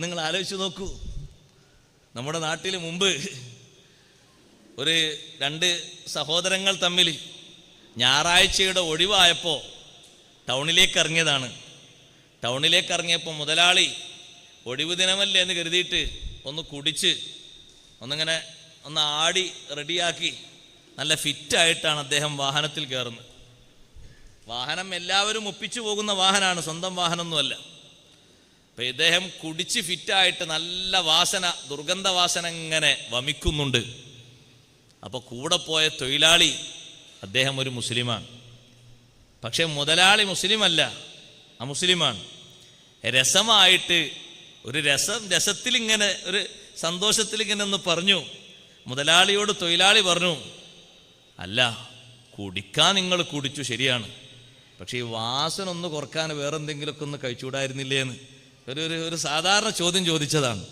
S1: നിങ്ങൾ ആലോചിച്ച് നോക്കൂ, നമ്മുടെ നാട്ടിൽ മുമ്പ് ഒരു 2 സഹോദരങ്ങൾ തമ്മിൽ ഞായറാഴ്ചയുടെ ഒഴിവായപ്പോൾ ടൗണിലേക്ക് ഇറങ്ങിയതാണ്. ടൗണിലേക്ക് ഇറങ്ങിയപ്പോൾ മുതലാളി ഒഴിവ് ദിനമല്ലേ എന്ന് കരുതിയിട്ട് ഒന്ന് കുടിച്ച് ഒന്നിങ്ങനെ ഒന്ന് ആടി റെഡിയാക്കി നല്ല ഫിറ്റായിട്ടാണ് അദ്ദേഹം വാഹനത്തിൽ കയറുന്നത്. വാഹനം എല്ലാവരും ഒപ്പിച്ചു പോകുന്ന വാഹനമാണ്, സ്വന്തം വാഹനമൊന്നുമല്ല. അപ്പം ഇദ്ദേഹം കുടിച്ച് ഫിറ്റായിട്ട് നല്ല വാസന, ദുർഗന്ധ വാസന ഇങ്ങനെ വമിക്കുന്നുണ്ട്. അപ്പോൾ കൂടെ പോയ തൊഴിലാളി, അദ്ദേഹം ഒരു മുസ്ലിമാണ്. പക്ഷെ മുതലാളി മുസ്ലിമല്ല, അമുസ്ലിമാണ്. രസമായിട്ട് ഒരു രസത്തിലിങ്ങനെ ഒരു സന്തോഷത്തിലിങ്ങനെ ഒന്ന് പറഞ്ഞു. മുതലാളിയോട് തൊഴിലാളി പറഞ്ഞു, അല്ല കുടിക്കാൻ നിങ്ങൾ കുടിച്ചു ശരിയാണ്, പക്ഷെ ഈ വാസന ഒന്ന് കുറക്കാൻ വേറെന്തെങ്കിലുമൊക്കെ ഒന്ന് കഴിച്ചുകൂടായിരുന്നില്ലേ എന്ന് ഒരു സാധാരണ ചോദ്യം ചോദിച്ചതാണ്.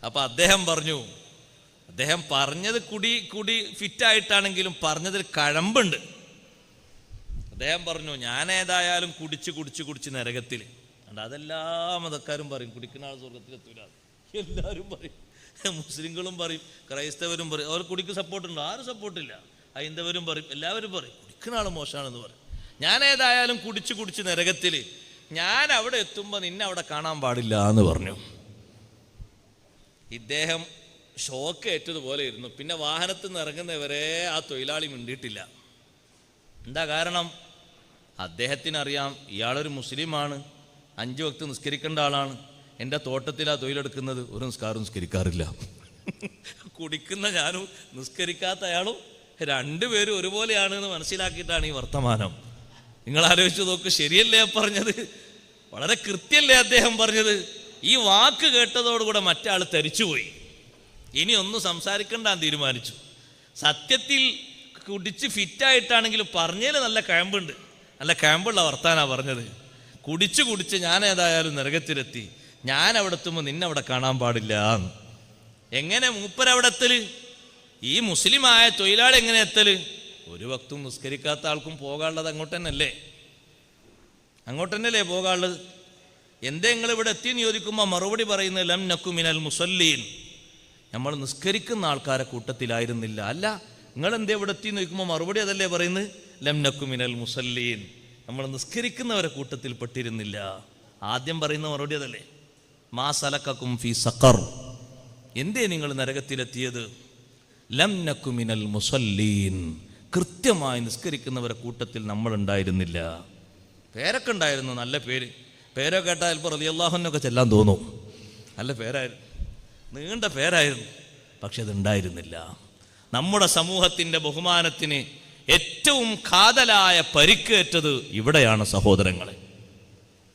S1: അപ്പം അദ്ദേഹം പറഞ്ഞു, അദ്ദേഹം പറഞ്ഞത് കുടി ഫിറ്റായിട്ടാണെങ്കിലും പറഞ്ഞതിൽ കഴമ്പുണ്ട്. അദ്ദേഹം പറഞ്ഞു, ഞാൻ ഏതായാലും കുടിച്ച് നരകത്തിൽ. അതെല്ലാ മതക്കാരും പറയും, കുടിക്കുന്ന ആൾ സ്വർഗത്തിലെത്തൂല. എല്ലാവരും പറയും, മുസ്ലിങ്ങളും പറയും, ക്രൈസ്തവരും പറയും. അവർ കുടിക്ക് സപ്പോർട്ടുണ്ടോ? ആരും സപ്പോർട്ടില്ല. ഹൈന്ദവരും പറയും, എല്ലാവരും പറയും കുടിക്കുന്ന ആൾ മോശമാണെന്ന് പറയും. ഞാൻ ഏതായാലും കുടിച്ച് നരകത്തിൽ, ഞാൻ അവിടെ എത്തുമ്പോൾ നിന്നെ അവിടെ കാണാൻ പാടില്ല എന്ന് പറഞ്ഞു. ഇദ്ദേഹം ഷോക്ക് ഏറ്റതുപോലെ ഇരുന്നു. പിന്നെ വാഹനത്തിൽ നിന്ന് ഇറങ്ങുന്നവരെ ആ തൊഴിലാളി മിണ്ടിയിട്ടില്ല. എന്താ കാരണം? അദ്ദേഹത്തിനറിയാം ഇയാളൊരു മുസ്ലിമാണ്, 5 വക്ത് നിസ്കരിക്കേണ്ട ആളാണ്. എൻ്റെ തോട്ടത്തിലാ തൊഴിലെടുക്കുന്നത്, ഒരു നിസ്കാരം നിസ്കരിക്കാറില്ല. കുടിക്കുന്ന ഞാനും നിസ്കരിക്കാത്ത അയാളും 2 പേരും ഒരുപോലെയാണ് എന്ന് മനസ്സിലാക്കിയിട്ടാണ് ഈ വർത്തമാനം. നിങ്ങൾ ആലോചിച്ച് നോക്ക്, ശരിയല്ലേ പറഞ്ഞത്? വളരെ കൃത്യല്ലേ അദ്ദേഹം പറഞ്ഞത്? ഈ വാക്ക് കേട്ടതോടുകൂടെ മറ്റേ ആൾ തരിച്ചുപോയി. ഇനി ഒന്നും സംസാരിക്കണ്ടാന്ന് തീരുമാനിച്ചു. സത്യത്തിൽ കുടിച്ച് ഫിറ്റായിട്ടാണെങ്കിലും പറഞ്ഞതിൽ നല്ല കഴമ്പുണ്ട്, നല്ല കഴമ്പുള്ള വർത്താനാണ് പറഞ്ഞത്. കുടിച്ച് ഞാൻ ഏതായാലും നരകത്തിലെത്തി, ഞാൻ അവിടെ എത്തുമ്പോൾ നിന്നവിടെ കാണാൻ പാടില്ല. എങ്ങനെ മൂപ്പരവിടെ എത്തല്? ഈ മുസ്ലിമായ തൊഴിലാളി എങ്ങനെ എത്തല്? 1 വക്തും നിസ്കരിക്കാത്ത ആൾക്കും പോകാനുള്ളത് അങ്ങോട്ട് തന്നെയല്ലേ പോകാനുള്ളത്. എന്തേ നിങ്ങൾ ഇവിടെ എത്തിയെന്ന് ചോദിക്കുമ്പോൾ മറുപടി പറയുന്നത് ലം നക്കു മിനൽ മുസല്ലീൻ, നമ്മൾ നിസ്കരിക്കുന്ന ആൾക്കാരെ കൂട്ടത്തിലായിരുന്നില്ല. അല്ല, നിങ്ങൾ എന്തേ ഇവിടെ എത്തിയെന്ന് ചോദിക്കുമ്പോൾ മറുപടി അതല്ലേ പറയുന്നത്, ലം നക്കു മിനൽ മുസല്ലീൻ, നമ്മൾ നിസ്കരിക്കുന്നവരെ കൂട്ടത്തിൽ പെട്ടിരുന്നില്ല. ആദ്യം പറയുന്ന മറുപടി അതല്ലേ, മാ സലക്കക്കും ഫീ സഖർ, എന്തേ നിങ്ങൾ നരകത്തിലെത്തിയത്? ലം നക്കു മിനൽ മുസല്ലീൻ, കൃത്യമായി നിസ്കരിക്കുന്നവരെ കൂട്ടത്തിൽ നമ്മൾ ഉണ്ടായിരുന്നില്ല. പേരൊക്കെ ഉണ്ടായിരുന്നു, നല്ല പേരൊക്കെ കേട്ടാൽ ചിലപ്പോൾ റളിയല്ലാഹുവിനൊക്കെ ചെല്ലാൻ തോന്നും. നല്ല പേരായിരുന്നു, നീണ്ട പേരായിരുന്നു, പക്ഷെ അതുണ്ടായിരുന്നില്ല. നമ്മുടെ സമൂഹത്തിൻ്റെ ബഹുമാനത്തിന് ഏറ്റവും കാതലായ പരിക്കേറ്റത് ഇവിടെയാണ് സഹോദരങ്ങളെ.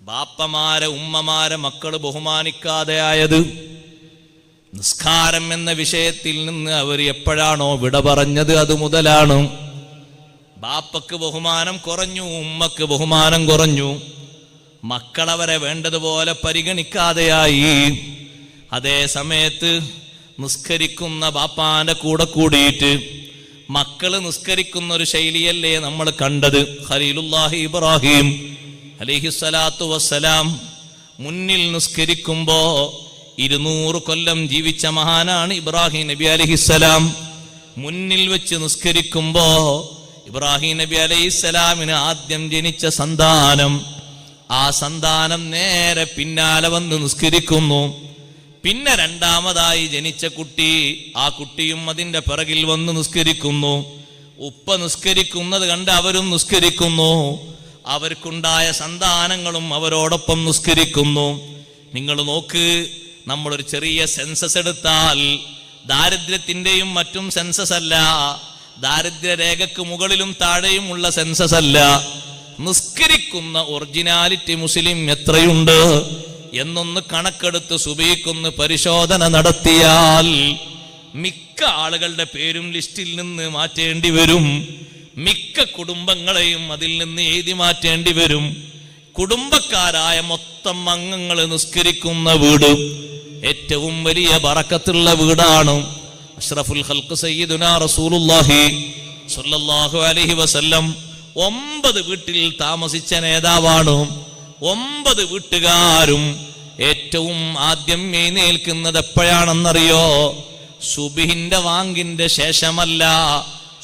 S1: ബാപ്പമാരെ ഉമ്മമാരെ മക്കൾ ബഹുമാനിക്കാതെ ആയത്, നിസ്കാരം എന്ന വിഷയത്തിൽ നിന്ന് അവർ എപ്പോഴാണോ വിട പറഞ്ഞത് അത് മുതലാണ് ബാപ്പക്ക് ബഹുമാനം കുറഞ്ഞു, ഉമ്മക്ക് ബഹുമാനം കുറഞ്ഞു, മക്കളവരെ വേണ്ടതുപോലെ പരിഗണിക്കാതെയായി. അതേ സമയത്ത് നിസ്കരിക്കുന്ന ബാപ്പാന്റെ കൂടെ കൂടിയിട്ട് മക്കള് നിസ്കരിക്കുന്ന ഒരു ശൈലിയല്ലേ നമ്മൾ കണ്ടത്. ഖലീലുല്ലാഹി ഇബ്രാഹിം അലൈഹിസ്സലാത്തു വസ്സലാം മുന്നിൽ നിസ്കരിക്കുമ്പോ 200 കൊല്ലം ജീവിച്ച മഹാനാണ് ഇബ്രാഹിം നബി അലൈഹിസ്സലാം. മുന്നിൽ വെച്ച് നിസ്കരിക്കുമ്പോ ഇബ്രാഹിം നബി അലൈഹിസ്സലാമിന് ആദ്യം ജനിച്ച സന്താനം, ആ സന്താനം നേരെ പിന്നാലെ വന്ന് നിസ്കരിക്കുന്നു. പിന്നെ രണ്ടാമതായി ജനിച്ച കുട്ടി, ആ കുട്ടിയും അതിന്റെ പിറകിൽ വന്ന് നിസ്കരിക്കുന്നു. ഉപ്പ നിസ്കരിക്കുന്നത് കണ്ട് അവരും നിസ്കരിക്കുന്നു. അവർക്കുണ്ടായ സന്താനങ്ങളും അവരോടൊപ്പം നിസ്കരിക്കുന്നു. നിങ്ങൾ നോക്ക്, നമ്മളൊരു ചെറിയ സെൻസസ് എടുത്താൽ ദാരിദ്ര്യത്തിന്റെയും മറ്റും സെൻസസ് അല്ല, ദാരിദ്ര്യ രേഖക്ക് മുകളിലും താഴെയും ഉള്ള സെൻസസ് അല്ല. നിസ്കരിക്കുന്ന ഒറിജിനാലിറ്റി മുസ്ലിം എത്രയുണ്ട് എന്നൊന്ന് കണക്കെടുത്ത് സുബഹിക്കൊന്ന് പരിശോധന നടത്തിയാൽ മിക്ക ആളുകളുടെ പേരും ലിസ്റ്റിൽ നിന്ന് മാറ്റേണ്ടി വരും. മിക്ക കുടുംബങ്ങളെയും അതിൽ നിന്ന് എഴുതി മാറ്റേണ്ടി വരും. കുടുംബക്കാരായ മൊത്തം അംഗങ്ങൾ നിസ്കരിക്കുന്ന വീട് ഏറ്റവും വലിയ ബറക്കത്തുള്ള വീടാണ്. അഷ്റഫുൽ ഖൽഖ് സയ്യിദുനാ റസൂലുള്ളാഹി സ്വല്ലല്ലാഹു അലൈഹി വസല്ലം 9 വീട്ടിൽ താമസിച്ച നേതാവാണ്. 9 വീട്ടുകാരും ഏറ്റവും ആദ്യം എഴുന്നേൽക്കുന്നത് എപ്പോഴാണെന്നറിയോ? സുബഹിന്റെ വാങ്കിന്റെ ശേഷമല്ല,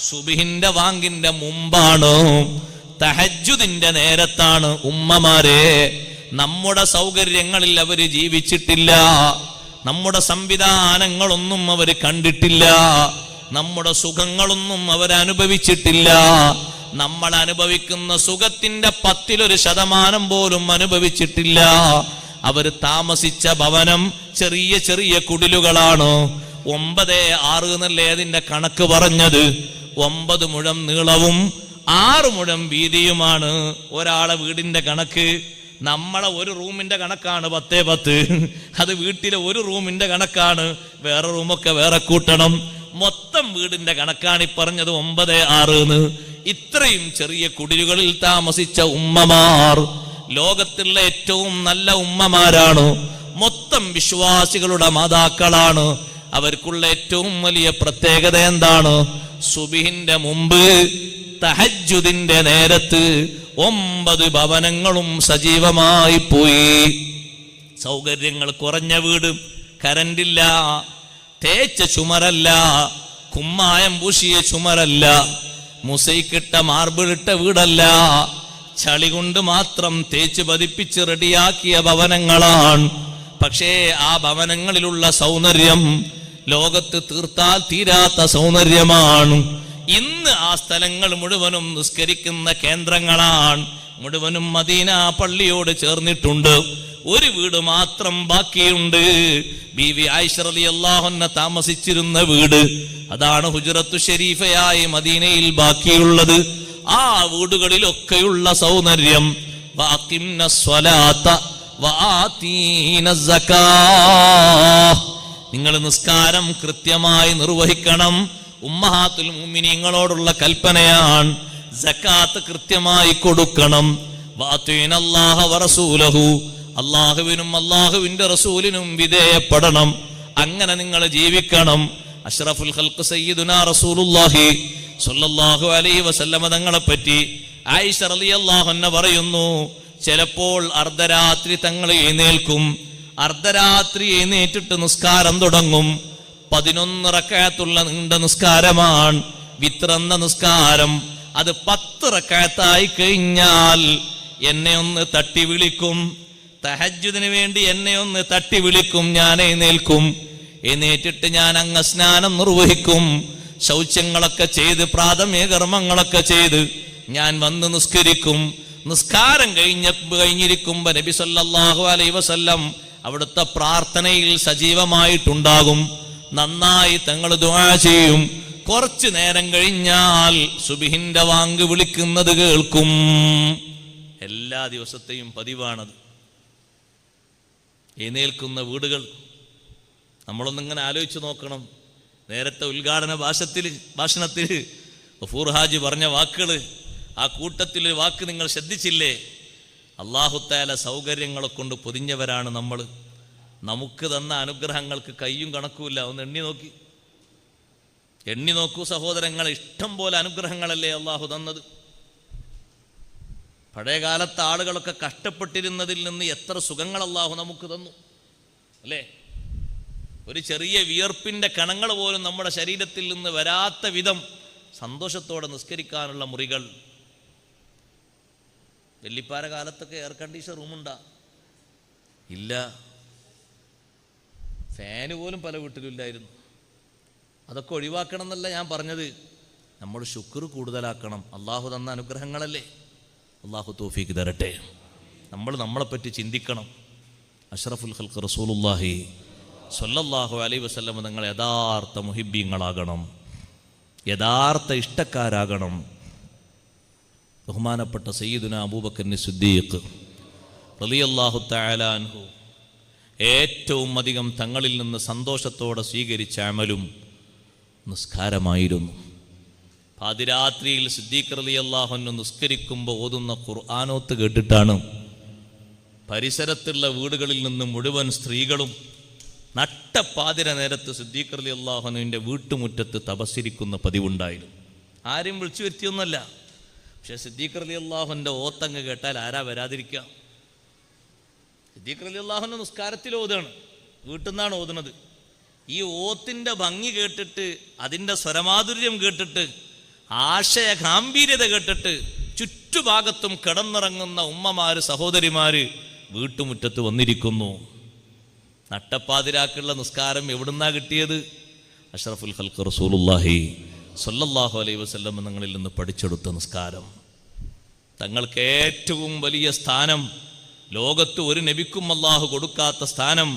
S1: സുബഹിന്റെ വാങ്കിന്റെ മുമ്പാണ്, തഹജ്ജുദിന്റെ നേരത്താണ്. ഉമ്മമാരെ, നമ്മുടെ സൗകര്യങ്ങളിൽ അവര് ജീവിച്ചിട്ടില്ല, നമ്മുടെ സംവിധാനങ്ങളൊന്നും അവര് കണ്ടിട്ടില്ല, നമ്മുടെ സുഖങ്ങളൊന്നും അവരനുഭവിച്ചിട്ടില്ല. നമ്മൾ അനുഭവിക്കുന്ന സുഖത്തിന്റെ 10% പോലും അനുഭവിച്ചിട്ടില്ല. അവർ താമസിച്ച ഭവനം ചെറിയ ചെറിയ കുടിലുകളാണ്. 9-6 എന്നല്ലേ അതിന്റെ കണക്ക് പറഞ്ഞത്. 9 മുഴം നീളവും 6 മുഴം വീതിയുമാണ് ഒരാളെ വീടിന്റെ കണക്ക്. നമ്മളെ ഒരു റൂമിന്റെ കണക്കാണ് 10-10. അത് വീട്ടിലെ ഒരു റൂമിന്റെ കണക്കാണ്. വേറെ റൂമൊക്കെ വേറെ കൂട്ടണം. മൊത്തം വീടിന്റെ കണക്കാണ് ഈ പറഞ്ഞത് 9-6 എന്ന്. ഇത്രയും ചെറിയ കുടിലുകളിൽ താമസിച്ച ഉമ്മമാർ ലോകത്തുള്ള ഏറ്റവും നല്ല ഉമ്മമാരാണ്. മൊത്തം വിശ്വാസികളുടെ മാതാക്കളാണ്. അവർക്കുള്ള ഏറ്റവും വലിയ പ്രത്യേകത എന്താണ്? സുബഹിന്റെ മുമ്പ് തഹജ്ജുദിന്റെ നേരത്ത് 9 ഭവനങ്ങളും സജീവമായി പോയി. സൗകര്യങ്ങൾ കുറഞ്ഞ വീട്, കരണ്ടില്ല, തേച്ച ചുമരല്ല, കുമ്മായം പൂശിയ ചുമരല്ല, മുസൈക്കിട്ട മാർബിളിട്ട വീടല്ല, ചളി കൊണ്ട് മാത്രം തേച്ച് പതിപ്പിച്ച് റെഡിയാക്കിയ ഭവനങ്ങളാണ്. പക്ഷേ ആ ഭവനങ്ങളിലുള്ള സൗന്ദര്യം ലോകത്ത് തീർത്താൽ തീരാത്ത സൗന്ദര്യമാണ്. ഇന്ന് ആ സ്ഥലങ്ങൾ മുഴുവനും നിസ്കരിക്കുന്ന കേന്ദ്രങ്ങളാണ്. മുഴുവനും മദീന പള്ളിയോട് ചേർന്നിട്ടുണ്ട്. ഒരു വീട് മാത്രം ബാക്കിയുണ്ട്. ബീവി ആയിഷ റളിയല്ലാഹു അൻഹ താമസിച്ചിരുന്ന വീട്. അതാണ് ഹുജ്റത്തു ഷരീഫയായി മദീനയിൽ ബാക്കിയുള്ളത്. ആ വീടുകളിലൊക്കെയുള്ള സൗന്ദര്യം. വഅഖിംന സ്വലാത്ത വആതീന സകാത്ത്. നിങ്ങൾ നിസ്കാരം കൃത്യമായി നിർവഹിക്കണം. ഉമ്മഹാത്തുൽ മുഅ്മിനീങ്ങളോടുള്ള കൽപ്പനയാണ്. സകാത്ത് കൃത്യമായി കൊടുക്കണം. വഅതീനല്ലാഹ വറസൂലഹു. അല്ലാഹുവിനും അല്ലാഹുവിന്റെ റസൂലിനും വിധേയപ്പെടണം. അങ്ങനെ നിങ്ങൾ ജീവിക്കണം. അഷ്റഫുൽ ഖൽഖ് സയ്യിദുനാ റസൂലുള്ളാഹി സ്വല്ലല്ലാഹു അലൈഹി വസല്ലമ തങ്ങളെ പറ്റി ആയിഷ റളിയല്ലാഹു അൻഹ പറയുന്നു, ചിലപ്പോൾ അർദ്ധരാത്രി തങ്ങൾ എഴുന്നേൽക്കും. അർദ്ധരാത്രി എഴുന്നേറ്റിട്ട് നിസ്കാരം തുടങ്ങും. 11 റക്അത്തുള്ള നീണ്ട നിസ്കാരമാണ് വിത്രെന്ന നിസ്കാരം. അത് 10 റക്അത്തായി കഴിഞ്ഞാൽ എന്നെ ഒന്ന് തട്ടി വിളിക്കും. തഹജ്ജുദിന് വേണ്ടി എന്നെ ഒന്ന് തട്ടി വിളിക്കും. ഞാൻ എഴുന്നേൽക്കും. എഴുന്നേറ്റിട്ട് ഞാൻ സ്നാനം നിർവഹിക്കും. ശൗചങ്ങളൊക്കെ ചെയ്ത് പ്രാഥമിക കർമ്മങ്ങളൊക്കെ ചെയ്ത് ഞാൻ വന്ന് നിസ്കരിക്കും. നിസ്കാരം കഴിഞ്ഞിരിക്കുമ്പോ നബി സല്ലല്ലാഹു അലൈഹി വസല്ലം അവിടുത്തെ പ്രാർത്ഥനയിൽ സജീവമായിട്ടുണ്ടാകും. നന്നായി തങ്ങൾ ദുആ ചെയ്യും. കുറച്ചു നേരം കഴിഞ്ഞാൽ സുബ്ഹിന്റെ വാങ്ക് വിളിക്കുന്നത് കേൾക്കും. എല്ലാ ദിവസത്തെയും പതിവാണത്. എഴുന്നേൽക്കുന്ന വീടുകൾ നമ്മളൊന്നിങ്ങനെ ആലോചിച്ച് നോക്കണം. നേരത്തെ ഉദ്ഘാടന ഭാഷണത്തിൽ ഗഫൂർ ഹാജി പറഞ്ഞ വാക്കുകൾ, ആ കൂട്ടത്തിൽ വാക്ക് നിങ്ങൾ ശ്രദ്ധിച്ചില്ലേ? അല്ലാഹു തആല സൗകര്യങ്ങളെ കൊണ്ട് പൊതിഞ്ഞവരാണ് നമ്മൾ. നമുക്ക് തന്ന അനുഗ്രഹങ്ങൾക്ക് കയ്യും കണക്കുമില്ല. ഒന്ന് എണ്ണി നോക്കൂ സഹോദരങ്ങൾ. ഇഷ്ടം പോലെ അനുഗ്രഹങ്ങളല്ലേ അള്ളാഹു തന്നത്. പഴയ കാലത്തെ ആളുകളൊക്കെ കഷ്ടപ്പെട്ടിരുന്നതിൽ നിന്ന് എത്ര സുഖങ്ങൾ അള്ളാഹു നമുക്ക് തന്നു അല്ലേ? ഒരു ചെറിയ വിയർപ്പിൻ്റെ കണങ്ങൾ പോലും നമ്മുടെ ശരീരത്തിൽ നിന്ന് വരാത്ത വിധം സന്തോഷത്തോടെ നിസ്കരിക്കാനുള്ള മുറികൾ. വെള്ളിപ്പാര കാലത്തൊക്കെ എയർ കണ്ടീഷൻ റൂമുണ്ടാ? ഇല്ല. ഫാന് പോലും പല വീട്ടിലില്ലായിരുന്നു. അതൊക്കെ ഒഴിവാക്കണം എന്നല്ല ഞാൻ പറഞ്ഞത്. നമ്മൾ ശുക്ർ കൂടുതലാക്കണം. അള്ളാഹു തന്ന അനുഗ്രഹങ്ങളല്ലേ. അള്ളാഹു തൗഫീഖ് തരട്ടെ. നമ്മളെപ്പറ്റി ചിന്തിക്കണം. അഷ്റഫുൽ ഖൽഖ് റസൂലുള്ളാഹി സ്വല്ലല്ലാഹു അലൈഹി വസല്ലം നിങ്ങൾ യഥാർത്ഥ മുഹിബ്ബീങ്ങളാകണം, യഥാർത്ഥ ഇഷ്ടക്കാരാകണം. ബഹുമാനപ്പെട്ട സയ്യിദുനാ അബൂബക്കർ സിദ്ദീഖ് റളിയല്ലാഹു തആല അൻഹു ഏറ്റവും അധികം തങ്ങളിൽ നിന്ന് സന്തോഷത്തോടെ സ്വീകരിച്ച അമലും നിസ്കാരമായിരുന്നു. പാതിരാത്രിയിൽ സിദ്ദീഖ് റളിയല്ലാഹു അൻഹു നിസ്കരിക്കുമ്പോൾ ഓതുന്ന ഖുർആനോത്ത് കേട്ടിട്ടാണ് പരിസരത്തുള്ള വീടുകളിൽ നിന്ന് മുഴുവൻ സ്ത്രീകളും നട്ടപ്പാതിര നേരത്ത് സിദ്ദീഖ് റളിയല്ലാഹു അൻഹുവിൻ്റെ വീട്ടുമുറ്റത്ത് തപസ്സിരിക്കുന്ന പതിവുണ്ടായിരുന്നു. ആരെയും വിളിച്ചു വരുത്തിയൊന്നുമല്ല. പക്ഷെ സിദ്ദീഖ് റളിയല്ലാഹുവിൻ്റെ ഓത്തങ്ങ് കേട്ടാൽ ആരാ വരാതിരിക്കുക? സിദ്ദീഖ് റളിയല്ലാഹു അൻഹു നിസ്കാരത്തിൽ ഓതാണ്, വീട്ടിൽ നിന്നാണ് ഓതുന്നത്. ഈ ഓത്തിൻ്റെ ഭംഗി കേട്ടിട്ട്, അതിൻ്റെ സ്വരമാധുര്യം കേട്ടിട്ട്, ആശയ ഗാംഭീര്യത കേട്ടിട്ട് ചുറ്റുഭാഗത്തും കിടന്നിറങ്ങുന്ന ഉമ്മമാര്, സഹോദരിമാര് വീട്ടുമുറ്റത്ത് വന്നിരിക്കുന്നു. നട്ടപ്പാതിരാക്കുള്ള നിസ്കാരം എവിടുന്നാ കിട്ടിയത്? അഷ്റഫുൽ ഖൽഖ് റസൂലുള്ളാഹി സ്വല്ലല്ലാഹു അലൈഹി വസല്ലം തങ്ങളിൽ നിന്ന് പഠിച്ചെടുത്ത നിസ്കാരം. തങ്ങൾക്ക് ഏറ്റവും വലിയ സ്ഥാനം, ലോകത്ത് ഒരു നബിക്കും അള്ളാഹു കൊടുക്കാത്ത സ്ഥാനം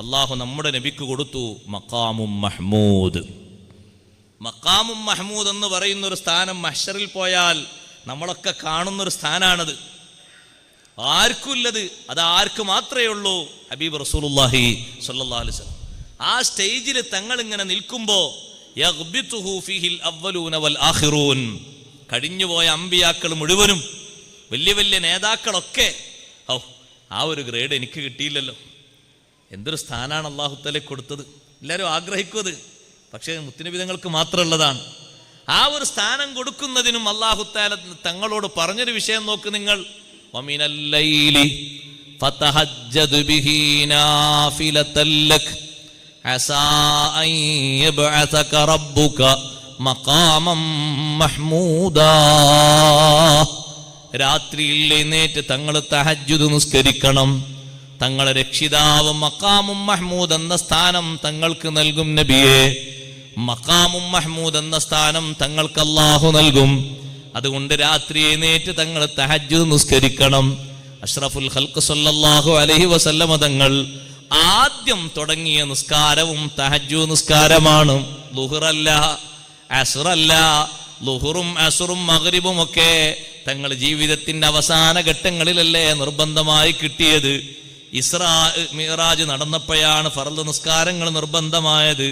S1: അള്ളാഹു നമ്മുടെ നബിക്ക് കൊടുത്തു. മഖാമും മഹ്മൂദ്. മഖാമും മഹ്മൂദ് എന്ന് പറയുന്നൊരു സ്ഥാനം മഹ്ശറിൽ പോയാൽ നമ്മളൊക്കെ കാണുന്നൊരു സ്ഥാനാണത്. ആർക്കുമില്ലത്, അത് ആർക്ക് മാത്രമേ ഉള്ളൂ? ഹബീബ് റസൂലുള്ളാഹി സ്വല്ലല്ലാഹു അലൈഹി വസല്ലം. ആ സ്റ്റേജിൽ തങ്ങൾ ഇങ്ങനെ നിൽക്കുമ്പോൾ കഴിഞ്ഞുപോയ അമ്പിയാക്കൾ മുഴുവനും, വലിയ വലിയ നേതാക്കളൊക്കെ, ആ ഒരു ഗ്രേഡ് എനിക്ക് കിട്ടിയില്ലല്ലോ, എന്തൊരു സ്ഥാനാണ് അല്ലാഹു തആല കൊടുത്തത്. എല്ലാവരും ആഗ്രഹിക്കുന്നത്, പക്ഷേ മുത്തുനബി തങ്ങൾക്ക് മാത്രമുള്ളതാണ്. ആ ഒരു സ്ഥാനം കൊടുക്കുന്നതിനും അല്ലാഹു തആല തങ്ങളോട് പറഞ്ഞൊരു വിഷയം നോക്ക് നിങ്ങൾ. വമിനൽ ലൈലി ഫതഹജ്ജദ് ബിഹി നാഫിലതൻ ലക അസാ അൻ യബ്അസക റബ്ബുക മഖാമം മഹ്മൂദാ. രാത്രിയിൽ എഴുന്നേറ്റ് തങ്ങൾ തഹജ്ജുദ് നിസ്കരിക്കണം. തങ്ങളെ രക്ഷിതാവ് മഖാമും മഹ്മൂദ് എന്ന സ്ഥാനം തങ്ങൾക്ക് നൽകും നബിയെ. മഖാമും മഹ്മൂദ് എന്ന സ്ഥാനം തങ്ങൾക്ക് അല്ലാഹു നൽകും. അതുകൊണ്ട് രാത്രി എഴുന്നേറ്റ് തങ്ങൾ തഹജ്ജുദ് നിസ്കരിക്കണം. അഷ്റഫുൽ ഖൽഖ് സ്വല്ലല്ലാഹു അലൈഹി വസല്ലം തങ്ങൾ ആദ്യം തുടങ്ങിയ നിസ്കാരവും തഹജ്ജുദ് നിസ്കാരമാണ്. ളുഹ്റല്ല, അസ്റല്ല. ളുഹുറും അസ്റും മഗ്രിബും ഒക്കെ തങ്ങൾ ജീവിതത്തിന്റെ അവസാന ഘട്ടങ്ങളിലല്ലേ നിർബന്ധമായി കിട്ടിയത്. ഇസ്രാ മിഅ്റാജ് നടന്നപ്പോഴാണ് ഫർള് നിസ്കാരങ്ങൾ നിർബന്ധമായത്.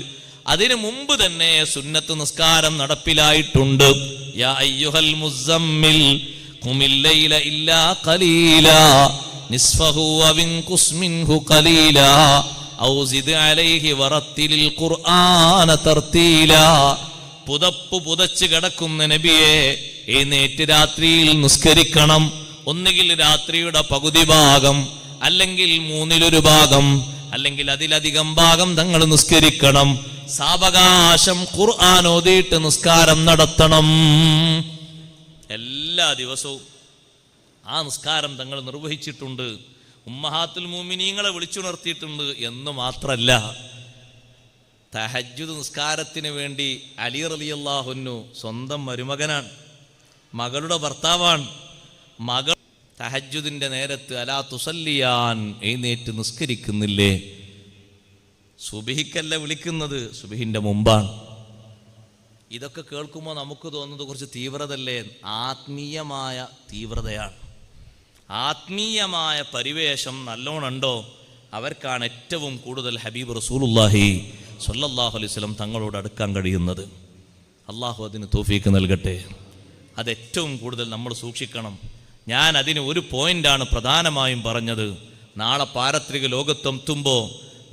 S1: അതിനു മുമ്പ് തന്നെ സുന്നത്ത് നിസ്കാരം നടപ്പിലായിട്ടുണ്ട്. യാ അയ്യുഹൽ മുസമ്മിൽ ഖുമിൽ ലൈല ഇല്ലാ ഖലീലാ നിസ്ഫഹു വഇൻഖുസ് മിൻഹു ഖലീലാ ഔ സിദ് അലൈഹി വറത്തിലിൽ ഖുർആന തർത്തീലാ. പുതപ്പ് പുതച്ച് കിടക്കുന്ന നബിയെ, എഴുന്നേറ്റ് രാത്രിയിൽ നിസ്കരിക്കണം. ഒന്നുകിൽ രാത്രിയുടെ പകുതി ഭാഗം, അല്ലെങ്കിൽ 1/3 ഭാഗം, അല്ലെങ്കിൽ അതിലധികം ഭാഗം തങ്ങൾ നിസ്കരിക്കണം. സാവകാശം ഖുർആൻ ഓതിയിട്ട് നിസ്കാരം നടത്തണം. എല്ലാ ദിവസവും ആ നിസ്കാരം തങ്ങൾ നിർവഹിച്ചിട്ടുണ്ട്. ഉമ്മഹാത്തുൽ മുഅ്മിനീങ്ങളെ വിളിച്ചുണർത്തിയിട്ടുണ്ട് എന്ന് മാത്രല്ല, തഹജ്ജുദ് നിസ്കാരത്തിന് വേണ്ടി അലി റളിയല്ലാഹു അൻഹു സ്വന്തം മരുമകനാണ്, മകളുടെ ഭർത്താവാണ്. മകൾ തഹജ്ജുദിന്റെ നേരത്ത് അലാ തുസല്ലിയാൻ എഴുന്നേറ്റ് നിസ്കരിക്കുന്നില്ലേ? സുബഹിക്കല്ല വിളിക്കുന്നത്, സുബഹിന്റെ മുമ്പാണ്. ഇതൊക്കെ കേൾക്കുമ്പോൾ നമുക്ക് തോന്നുന്നത് കുറച്ച് തീവ്രതല്ലേ? ആത്മീയമായ തീവ്രതയാണ്. ആത്മീയമായ പരിവേഷം നല്ലോണുണ്ടോ? അവർക്കാണ് ഏറ്റവും കൂടുതൽ ഹബീബ് റസൂലുള്ളാഹി സ്വല്ലല്ലാഹു അലൈഹി വസല്ലം തങ്ങളോട് അടുക്കാൻ കഴിയുന്നത്. അള്ളാഹു അതിന് തൗഫീക്ക് നൽകട്ടെ. അതേറ്റവും കൂടുതൽ നമ്മൾ സൂക്ഷിക്കണം. ഞാൻ അതിന് ഒരു പോയിന്റാണ് പ്രധാനമായും പറഞ്ഞത്. നാളെ പാരത്രിക ലോകത്തെത്തുമ്പോൾ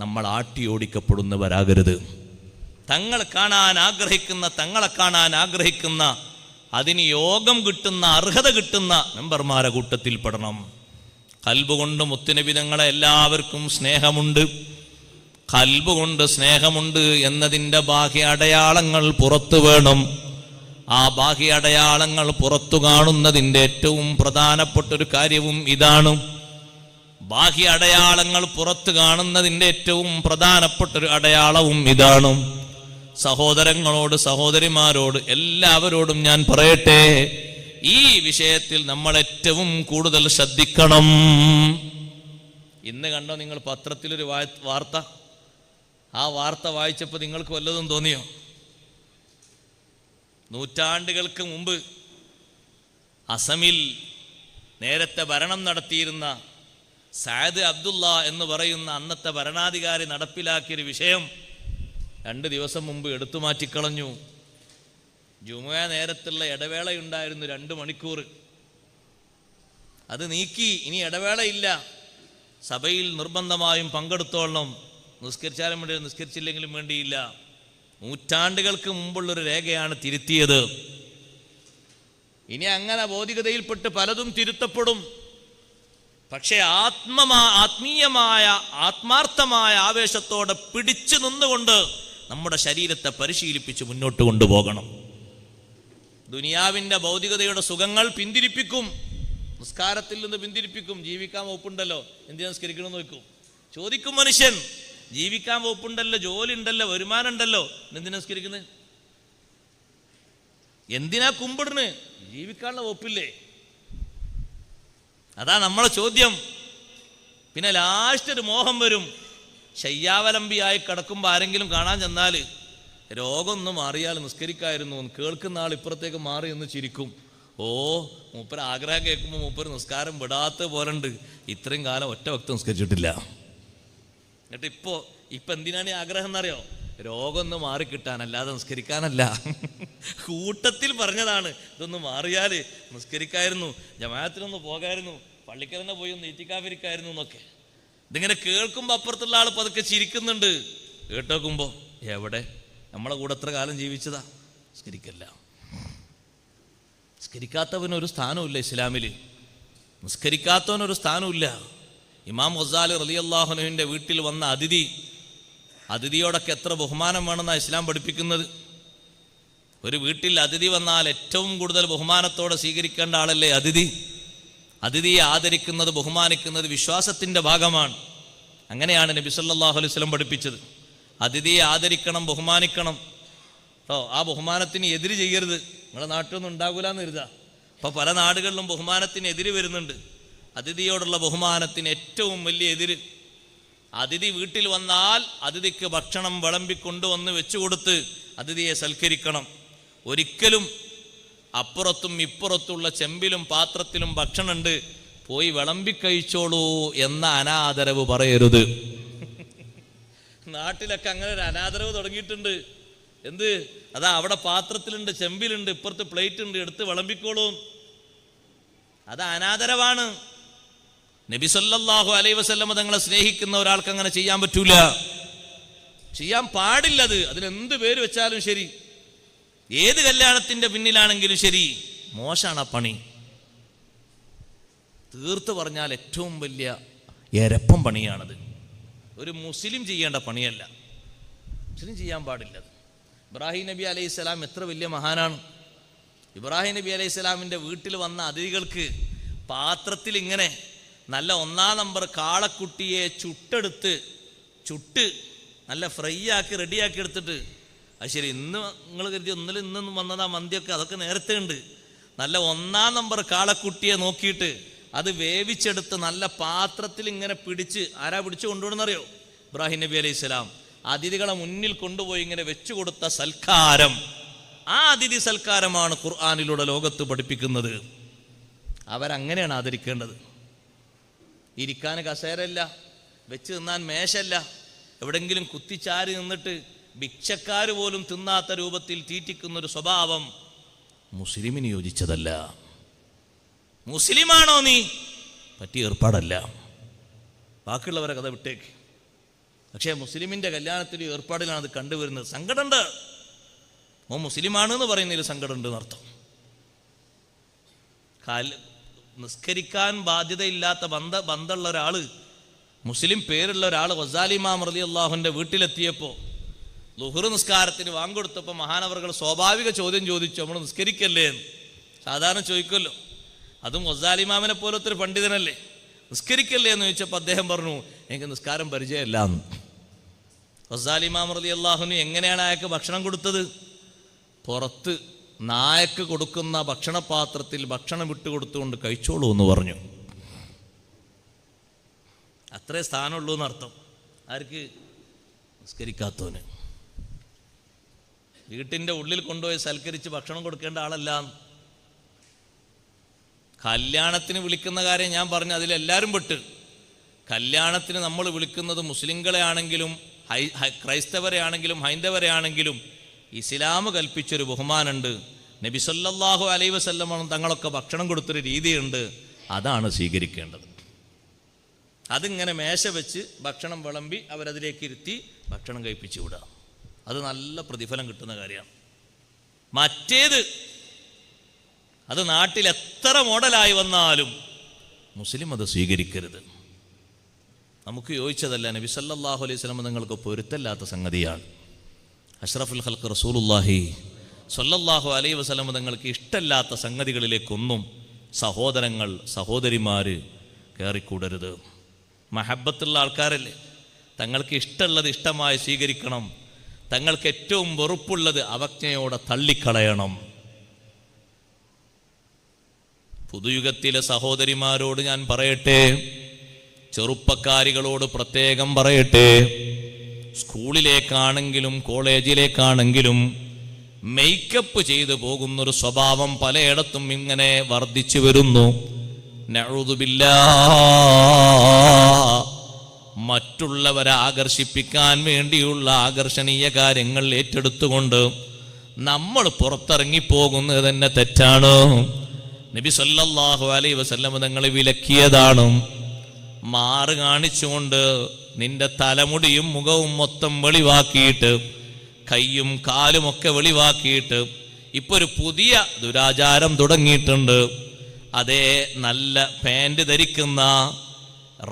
S1: നമ്മൾ ആട്ടിയോടിക്കപ്പെടുന്നവരാകരുത്. തങ്ങളെ കാണാൻ ആഗ്രഹിക്കുന്ന അതിന് യോഗം കിട്ടുന്ന, അർഹത കിട്ടുന്ന മെമ്പർമാരെ കൂട്ടത്തിൽ പെടണം. ഖൽബ് കൊണ്ട് മുത്തുനബി തങ്ങളെ എല്ലാവർക്കും സ്നേഹമുണ്ട്. ഖൽബ് കൊണ്ട് സ്നേഹമുണ്ട് എന്നതിൻ്റെ ബാഹ്യ അടയാളങ്ങൾ പുറത്തു വേണം. ആ ബാഹ്യ അടയാളങ്ങൾ പുറത്തു കാണുന്നതിൻ്റെ ഏറ്റവും പ്രധാനപ്പെട്ടൊരു കാര്യവും ഇതാണ്. ബാഹ്യ അടയാളങ്ങൾ പുറത്തു കാണുന്നതിൻ്റെ ഏറ്റവും പ്രധാനപ്പെട്ടൊരു അടയാളവും ഇതാണ്. സഹോദരങ്ങളോട്, സഹോദരിമാരോട്, എല്ലാവരോടും ഞാൻ പറയട്ടെ, ഈ വിഷയത്തിൽ നമ്മൾ ഏറ്റവും കൂടുതൽ ശ്രദ്ധിക്കണം. ഇന്ന് കണ്ടോ നിങ്ങൾ പത്രത്തിലൊരു വാർത്ത? ആ വാർത്ത വായിച്ചപ്പോൾ നിങ്ങൾക്ക് വല്ലതും തോന്നിയോ? നൂറ്റാണ്ടുകൾക്ക് മുമ്പ് അസമിൽ നേരത്തെ ഭരണം നടത്തിയിരുന്ന സഅദ് അബ്ദുള്ള എന്ന് പറയുന്ന അന്നത്തെ ഭരണാധികാരി നടപ്പിലാക്കിയൊരു വിഷയം 2 ദിവസം മുമ്പ് എടുത്തു മാറ്റിക്കളഞ്ഞു. ജുമുഅ നേരത്തുള്ള ഇടവേളയുണ്ടായിരുന്നു 2 മണിക്കൂർ. അത് നീക്കി. ഇനി ഇടവേളയില്ല. സഭയിൽ നിർബന്ധമായും പങ്കെടുത്തോളണം. നിസ്കരിച്ചാലും വേണ്ടി, നിസ്കരിച്ചില്ലെങ്കിലും വേണ്ടിയില്ല. നൂറ്റാണ്ടുകൾക്ക് മുമ്പുള്ളൊരു രേഖയാണ് തിരുത്തിയത്. ഇനി അങ്ങനെ ഭൗതികതയിൽപ്പെട്ട് പലതും തിരുത്തപ്പെടും. പക്ഷേ ആത്മാർത്ഥമായ ആവേശത്തോടെ പിടിച്ചു നിന്നുകൊണ്ട് നമ്മുടെ ശരീരത്തെ പരിശീലിപ്പിച്ച് മുന്നോട്ട് കൊണ്ടുപോകണം. ദുനിയാവിൻ്റെ ഭൗതികതയുടെ സുഖങ്ങൾ പിന്തിരിപ്പിക്കും, നിസ്കാരത്തിൽ നിന്ന് പിന്തിരിപ്പിക്കും. ജീവിക്കാൻ വകുപ്പുണ്ടല്ലോ, എന്തിനാ നിസ്കരിക്കണമെന്ന് നോക്കും, ചോദിക്കും മനുഷ്യൻ. ജീവിക്കാൻ വകുപ്പുണ്ടല്ലോ, ജോലി ഉണ്ടല്ലോ, വരുമാനം ഉണ്ടല്ലോ, എന്തിനാ നിസ്കരിക്കുന്നത്? എന്തിനാ കുമ്പിടുന്നത്? ജീവിക്കാനുള്ള വകുപ്പില്ലേ? അതാ നമ്മളെ ചോദ്യം. പിന്നെ ലാസ്റ്റ് ഒരു മോഹം വരും. ശയ്യാവലംബിയായി കിടക്കുമ്പോൾ ആരെങ്കിലും കാണാൻ ചെന്നാൽ രോഗമൊന്നും മാറിയാൽ നിസ്കരിക്കായിരുന്നു, കേൾക്കുന്ന ആൾ ഇപ്പുറത്തേക്ക് മാറി എന്ന് ചിരിക്കും. ഓ, മൂപ്പര് ആഗ്രഹം കേൾക്കുമ്പോൾ മൂപ്പര് നിസ്കാരം വിടാത്ത പോലുണ്ട്. ഇത്രയും കാലം ഒറ്റ വക്ത് നിസ്കരിച്ചിട്ടില്ല. എന്നിട്ട് ഇപ്പൊ എന്തിനാണ് ഈ ആഗ്രഹം എന്നറിയോ? രോഗം ഒന്ന് മാറിക്കിട്ടാൻ, അല്ലാതെ നിസ്കരിക്കാനല്ല. കൂട്ടത്തിൽ പറഞ്ഞതാണ്, ഇതൊന്ന് മാറിയാൽ നിസ്കരിക്കായിരുന്നു, ജമാഅത്തിനൊന്ന് പോകായിരുന്നു, പള്ളിക്ക് തന്നെ പോയി ഒന്ന് ഇത്തിക്കാഫിരിക്കായിരുന്നു എന്നൊക്കെ. ഇതിങ്ങനെ കേൾക്കുമ്പോൾ അപ്പുറത്തുള്ള ആൾ പതുക്കെ ചിരിക്കുന്നുണ്ട്. കേട്ടോക്കുമ്പോൾ എവിടെ നമ്മളെ കൂടെ എത്ര കാലം ജീവിച്ചതാ? നിസ്കരിക്കല്ല. നിസ്കരിക്കാത്തവനൊരു സ്ഥാനമില്ല ഇസ്ലാമിൽ. നിസ്കരിക്കാത്തവനൊരു സ്ഥാനമില്ല. ഇമാം ഗസാലി റളിയല്ലാഹു അൻഹുവിൻ്റെ വീട്ടിൽ വന്ന അതിഥിയോടൊക്കെ എത്ര ബഹുമാനം വേണമെന്നാണ് ഇസ്ലാം പഠിപ്പിക്കുന്നത്. ഒരു വീട്ടിൽ അതിഥി വന്നാൽ ഏറ്റവും കൂടുതൽ ബഹുമാനത്തോടെ സ്വീകരിക്കേണ്ട ആളല്ലേ അതിഥി. അതിഥിയെ ആദരിക്കുന്നത്, ബഹുമാനിക്കുന്നത് വിശ്വാസത്തിൻ്റെ ഭാഗമാണ്. അങ്ങനെയാണ് നബി സല്ലല്ലാഹു അലൈഹി വസല്ലം പഠിപ്പിച്ചത്. അതിഥിയെ ആദരിക്കണം, ബഹുമാനിക്കണം. ആ ബഹുമാനത്തിന് എതിര് ചെയ്യരുത്. നിങ്ങളുടെ നാട്ടിലൊന്നും ഉണ്ടാകൂലെന്ന് കരുതാ. അപ്പോൾ പല നാടുകളിലും ബഹുമാനത്തിന് എതിര് വരുന്നുണ്ട്. അതിഥിയോടുള്ള ബഹുമാനത്തിന് ഏറ്റവും വലിയ എതിര്, അതിഥി വീട്ടിൽ വന്നാൽ അതിഥിക്ക് ഭക്ഷണം വിളമ്പിക്കൊണ്ടുവന്ന് വെച്ചുകൊടുത്ത് അതിഥിയെ സൽക്കരിക്കണം. ഒരിക്കലും അപ്പുറത്തും ഇപ്പുറത്തുള്ള ചെമ്പിലും പാത്രത്തിലും ഭക്ഷണമുണ്ട്, പോയി വിളമ്പിക്കഴിച്ചോളൂ എന്ന അനാദരവ് പറയരുത്. നാട്ടിലൊക്കെ അങ്ങനെ ഒരു അനാദരവ് തുടങ്ങിയിട്ടുണ്ട്. എന്ത്? അതാ അവിടെ പാത്രത്തിലുണ്ട്, ചെമ്പിലുണ്ട്, ഇപ്പുറത്ത് പ്ലേറ്റ് ഉണ്ട്, എടുത്ത് വിളമ്പിക്കോളൂ. അത് അനാദരവാണ്. നബി സല്ലല്ലാഹു അലൈഹി വസല്ലം തങ്ങളെ സ്നേഹിക്കുന്ന ഒരാൾക്ക് അങ്ങനെ ചെയ്യാൻ പറ്റൂല, ചെയ്യാൻ പാടില്ലത്. അതിനെന്ത് പേര് വെച്ചാലും ശരി, ഏത് കല്യാണത്തിന്റെ പിന്നിലാണെങ്കിലും ശരി, മോശമാണ് ആ പണി. തീർത്ത് പറഞ്ഞാൽ ഏറ്റവും വലിയ എരപ്പം പണിയാണത്. ഒരു മുസ്ലിം ചെയ്യേണ്ട പണിയല്ല, മുസ്ലിം ചെയ്യാൻ പാടില്ലത്. ഇബ്രാഹിം നബി അലൈഹി സ്വലാം എത്ര വലിയ മഹാനാണ്. ഇബ്രാഹിം നബി അലൈഹി സ്വലാമിൻ്റെ വീട്ടിൽ വന്ന അതിഥികൾക്ക് പാത്രത്തിൽ ഇങ്ങനെ നല്ല 1-ാം നമ്പർ കാളക്കുട്ടിയെ ചുട്ട് നല്ല ഫ്രൈ ആക്കി റെഡിയാക്കി എടുത്തിട്ട്, അത് ശരി ഇന്ന് നിങ്ങൾ കരുതി ഇന്നൊന്നും വന്നതാ മന്തിയൊക്കെ, അതൊക്കെ നേരത്തെ ഉണ്ട്. നല്ല 1-ാം നമ്പർ കാളക്കുട്ടിയെ നോക്കിയിട്ട് അത് വേവിച്ചെടുത്ത് നല്ല പാത്രത്തിൽ ഇങ്ങനെ പിടിച്ച്, ആരാ പിടിച്ചു കൊണ്ടുപോകണമെന്നറിയോ? ഇബ്രാഹിം നബി അലൈഹി സ്വലാം അതിഥികളെ മുന്നിൽ കൊണ്ടുപോയി ഇങ്ങനെ വെച്ചു കൊടുത്ത സൽക്കാരം. ആ അതിഥി സൽക്കാരമാണ് ഖുർആനിലൂടെ ലോകത്ത് പഠിപ്പിക്കുന്നത്. അവരങ്ങനെയാണ് ആദരിക്കേണ്ടത്. ഇരിക്കാൻ കസേരയില്ല, വെച്ച് തിന്നാൻ മേശല്ല, എവിടെങ്കിലും കുത്തിച്ചാരി നിന്നിട്ട് ഭിക്ഷക്കാർ പോലും തിന്നാത്ത രൂപത്തിൽ തീറ്റിക്കുന്നൊരു സ്വഭാവം മുസ്ലിമിന് യോജിച്ചതല്ല. മുസ്ലിമാണോ നീ? പറ്റിയ ഏർപ്പാടല്ല. ബാക്കിയുള്ളവരെ കഥ വിട്ടേക്ക്. പക്ഷേ മുസ്ലിമിൻ്റെ കല്യാണത്തിൽ ഏർപ്പാടിലാണ് അത് കണ്ടുവരുന്നത്. സങ്കടമുണ്ട്. ഓ മുസ്ലിമാണെന്ന് പറയുന്നതിൽ സങ്കടമുണ്ട് എന്നർത്ഥം. നിസ്കരിക്കാൻ ബാധ്യതയില്ലാത്ത ബന്ധമുള്ള ഒരാൾ, മുസ്ലിം പേരുള്ള ഒരാൾ ഗസാലി ഇമാം റളിയല്ലാഹുവിൻ്റെ വീട്ടിലെത്തിയപ്പോൾ ളുഹ്ർ നിസ്കാരത്തിന് വാങ്ങിക്കൊടുത്തപ്പോൾ മഹാനവറുകൾ സ്വാഭാവിക ചോദ്യം ചോദിച്ചു, നമ്മൾ നിസ്കരിക്കല്ലേ എന്ന്. സാധാരണ ചോദിക്കുമല്ലോ. അതും ഗസാലി ഇമാമിനെ പോലത്തെ ഒരു പണ്ഡിതനല്ലേ. നിസ്കരിക്കല്ലേ എന്ന് ചോദിച്ചപ്പോൾ അദ്ദേഹം പറഞ്ഞു, എനിക്ക് നിസ്കാരം പരിചയമില്ല എന്ന്. ഗസാലി ഇമാം റളിയല്ലാഹുവിന് എങ്ങനെയാണ് അയാൾക്ക് ഭക്ഷണം കൊടുത്തത്? പുറത്ത് നായക്ക് കൊടുക്കുന്ന ഭക്ഷണപാത്രത്തിൽ ഭക്ഷണം വിട്ടുകൊടുത്തുകൊണ്ട് കഴിച്ചോളൂ എന്ന് പറഞ്ഞു. അത്രേ സ്ഥാനമുള്ളൂ എന്നർത്ഥം. ആർക്ക്? നിസ്കരിക്കാത്തവന്. വീട്ടിൻ്റെ ഉള്ളിൽ കൊണ്ടുപോയി സൽക്കരിച്ച് ഭക്ഷണം കൊടുക്കേണ്ട ആളല്ല. കല്യാണത്തിന് വിളിക്കുന്ന കാര്യം ഞാൻ പറഞ്ഞു, അതിലെല്ലാവരും പെട്ട്. കല്യാണത്തിന് നമ്മൾ വിളിക്കുന്നത് മുസ്ലിങ്ങളെ ആണെങ്കിലും ക്രൈസ്തവരെ ആണെങ്കിലും ഹൈന്ദവരെ ആണെങ്കിലും ഇസ്ലാം കൽപ്പിച്ചൊരു ബഹുമാനുണ്ട്. നബി സല്ലല്ലാഹു അലൈഹി വസല്ലം തങ്ങളൊക്കെ ഭക്ഷണം കൊടുത്തൊരു രീതിയുണ്ട്. അതാണ് സ്വീകരിക്കേണ്ടത്. അതിങ്ങനെ മേശ വെച്ച് ഭക്ഷണം വിളമ്പി അവരതിലേക്ക് ഇരുത്തി ഭക്ഷണം കഴിപ്പിച്ചു വിടുക. അത് നല്ല പ്രതിഫലം കിട്ടുന്ന കാര്യമാണ്. മറ്റേത് അത് നാട്ടിൽ എത്ര മോഡലായി വന്നാലും മുസ്ലിം അത് സ്വീകരിക്കരുത്. നമുക്ക് യോജിച്ചതല്ല. നബി സല്ലല്ലാഹു അലൈഹി വസല്ലം നിങ്ങൾക്ക് പൊരുത്തല്ലാത്ത സംഗതിയാണ്. അഷ്റഫുൽ ഖൽഖ് റസൂലുള്ളാഹി സ്വല്ലല്ലാഹു അലൈഹി വസല്ലം നിങ്ങൾക്ക് ഇഷ്ടമില്ലാത്ത സംഗതികളിലേക്കൊന്നും സഹോദരങ്ങൾ സഹോദരിമാർ കയറിക്കൂടരുത്. മഹബത്തുള്ള ആൾക്കാരല്ലേ, തങ്ങൾക്ക് ഇഷ്ടമുള്ളത് ഇഷ്ടമായി സ്വീകരിക്കണം. തങ്ങൾക്ക് ഏറ്റവും വെറുപ്പുള്ളത് അവജ്ഞയോടെ തള്ളിക്കളയണം. പുതുയുഗത്തിലെ സഹോദരിമാരോട് ഞാൻ പറയട്ടെ, ചെറുപ്പക്കാരികളോട് പ്രത്യേകം പറയട്ടെ, സ്കൂളിലേക്കാണെങ്കിലും കോളേജിലേക്കാണെങ്കിലും മേക്കപ്പ് ചെയ്തു പോകുന്നൊരു സ്വഭാവം പലയിടത്തും ഇങ്ങനെ വർദ്ധിച്ചു വരുന്നു. നഊദു ബില്ലാഹ്. മറ്റുള്ളവരെ ആകർഷിപ്പിക്കാൻ വേണ്ടിയുള്ള ആകർഷണീയ കാര്യങ്ങൾ ഏറ്റെടുത്തുകൊണ്ട് നമ്മൾ പുറത്തിറങ്ങിപ്പോകുന്നത് തന്നെ തെറ്റാണ്. നബി സല്ലല്ലാഹു അലൈഹി വസല്ലം തങ്ങൾ വിലക്കിയതാണ്. മാറ് കാണിച്ചുകൊണ്ട് നിന്റെ തലമുടിയും മുഖവും മൊത്തം വെളിവാക്കിയിട്ട് കൈയും കാലുമൊക്കെ വെളിവാക്കിയിട്ട് ഇപ്പൊ ഒരു പുതിയ ദുരാചാരം തുടങ്ങിയിട്ടുണ്ട്. അതേ നല്ല പാൻറ് ധരിക്കുന്ന,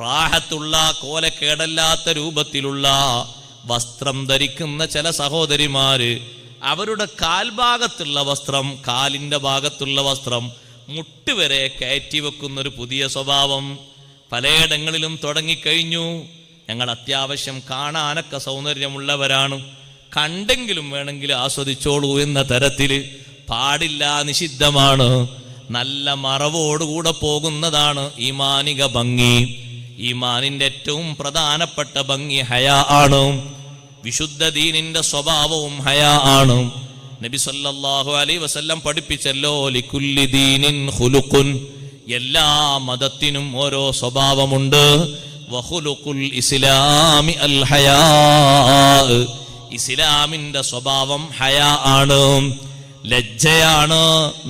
S1: റാഹത്തുള്ള, കോലക്കേടല്ലാത്ത രൂപത്തിലുള്ള വസ്ത്രം ധരിക്കുന്ന ചില സഹോദരിമാര് അവരുടെ കാൽഭാഗത്തുള്ള വസ്ത്രം, കാലിൻ്റെ ഭാഗത്തുള്ള വസ്ത്രം മുട്ടുവരെ കയറ്റി വെക്കുന്നൊരു പുതിയ സ്വഭാവം പലയിടങ്ങളിലും തുടങ്ങിക്കഴിഞ്ഞു. ഞങ്ങൾ അത്യാവശ്യം കാണാനൊക്കെ സൗന്ദര്യമുള്ളവരാണ്, കണ്ടെങ്കിലും വേണമെങ്കിൽ ആസ്വദിച്ചോളൂ എന്ന തരത്തിൽ. പാടില്ല, നിഷിദ്ധമാണ്. നല്ല മറവോടുകൂടെ പോകുന്നതാണ് ഈമാനിക ഭംഗി. ഈമാനിന്റെ ഏറ്റവും പ്രധാനപ്പെട്ട ഭംഗി ഹയാ ആണ്. വിശുദ്ധ ദീനിന്റെ സ്വഭാവവും ഹയാ ആണ്. നബി സല്ലല്ലാഹു അലൈഹി വസല്ലം പഠിപ്പിച്ചല്ലോ, ലികുല്ലി ദീനിൻ ഖുലുഖുൻ. എല്ലാ മതത്തിനും ഓരോ സ്വഭാവമുണ്ട്. വഖുലുഖുൽ ഇസ്ലാമി അൽ ഹയാ. ഇസ്ലാമിന്റെ സ്വഭാവം ഹയാ ആണ്, ലജ്ജയാണ്,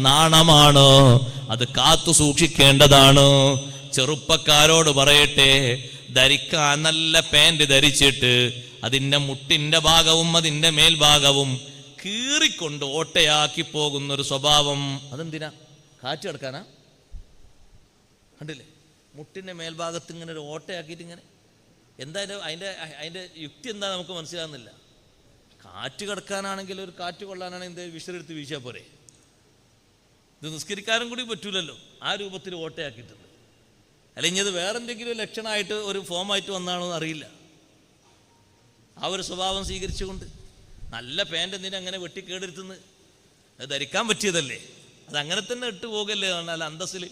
S1: നാണമാണ്. അത് കാത്തു സൂക്ഷിക്കേണ്ടതാണ്. ചെറുപ്പക്കാരോട് പറയട്ടെ, ധരിക്കാൻ നല്ല പാൻറ് ധരിച്ചിട്ട് അതിൻ്റെ മുട്ടിൻ്റെ ഭാഗവും അതിൻ്റെ മേൽഭാഗവും കീറിക്കൊണ്ട് ഓട്ടയാക്കി പോകുന്നൊരു സ്വഭാവം. അതെന്തിനാ? കാറ്റ് കിടക്കാനാ? കണ്ടില്ലേ, മുട്ടിൻ്റെ മേൽഭാഗത്ത് ഇങ്ങനെ ഒരു ഓട്ടയാക്കിയിട്ട് ഇങ്ങനെ. എന്തായാലും അതിൻ്റെ യുക്തി എന്താ നമുക്ക് മനസ്സിലാകുന്നില്ല. കാറ്റ് കിടക്കാനാണെങ്കിൽ ഒരു കാറ്റ് കൊള്ളാനാണെങ്കിൽ എന്താ വിഷരെടുത്ത് വീശാൽ പോരെ? ഇത് നിസ്കരിക്കാനും കൂടി പറ്റൂലല്ലോ. ആ രൂപത്തിൽ ഓട്ടയാക്കിയിട്ടുണ്ട്. അല്ലെങ്കിൽ ഇത് വേറെന്തെങ്കിലും ലക്ഷണമായിട്ട് ഒരു ഫോമായിട്ട് വന്നാണോ എന്ന് അറിയില്ല. ആ ഒരു സ്വഭാവം സ്വീകരിച്ചുകൊണ്ട് നല്ല പാൻറ് എന്തിനാ അങ്ങനെ വെട്ടിക്കേടെടുത്തുന്നത്? അത് ധരിക്കാൻ പറ്റിയതല്ലേ, അത് അങ്ങനെ തന്നെ ഇട്ട് പോകല്ലേ. നല്ല അന്തസ്സിൽ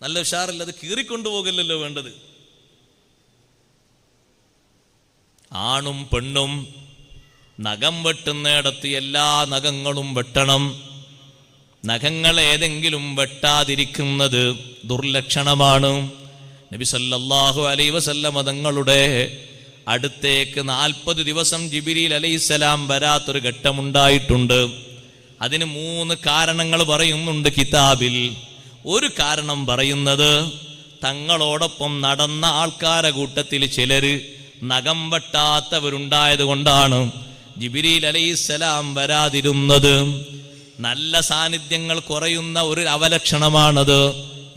S1: നല്ല ഉഷാറില്ല, അത് കീറിക്കൊണ്ടു പോകല്ലല്ലോ വേണ്ടത്. ആണും പെണ്ണും നഖം വെട്ടുന്നിടത്ത് എല്ലാ നഖങ്ങളും വെട്ടണം. നഖങ്ങൾ ഏതെങ്കിലും വെട്ടാതിരിക്കുന്നത് ദുർലക്ഷണമാണ്. നബി സല്ലല്ലാഹു അലൈഹി വസല്ലം തങ്ങളുടെ അടുത്തേക്ക് 40 ദിവസം ജിബ്രീൽ അലൈഹിസ്സലാം വരാത്തൊരു ഘട്ടമുണ്ടായിട്ടുണ്ട്. അതിന് 3 കാരണങ്ങൾ പറയുന്നുണ്ട് കിതാബിൽ. ഒരു കാരണം പറയുന്നത്, തങ്ങളോടൊപ്പം നടന്ന ആൾക്കാരെ കൂട്ടത്തിൽ ചിലര് നഖം വെട്ടാത്തവരുണ്ടായത് കൊണ്ടാണ് ജിബ്രീൽ അലൈഹിസ്സലാം വരാതിരുന്നത്. നല്ല സാന്നിധ്യങ്ങൾ കുറയുന്ന ഒരു അവലക്ഷണമാണത്.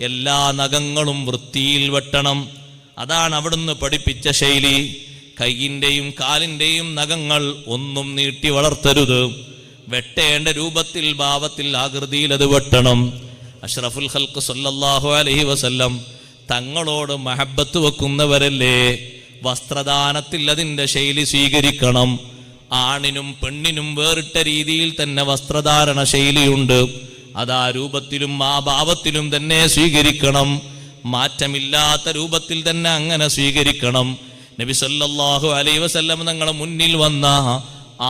S1: എല്ലാ നഖങ്ങളും വൃത്തിയിൽ വെട്ടണം. അതാണ് അവിടുന്ന് പഠിപ്പിച്ച ശൈലി. കൈയിന്റെയും കാലിന്റെയും നഖങ്ങൾ ഒന്നും നീട്ടി വളർത്തരുത്. വെട്ടേണ്ട രൂപത്തിൽ, ഭാവത്തിൽ, ആകൃതിയിൽ അത് വെട്ടണം. അഷ്റഫുൽ ഖൽഖ് സല്ലല്ലാഹു അലൈഹി വസല്ലം തങ്ങളോട് മഹബത്ത് വെക്കുന്നവരല്ലേ, വസ്ത്രദാനത്തിൽ അതിന്റെ ശൈലി സ്വീകരിക്കണം. ആണിനും പെണ്ണിനും വേറിട്ട രീതിയിൽ തന്നെ വസ്ത്രധാരണ ശൈലിയുണ്ട്. അതാ രൂപത്തിലും ആ ഭാവത്തിലും തന്നെ സ്വീകരിക്കണം. മാറ്റമില്ലാത്ത രൂപത്തിൽ തന്നെ അങ്ങനെ സ്വീകരിക്കണം. നബി സല്ലല്ലാഹു അലൈഹി വസല്ലം തങ്ങളുടെ മുന്നിൽ വന്ന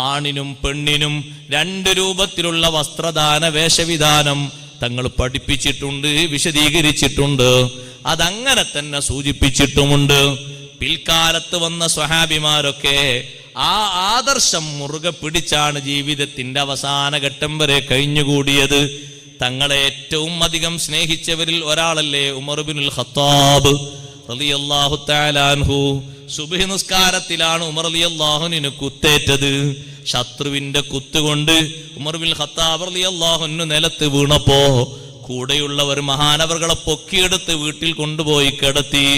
S1: ആണിനും പെണ്ണിനും 2 രൂപത്തിലുള്ള വസ്ത്രദാന വേഷവിധാനം തങ്ങൾ പഠിപ്പിച്ചിട്ടുണ്ട്, വിശദീകരിച്ചിട്ടുണ്ട്. അതങ്ങനെ തന്നെ സൂചിപ്പിച്ചിട്ടുമുണ്ട്. പിൽക്കാലത്ത് വന്ന സ്വഹാബിമാരൊക്കെ ആ ആദർശം മുറുകെ പിടിച്ചാണ് ജീവിതത്തിന്റെ അവസാന ഘട്ടം വരെ കഴിഞ്ഞുകൂടിയത്. തങ്ങളെ ഏറ്റവും അധികം സ്നേഹിച്ചവരിൽ ഒരാളല്ലേ ഉമർ ഇബ്നുൽ ഖത്താബ് റളിയല്ലാഹു തആല അൻഹു. സുബ്ഹി നിസ്കാരത്തിലാണ് ഉമർ റളിയല്ലാഹു അൻഹു കുത്തേറ്റത്. ശത്രുവിന്റെ കുത്തുകൊണ്ട് ഉമർ ഇബ്നുൽ ഖത്താബ് റളിയല്ലാഹു അൻഹു നിലത്ത് വീണപ്പോ കൂടെയുള്ളവർ മഹാനവറുകളെ പൊക്കിയെടുത്ത് വീട്ടിൽ കൊണ്ടുപോയി കിടത്തി.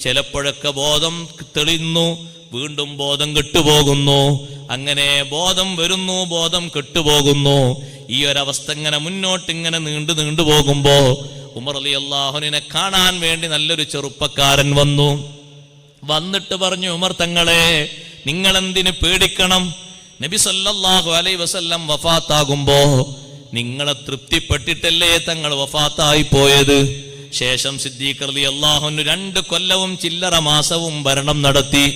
S1: ചിലപ്പോഴൊക്കെ ബോധം തെളിയുന്നു, വീണ്ടും ബോധം കെട്ടുപോകുന്നു. അങ്ങനെ ബോധം വരുന്നു, ബോധം കെട്ടുപോകുന്നു. ഈ ഒരവസ്ഥ ഇങ്ങനെ മുന്നോട്ട് ഇങ്ങനെ നീണ്ടു പോകുമ്പോ ഉമർ റളിയല്ലാഹു അൻഹുവിനെ കാണാൻ വേണ്ടി നല്ലൊരു ചെറുപ്പക്കാരൻ വന്നു. വന്നിട്ട് പറഞ്ഞു, ഉമർ തങ്ങളെ, നിങ്ങൾ എന്തിന് പേടിക്കണം? നബി സല്ലല്ലാഹു അലൈഹി വസല്ലം വഫാത്താകുമ്പോ നിങ്ങളെ തൃപ്തിപ്പെട്ടിട്ടല്ലേ തങ്ങൾ വഫാത്തായി പോയത്. ശേഷം സിദ്ദീഖ് റളിയല്ലാഹു അൻഹു 2 കൊല്ലവും ചില്ലറ മാസവും ഭരണം നടത്തി.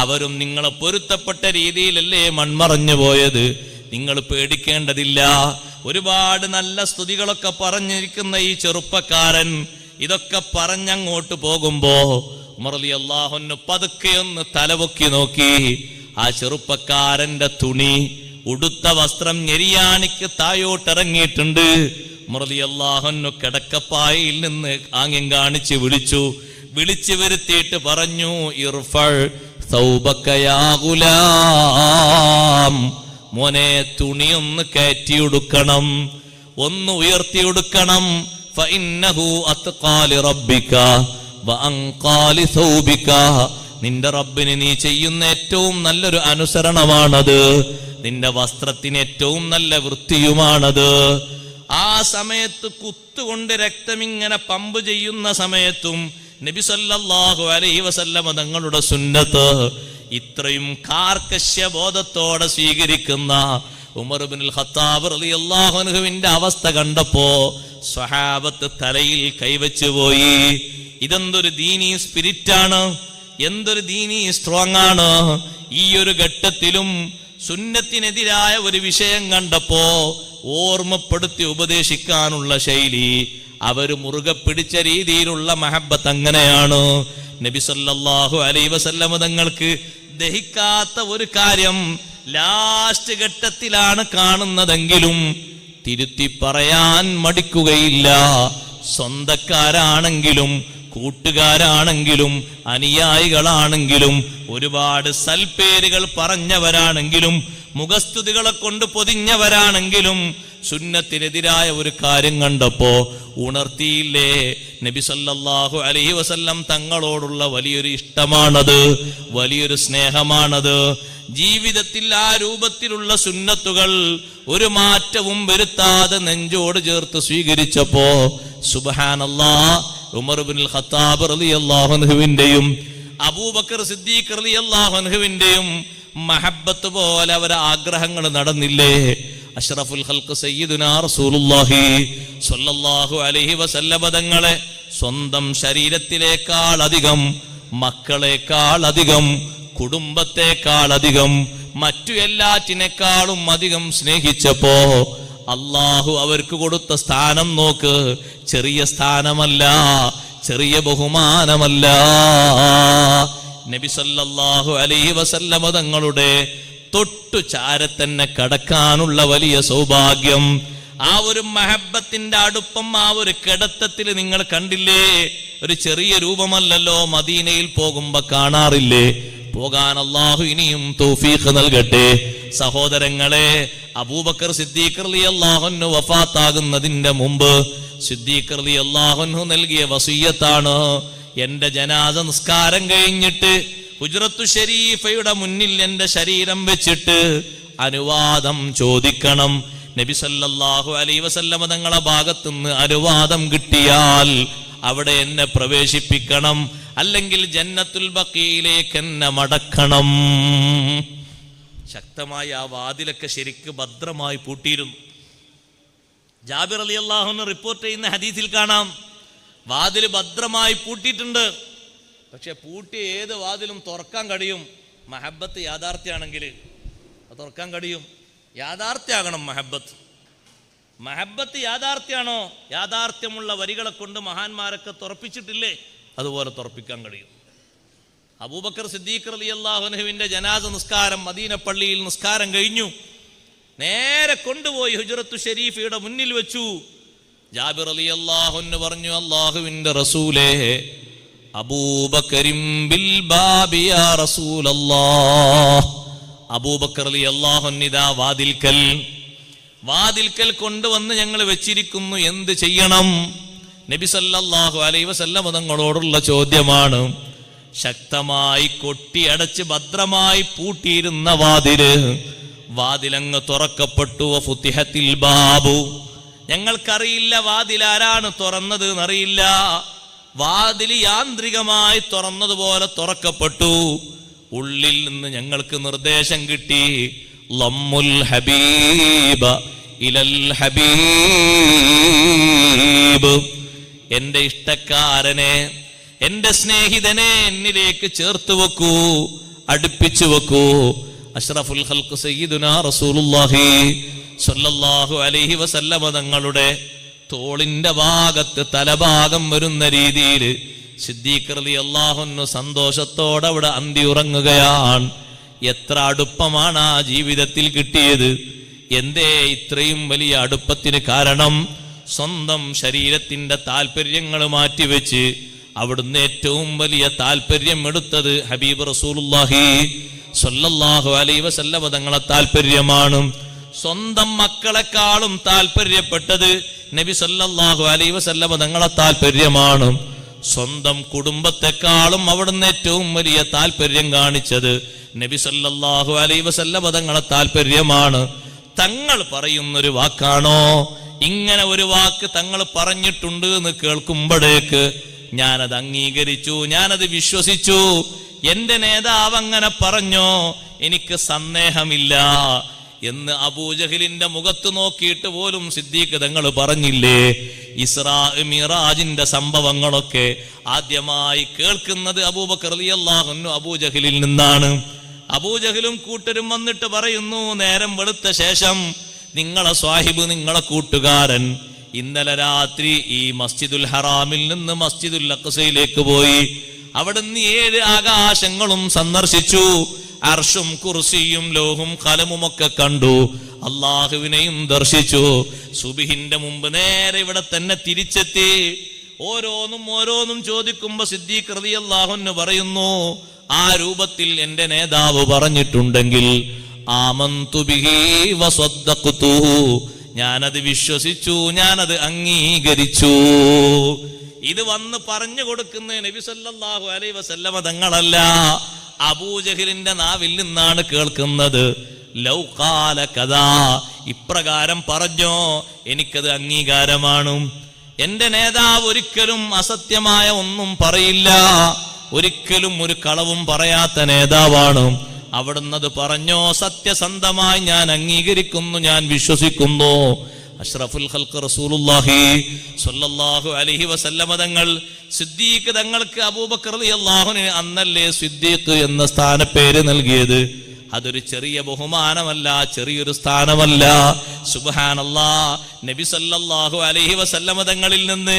S1: അവരും നിങ്ങളെ പൊരുത്തപ്പെട്ട രീതിയിലല്ലേ മൺമറഞ്ഞു പോയത്. നിങ്ങൾ പേടിക്കേണ്ടതില്ല. ഒരുപാട് നല്ല സ്തുതികളൊക്കെ പറഞ്ഞിരിക്കുന്ന ഈ ചെറുപ്പക്കാരൻ ഇതൊക്കെ പറഞ്ഞങ്ങോട്ട് പോകുമ്പോ ഉമർ റളിയല്ലാഹു അൻഹു പതുക്കെ ഒന്ന് തലപൊക്കി നോക്കി. ആ ചെറുപ്പക്കാരന്റെ തുണി, ഉടുത്ത വസ്ത്രം ഞെരിയാണിക്ക് തായോട്ടിറങ്ങിയിട്ടുണ്ട്. ഉമർ റളിയല്ലാഹു അൻഹു കിടക്കപ്പായിൽ നിന്ന് ആംഗ്യം കാണിച്ച് വിളിച്ചു വരുത്തിയിട്ട് പറഞ്ഞു, ഇർഫൾ സൗബക യാ ഗുലാം, മോനെ തുണിയൊന്ന് കയറ്റിയെടുക്കണം, ഒന്ന് ഉയർത്തിയെടുക്കണം. ഫഇന്നഹു അത്ഖാ ലിറബ്ബിക വഅൻഖാ ലിസൗബിക, നിന്റെ റബ്ബിന് നീ ചെയ്യുന്ന ഏറ്റവും നല്ലൊരു അനുസരണമാണത്. നിന്റെ വസ്ത്രത്തിന് ഏറ്റവും നല്ല വൃത്തിയുമാണത്. ആ സമയത്ത് കുത്തുകൊണ്ട് രക്തമിങ്ങനെ പമ്പ് ചെയ്യുന്ന സമയത്തും നബി സല്ലല്ലാഹു അലൈഹി വസല്ലം തങ്ങളുടെ സുന്നത്ത് ഇത്രയും കാർക്കശ്യ ബോധത്തോടെ സ്വീകരിക്കുന്ന ഉമർ ഇബ്നുൽ ഖത്താബ് റളിയല്ലാഹു അൻഹുവിന്റെ അവസ്ഥ കണ്ടപ്പോ സ്വഹാബത്ത് തലയിൽ കൈവച്ചു പോയി. ഇതെന്തൊരു ദീനീ സ്പിരിറ്റാണ്, എന്തൊരു ദീനീ സ്ട്രോങ് ആണ്. ഈ ഒരു ഘട്ടത്തിലും സുന്നത്തിനെതിരായ ഒരു വിഷയം കണ്ടപ്പോ ഓർമ്മപ്പെടുത്തി ഉപദേശിക്കാനുള്ള ശൈലി, അവര് മുറുകെ പിടിച്ച രീതിയിലുള്ള മഹബത്ത് അങ്ങനെയാണ്. നബി സല്ലല്ലാഹു അലൈഹി വസല്ലം തങ്ങൾക്ക് ദഹിക്കാത്ത ഒരു കാര്യം ലാസ്റ്റ് ഘട്ടത്തിലാണ് കാണുന്നതെങ്കിലും തിരുത്തി പറയാൻ മടിക്കുകയില്ല. സ്വന്തക്കാരാണെങ്കിലും കൂട്ടുകാരാണെങ്കിലും അനുയായികളാണെങ്കിലും ഒരുപാട് സൽപ്പേരുകൾ പറഞ്ഞവരാണെങ്കിലും മുഖസ്തുതികളെ കൊണ്ട് പൊതിഞ്ഞവരാണെങ്കിലും സുന്നത്തിനെതിരായ ഒരു കാര്യം കണ്ടപ്പോ ഉണർത്തിയില്ലേ. നബി സല്ലല്ലാഹു അലൈഹി വസല്ലം തങ്ങളോടുള്ള വലിയൊരു ഇഷ്ടമാണത്, വലിയൊരു സ്നേഹമാണത്. ജീവിതത്തിൽ ആ രൂപത്തിലുള്ള സുന്നത്തുകൾ ഒരു മാറ്റവും വരുത്താതെ നെഞ്ചോട് ചേർത്ത് സ്വീകരിച്ചപ്പോ സുബ്ഹാനല്ലാഹ്, ഉമർ ഇബ്നുൽ ഖത്താബ് റളിയല്ലാഹു അൻഹുവിന്റെയും അബൂബക്കർ സിദ്ദീഖ് റളിയല്ലാഹു അൻഹുവിന്റെയും മഹബത്ത് പോലെ അവരെ ആഗ്രഹങ്ങൾ നടന്നില്ലേ. അഷ്റഫുൽ ഖൽഖ് സയ്യിദുനാ റസൂലുള്ളാഹി സ്വല്ലല്ലാഹു അലൈഹി വസല്ലം തങ്ങളെ സ്വന്തം ശരീരത്തിലേക്കാൾ അധികം, മക്കളെക്കാൾ അധികം, കുടുംബത്തെക്കാൾ അധികം, മറ്റു എല്ലാറ്റിനേക്കാളും അധികം സ്നേഹിച്ചപ്പോ അള്ളാഹു അവർക്ക് കൊടുത്ത സ്ഥാനം നോക്ക്. ചെറിയ സ്ഥാനമല്ല, ചെറിയ ബഹുമാനമല്ല. നബി സല്ലല്ലാഹു അലൈഹി വസല്ലമ തങ്ങളുടെ തൊട്ടു ചാരത്തന്നെ കടക്കാനുള്ള വലിയ സൗഭാഗ്യം, ആ ഒരു മഹബത്തിന്റെ അടുപ്പം, ആ ഒരു കിടത്തത്തിൽ നിങ്ങൾ കണ്ടില്ലേ? ഒരു ചെറിയ രൂപമല്ലല്ലോ, മദീനയിൽ പോകുമ്പോ കാണാറില്ലേ? പോകാൻ അല്ലാഹു ഇനിയും തൗഫീഖ് നൽകട്ടെ. സഹോദരങ്ങളെ, അബൂബക്കർ സിദ്ദീഖ് റളിയല്ലാഹു അൻഹു വഫാത്താകുന്നതിന്റെ മുമ്പ് സിദ്ദീഖ് റളിയല്ലാഹു അൻഹു നൽകിയ വസിയ്യത്താണ്, എന്റെ ജനാസ നിസ്കാരം കഴിഞ്ഞിട്ട് ഹുജ്റത്തു ശരീഫയുടെ മുന്നിൽ എന്റെ ശരീരം വെച്ചിട്ട് അനുവാദം ചോദിക്കണം. നബി സല്ലല്ലാഹു അലൈഹി വസല്ലമ തങ്ങളുടെ ഭാഗത്തുനിന്ന് അനുവാദം കിട്ടിയാൽ അവിടെ എന്നെ പ്രവേശിപ്പിക്കണം, അല്ലെങ്കിൽ ജന്നത്തുൽ ബഖീയിലേക്ക് എന്നെ മടക്കണം. ശക്തമായി ആ വാതിലൊക്കെ ശരിക്ക് ഭദ്രമായി പൂട്ടിയിരുന്നു. ജാബിർ റളിയല്ലാഹു അൻഹു റിപ്പോർട്ട് ചെയ്യുന്ന ഹദീസിൽ കാണാം, വാതിൽ ഭദ്രമായി പൂട്ടിയിട്ടുണ്ട്. പക്ഷെ പൂട്ടിയ ഏത് വാതിലും തുറക്കാൻ കഴിയും. മഹബത്ത് യാഥാർത്ഥ്യമാണെങ്കിൽ അത് തുറക്കാൻ കഴിയും. യാഥാർത്ഥ്യമാകണം മഹബത്ത്. മഹബത്ത് യാഥാർത്ഥ്യമാണോ? യാഥാർത്ഥ്യമുള്ള വരികളെ കൊണ്ട് മഹാന്മാരൊക്കെ തുറപ്പിച്ചിട്ടില്ലേ? അതുപോലെ തുറപ്പിക്കാൻ കഴിയും. അബൂബക്കർ സിദ്ദീഖ് റളിയല്ലാഹു അൻഹുവിന്റെ ജനാസ നിസ്കാരം മദീന പള്ളിയിൽ നിസ്കാരം കഴിഞ്ഞു. നേരെ കൊണ്ടുപോയി ഹുജ്റത്തു ശരീഫയുടെ മുന്നിൽ വെച്ചു. ജാബിർ റളിയല്ലാഹു അൻഹു പറഞ്ഞു, അല്ലാഹുവിന്റെ റസൂലേ, അബൂബക്കറിൻ ബിൽ ബാബി യാ റസൂലല്ലാഹ്. അബൂബക്കർ റളിയല്ലാഹു അൻഹു ഇദാ വാതിൽക്കൽ കൊണ്ടുവന്ന് ഞങ്ങൾ വെച്ചിരിക്കുന്നു, എന്ത് ചെയ്യണം? നബി സല്ലല്ലാഹു അലൈഹി വസല്ലം തങ്ങളോടുള്ള ചോദ്യമാണ്. ശക്തമായി കൊട്ടിയടച്ച് ഭദ്രമായി പൂട്ടിയിരുന്ന വാതിലങ്ങ് തുറക്കപ്പെട്ടു. ഫുതിഹത്തിൽ ബാബു. ഞങ്ങൾക്കറിയില്ല വാതിൽ ആരാണ് തുറന്നത് എന്നറിയില്ല. വാതിൽ യാന്ത്രികമായി തുറന്നതുപോലെ തുറക്കപ്പെട്ടു. ഉള്ളിൽ നിന്ന് ഞങ്ങൾക്ക് നിർദ്ദേശം കിട്ടി, ലമ്മുൽ ഹബീബ ഇലൽ ഹബീബ്. എന്റെ ഇഷ്ടക്കാരനെ, എന്റെ സ്നേഹിതനെ എന്നിലേക്ക് ചേർത്ത് വെക്കൂ, അടുപ്പിച്ചു വെക്കൂ. അഷ്റഫുൽ ഖൽഖ് സയ്യിദുനാ റസൂലുള്ളാഹി സ്വല്ലല്ലാഹു അലൈഹി വസല്ലമ തങ്ങളുടെ തോളിന്റെ ഭാഗത്ത് തലഭാഗം വരുന്ന രീതിയിൽ സിദ്ദീഖ് റളിയല്ലാഹു അൻഹു സന്തോഷത്തോടെ അവിടെ അന്തി ഉറങ്ങുകയാണ്. എത്ര അടുപ്പമാണ് ആ ജീവിതത്തിൽ കിട്ടിയത്! എന്തേ ഇത്രയും വലിയ അടുപ്പത്തിന് കാരണം? സ്വന്തം ശരീരത്തിന്റെ താല്പര്യങ്ങൾ മാറ്റിവെച്ച് അവിടുന്ന് ഏറ്റവും വലിയ താല്പര്യം എടുത്തത് ഹബീബ് റസൂലുള്ളാഹി സ്വല്ലല്ലാഹു അലൈഹി വസല്ലമ തങ്ങളെ താല്പര്യമാണ്. സ്വന്തം മക്കളെക്കാളും താല്പര്യപ്പെട്ടത് നബി സല്ലല്ലാഹു അലൈഹി വസല്ലമ തങ്ങളെ താല്പര്യമാണ്. സ്വന്തം കുടുംബത്തെക്കാളും അവിടുന്ന് ഏറ്റവും വലിയ താല്പര്യം കാണിച്ചത് നബി സല്ലല്ലാഹു അലൈഹി വസല്ലമ തങ്ങളെ താല്പര്യമാണ്. തങ്ങൾ പറയുന്നൊരു വാക്കാണോ? ഇങ്ങനെ ഒരു വാക്ക് തങ്ങൾ പറഞ്ഞിട്ടുണ്ട് എന്ന് കേൾക്കുമ്പോഴേക്ക് ഞാനത് അംഗീകരിച്ചു, ഞാനത് വിശ്വസിച്ചു. എന്റെ നേതാവ് അങ്ങനെ പറഞ്ഞോ, എനിക്ക് സന്ദേഹമില്ല എന്ന് അബൂജഹലിന്റെ മുഖത്ത് നോക്കിയിട്ട് പോലും സിദ്ദീഖ് തങ്ങൾ പറഞ്ഞില്ലേ? ഇസ്രാ മിറാജിന്റെ സംഭവങ്ങളൊക്കെ ആദ്യമായി കേൾക്കുന്നത് അബൂബക്കർ റളിയല്ലാഹു അൻഹു അബൂജഹലിൽ നിന്നാണ്. അബൂജഹലും കൂട്ടരും വന്നിട്ട് പറയുന്നു, നേരം വെളുത്ത ശേഷം നിങ്ങളെ സ്വാഹിബ്, നിങ്ങളെ കൂട്ടുകാരൻ ഇന്നലെ രാത്രി ഈ മസ്ജിദുൽ ഹറാമിൽ നിന്ന് മസ്ജിദുൽ അഖ്സയിലേക്ക് പോയി. അവിടുന്ന് 7 ആകാശങ്ങളും സന്ദർശിച്ചു. അർഷും കുർസിയും ലോഹും ഖലമും ഒക്കെ കണ്ടു. അള്ളാഹുവിനെയും ദർശിച്ചു. സുബ്ഹിന്റെ മുമ്പ് നേരെ ഇവിടെ തന്നെ തിരിച്ചെത്തി. ഓരോന്നും ചോദിക്കുമ്പോ സിദ്ദീഖ് റളിയല്ലാഹു അൻഹു പറയുന്നു, ആ രൂപത്തിൽ എന്റെ നേതാവ് പറഞ്ഞിട്ടുണ്ടെങ്കിൽ ആമന്തു ബിഹി വസദ്ദഖ്തു, ഞാനത് വിശ്വസിച്ചു, ഞാനത് അംഗീകരിച്ചു. ഇത് വന്ന് പറഞ്ഞു കൊടുക്കുന്ന നബി സല്ലല്ലാഹു അലൈഹി വസല്ലമ തങ്ങളല്ല, അബൂജഹലിന്റെ നാവിൽ നിന്നാണ് കേൾക്കുന്നത്. ലൗ ഖാല കദാ, ഇപ്രകാരം പറഞ്ഞോ, എനിക്കത് അംഗീകാരമാണ്. എന്റെ നേതാവ് ഒരിക്കലും അസത്യമായ ഒന്നും പറയില്ല, ഒരിക്കലും ഒരു കളവും പറയാത്ത നേതാവാണ്. അവിടുന്നത് പറഞ്ഞോ, സത്യസന്ധമായി ഞാൻ അംഗീകരിക്കുന്നു, ഞാൻ വിശ്വസിക്കുന്നു. അഷ്റഫുൽ ഖൽഖ് റസൂലുള്ളാഹി സ്വല്ലല്ലാഹു അലൈഹി വസല്ലമ തങ്ങൾ സിദ്ദീഖ് തങ്ങൾക്ക് അബൂബക്കർ റളിയല്ലാഹു അൻഹു അന്നല്ലേ സിദ്ദീഖ് എന്ന സ്ഥാനപ്പേര് നൽകിയത്. അതൊരു ചെറിയ ബഹുമാനമല്ല, ചെറിയൊരു സ്ഥാനമല്ല. സുബ്ഹാനല്ലാഹ്, നബി സല്ലല്ലാഹു അലൈഹി വസല്ലമ തങ്ങളിൽ നിന്ന്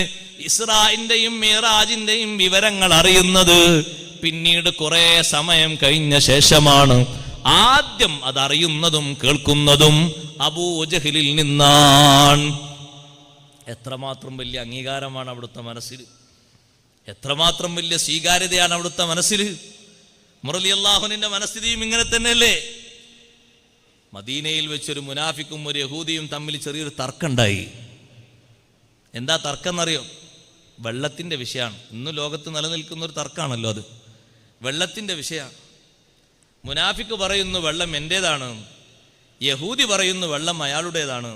S1: ഇസ്രാഇന്റെയും മിഅ്റാജിന്റെയും വിവരങ്ങൾ അറിയുന്നത് പിന്നീട് കുറെ സമയം കഴിഞ്ഞ ശേഷമാണ്. ആദ്യം അതറിയുന്നതും കേൾക്കുന്നതും അബൂജഹലിൽ നിന്നാണ്. എത്രമാത്രം വലിയ അംഗീകാരമാണ് അവിടുത്തെ മനസ്സിൽ, എത്രമാത്രം വലിയ സ്വീകാര്യതയാണ് അവിടുത്തെ മനസ്സിൽ. ഉമർ റളിയല്ലാഹുവിന്റെ മനസ്ഥിതിയും ഇങ്ങനെ തന്നെയല്ലേ? മദീനയിൽ വെച്ചൊരു മുനാഫിക്കും ഒരു യഹൂദിയും തമ്മിൽ ചെറിയൊരു തർക്കമുണ്ടായി. എന്താ തർക്കം എന്നറിയോ? വെള്ളത്തിന്റെ വിഷയമാണ്. ഇന്ന് ലോകത്ത് നിലനിൽക്കുന്ന ഒരു തർക്കമാണല്ലോ അത്. വെള്ളത്തിന്റെ വിഷയമാണ്. മുനാഫിക്ക് പറയുന്നു വെള്ളം എൻ്റേതാണ്, യഹൂദി പറയുന്നു വെള്ളം അയാളുടേതാണ്.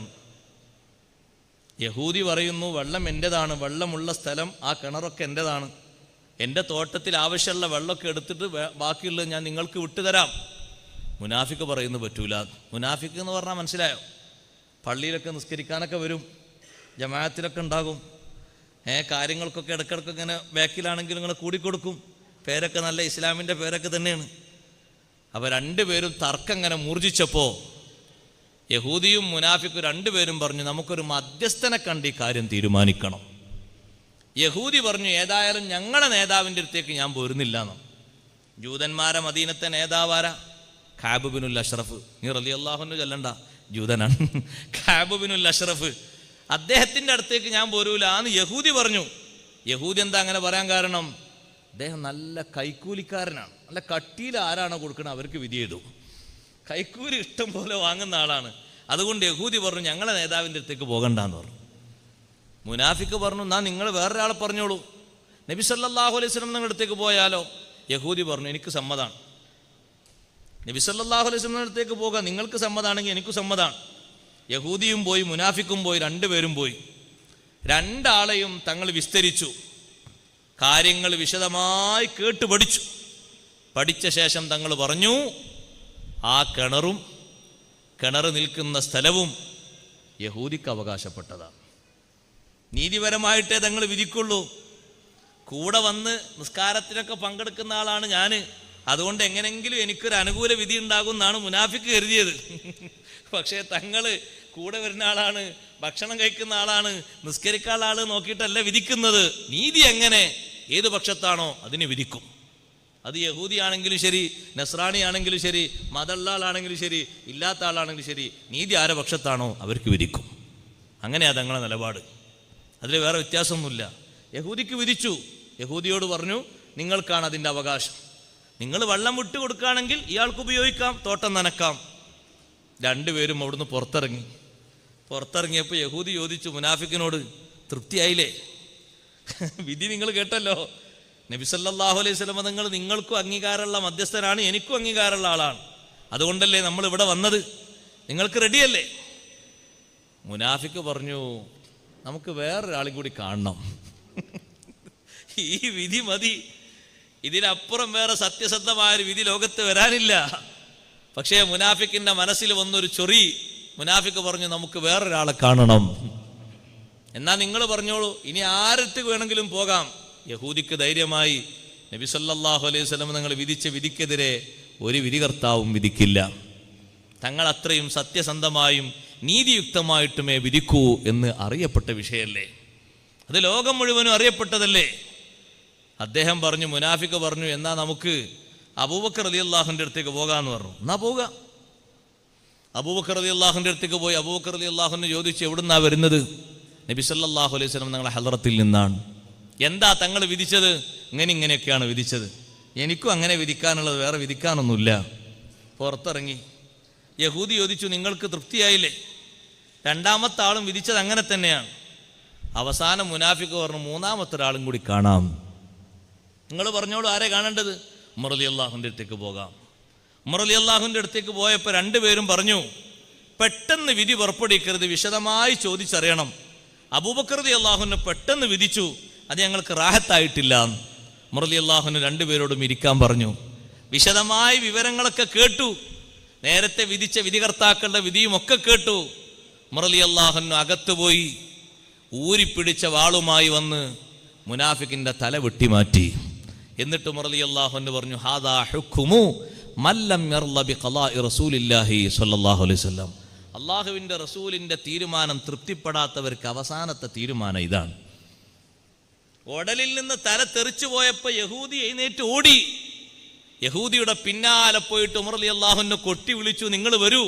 S1: യഹൂദി പറയുന്നു വെള്ളം എൻ്റെതാണ്, വെള്ളമുള്ള സ്ഥലം ആ കിണറൊക്കെ എൻ്റെതാണ്, എൻ്റെ തോട്ടത്തിൽ ആവശ്യമുള്ള വെള്ളമൊക്കെ എടുത്തിട്ട് ബാക്കിയുള്ളത് ഞാൻ നിങ്ങൾക്ക് വിട്ടുതരാം. മുനാഫിക്ക് പറയുന്നു പറ്റൂല. മുനാഫിക്ക് എന്ന് പറഞ്ഞാൽ മനസ്സിലായോ? പള്ളിയിലൊക്കെ നിസ്കരിക്കാനൊക്കെ വരും, ജമാഅത്തിലൊക്കെ ഉണ്ടാകും, കാര്യങ്ങൾക്കൊക്കെ ഇടയ്ക്കിടയ്ക്ക് ഇങ്ങനെ ബാക്കിലാണെങ്കിലും ഇങ്ങനെ കൂടിക്കൊടുക്കും. പേരൊക്കെ നല്ല ഇസ്ലാമിൻ്റെ പേരൊക്കെ തന്നെയാണ്. അപ്പോൾ രണ്ടുപേരും തർക്കം ഇങ്ങനെ മൂർജിച്ചപ്പോൾ യഹൂദിയും മുനാഫിക്കും രണ്ടുപേരും പറഞ്ഞു നമുക്കൊരു മധ്യസ്ഥനെ കണ്ട് ഈ കാര്യം തീരുമാനിക്കണം. യഹൂദി പറഞ്ഞു ഏതായാലും ഞങ്ങളുടെ നേതാവിൻ്റെ അടുത്തേക്ക് ഞാൻ പോരുന്നില്ല എന്ന്. ജൂതന്മാരെ മദീനത്തെ നേതാവാരാ? ഖാബ് ബിനുൽ അഷ്റഫ്. നീ റളിയല്ലാഹു ചൊല്ലണ്ട, ജൂതനാണ്. ഖാബ് ബിനുൽ അഷ്റഫ്, അദ്ദേഹത്തിൻ്റെ അടുത്തേക്ക് ഞാൻ പോരൂല എന്ന് യഹൂദി പറഞ്ഞു. യഹൂദി എന്താ അങ്ങനെ പറയാൻ കാരണം? അദ്ദേഹം നല്ല കൈക്കൂലിക്കാരനാണ്, നല്ല കട്ടിയിൽ ആരാണോ കൊടുക്കുന്നത് അവർക്ക് വിധി ചെയ്തു. കൈക്കൂലി ഇഷ്ടം പോലെ വാങ്ങുന്ന ആളാണ്. അതുകൊണ്ട് യഹൂദി പറഞ്ഞു ഞങ്ങളെ നേതാവിൻ്റെ അടുത്തേക്ക് പോകണ്ടെന്ന് പറഞ്ഞു. മുനാഫിക്ക് പറഞ്ഞു എന്നാ നിങ്ങൾ വേറൊരാളെ പറഞ്ഞോളൂ, നബി സല്ലല്ലാഹു അലൈഹി വസല്ലം നിങ്ങളുടെ അടുത്തേക്ക് പോയാലോ? യഹൂദി പറഞ്ഞു എനിക്ക് സമ്മതമാണ്, നബി സല്ലല്ലാഹു അലൈഹി വസല്ലം അടുത്തേക്ക് പോകാം, നിങ്ങൾക്ക് സമ്മതമാണെങ്കിൽ എനിക്ക് സമ്മതമാണ്. യഹൂദിയും പോയി, മുനാഫിക്കും പോയി, രണ്ടുപേരും പോയി. രണ്ടാളെയും തങ്ങൾ വിസ്തരിച്ചു, കാര്യങ്ങൾ വിശദമായി കേട്ട് പഠിച്ചു. പഠിച്ച ശേഷം തങ്ങൾ പറഞ്ഞു ആ കിണർ നിൽക്കുന്ന സ്ഥലവും യഹൂദിക്ക് അവകാശപ്പെട്ടതാണ്. നീതിപരമായിട്ടേ തങ്ങൾ വിധിക്കുള്ളൂ. കൂടെ വന്ന് നിസ്കാരത്തിനൊക്കെ പങ്കെടുക്കുന്ന ആളാണ് ഞാൻ, അതുകൊണ്ട് എങ്ങനെങ്കിലും എനിക്കൊരു അനുകൂല വിധി ഉണ്ടാകും എന്നാണ് മുനാഫിക്ക് കരുതിയത്. പക്ഷേ തങ്ങൾ കൂടെ വരുന്ന ആളാണ്, ഭക്ഷണം കഴിക്കുന്ന ആളാണ്, നിസ്കരിക്കാനുള്ള ആള് നോക്കിയിട്ടല്ല വിധിക്കുന്നത്. നീതി എങ്ങനെ ഏത് പക്ഷത്താണോ അതിന് വിധിക്കും. അത് യഹൂദി ആണെങ്കിലും ശരി, നസ്രാണി ആണെങ്കിലും ശരി, മതമുള്ള ആളാണെങ്കിലും ശരി, ഇല്ലാത്ത ആളാണെങ്കിലും ശരി, നീതി ആരെ പക്ഷത്താണോ അവർക്ക് വിധിക്കും. അങ്ങനെയാ തങ്ങളെ നിലപാട്. അതിൽ വേറെ വ്യത്യാസമൊന്നുമില്ല. യഹൂദിക്ക് വിധിച്ചു, യഹൂദിയോട് പറഞ്ഞു നിങ്ങൾക്കാണ് അതിൻ്റെ അവകാശം, നിങ്ങൾ വെള്ളം വിട്ടു കൊടുക്കുകയാണെങ്കിൽ ഇയാൾക്ക് ഉപയോഗിക്കാം, തോട്ടം നനക്കാം. രണ്ടുപേരും അവിടുന്ന് പുറത്തിറങ്ങിയപ്പോൾ യഹൂദി ചോദിച്ചു മുനാഫിക്കിനോട് തൃപ്തിയായില്ലേ? വിധി നിങ്ങൾ കേട്ടല്ലോ. നബി സല്ലല്ലാഹു അലൈഹി വസല്ലം നിങ്ങൾക്കും അംഗീകാരമുള്ള മധ്യസ്ഥനാണ്, എനിക്കും അംഗീകാരമുള്ള ആളാണ്, അതുകൊണ്ടല്ലേ നമ്മൾ ഇവിടെ വന്നത്, നിങ്ങൾക്ക് റെഡിയല്ലേ? മുനാഫിക്ക് പറഞ്ഞു നമുക്ക് വേറൊരാളും കൂടി കാണണം, ഈ വിധി മതി, ഇതിനപ്പുറം വേറെ സത്യസന്ധമായൊരു വിധി ലോകത്ത് വരാനില്ല. പക്ഷേ മുനാഫിക്കിന്റെ മനസ്സിൽ വന്നൊരു ചൊറി. മുനാഫിക്ക് പറഞ്ഞു നമുക്ക് വേറൊരാളെ കാണണം. എന്നാ നിങ്ങൾ പറഞ്ഞോളൂ, ഇനി ആരടുത്ത് വേണമെങ്കിലും പോകാം. യഹൂദിക്ക് ധൈര്യമായി നബി സല്ലല്ലാഹു അലൈഹി വസല്ലം നിങ്ങൾ വിധിച്ച വിധിക്കെതിരെ ഒരു വിധികർത്താവും വിധിക്കില്ല, തങ്ങൾ അത്രയും സത്യസന്ധമായും നീതിയുക്തമായിട്ടുമേ വിധിക്കൂ എന്ന് അറിയപ്പെട്ട വിഷയല്ലേ, അത് ലോകം മുഴുവനും അറിയപ്പെട്ടതല്ലേ. അദ്ദേഹം പറഞ്ഞു, മുനാഫിക്ക് പറഞ്ഞു എന്നാ നമുക്ക് അബൂബക്കർ റളിയല്ലാഹുവിന്റെ അടുത്തേക്ക് പോകാന്ന് പറഞ്ഞു. എന്നാ പോവുക. അബൂബക്കർ റളിയല്ലാഹുവിന്റെ അടുത്തേക്ക് പോയി. അബൂബക്കർ റളിയല്ലാഹുവിനെ ചോദിച്ചു എവിടുന്നാ വരുന്നത്? നബി സല്ലല്ലാഹു അലൈഹി വസല്ലം ഞങ്ങളെ ഹളറത്തിൽ നിന്നാണ്. എന്താ തങ്ങൾ വിധിച്ചത്? ഇങ്ങനെയൊക്കെയാണ് വിധിച്ചത്, എനിക്കും അങ്ങനെ വിധിക്കാനുള്ളത്, വേറെ വിധിക്കാനൊന്നുമില്ല. പുറത്തിറങ്ങി. യഹൂദി ചോദിച്ചു നിങ്ങൾക്ക് തൃപ്തിയായില്ലേ? രണ്ടാമത്തെ ആളും വിധിച്ചത് അങ്ങനെ തന്നെയാണ്. അവസാനം മുനാഫിക്ക് പറഞ്ഞു മൂന്നാമത്തെ ഒരാളും കൂടി കാണാം, നിങ്ങൾ പറഞ്ഞോളൂ ആരെ കാണേണ്ടത്? ഉമർ റളിയല്ലാഹുവിന്റെ അടുത്തേക്ക് പോകാം. ഉമർ റളിയല്ലാഹുവിന്റെ അടുത്തേക്ക് പോയപ്പോൾ രണ്ടുപേരും പറഞ്ഞു പെട്ടെന്ന് വിധി പുറപ്പെടുവിക്കരുത്, വിശദമായി ചോദിച്ചറിയണം. അബൂബക്കർ റളിയല്ലാഹുവിനെ പെട്ടെന്ന് വിധിച്ചു, അത് ഞങ്ങൾക്ക് റാഹത്തായിട്ടില്ല. ഉമർ റളിയല്ലാഹുവിന് രണ്ടുപേരോടും ഇരിക്കാൻ പറഞ്ഞു. വിശദമായി വിവരങ്ങളൊക്കെ കേട്ടു, നേരത്തെ വിധിച്ച വിധികർത്താക്കളുടെ വിധിയും ഒക്കെ കേട്ടു. ഉമർ റളിയല്ലാഹു അകത്ത് പോയി ഊരിപ്പിടിച്ച വാളുമായി വന്ന് മുനാഫിക്കിന്റെ തല വെട്ടിമാറ്റി. എന്നിട്ട് ഉമർ റളിയല്ലാഹു പറഞ്ഞു ഹാദാ ഹുക്മു മല്ലം യർള ബിഖളാഇ റസൂലില്ലാഹി സ്വല്ലല്ലാഹു അലൈഹി വസല്ലം. അള്ളാഹുവിൻ്റെ റസൂലിൻ്റെ തീരുമാനം തൃപ്തിപ്പെടാത്തവർക്ക് അവസാനത്തെ തീരുമാനം ഇതാണ്. ഉടലിൽ നിന്ന് തല തെറിച്ചു പോയപ്പോൾ യഹൂദി എഴുന്നേറ്റ് ഓടി. യഹൂദിയുടെ പിന്നാലെ പോയിട്ട് ഉമർ റളിയല്ലാഹു അൻഹു കൊട്ടി വിളിച്ചു, നിങ്ങൾ വരൂ.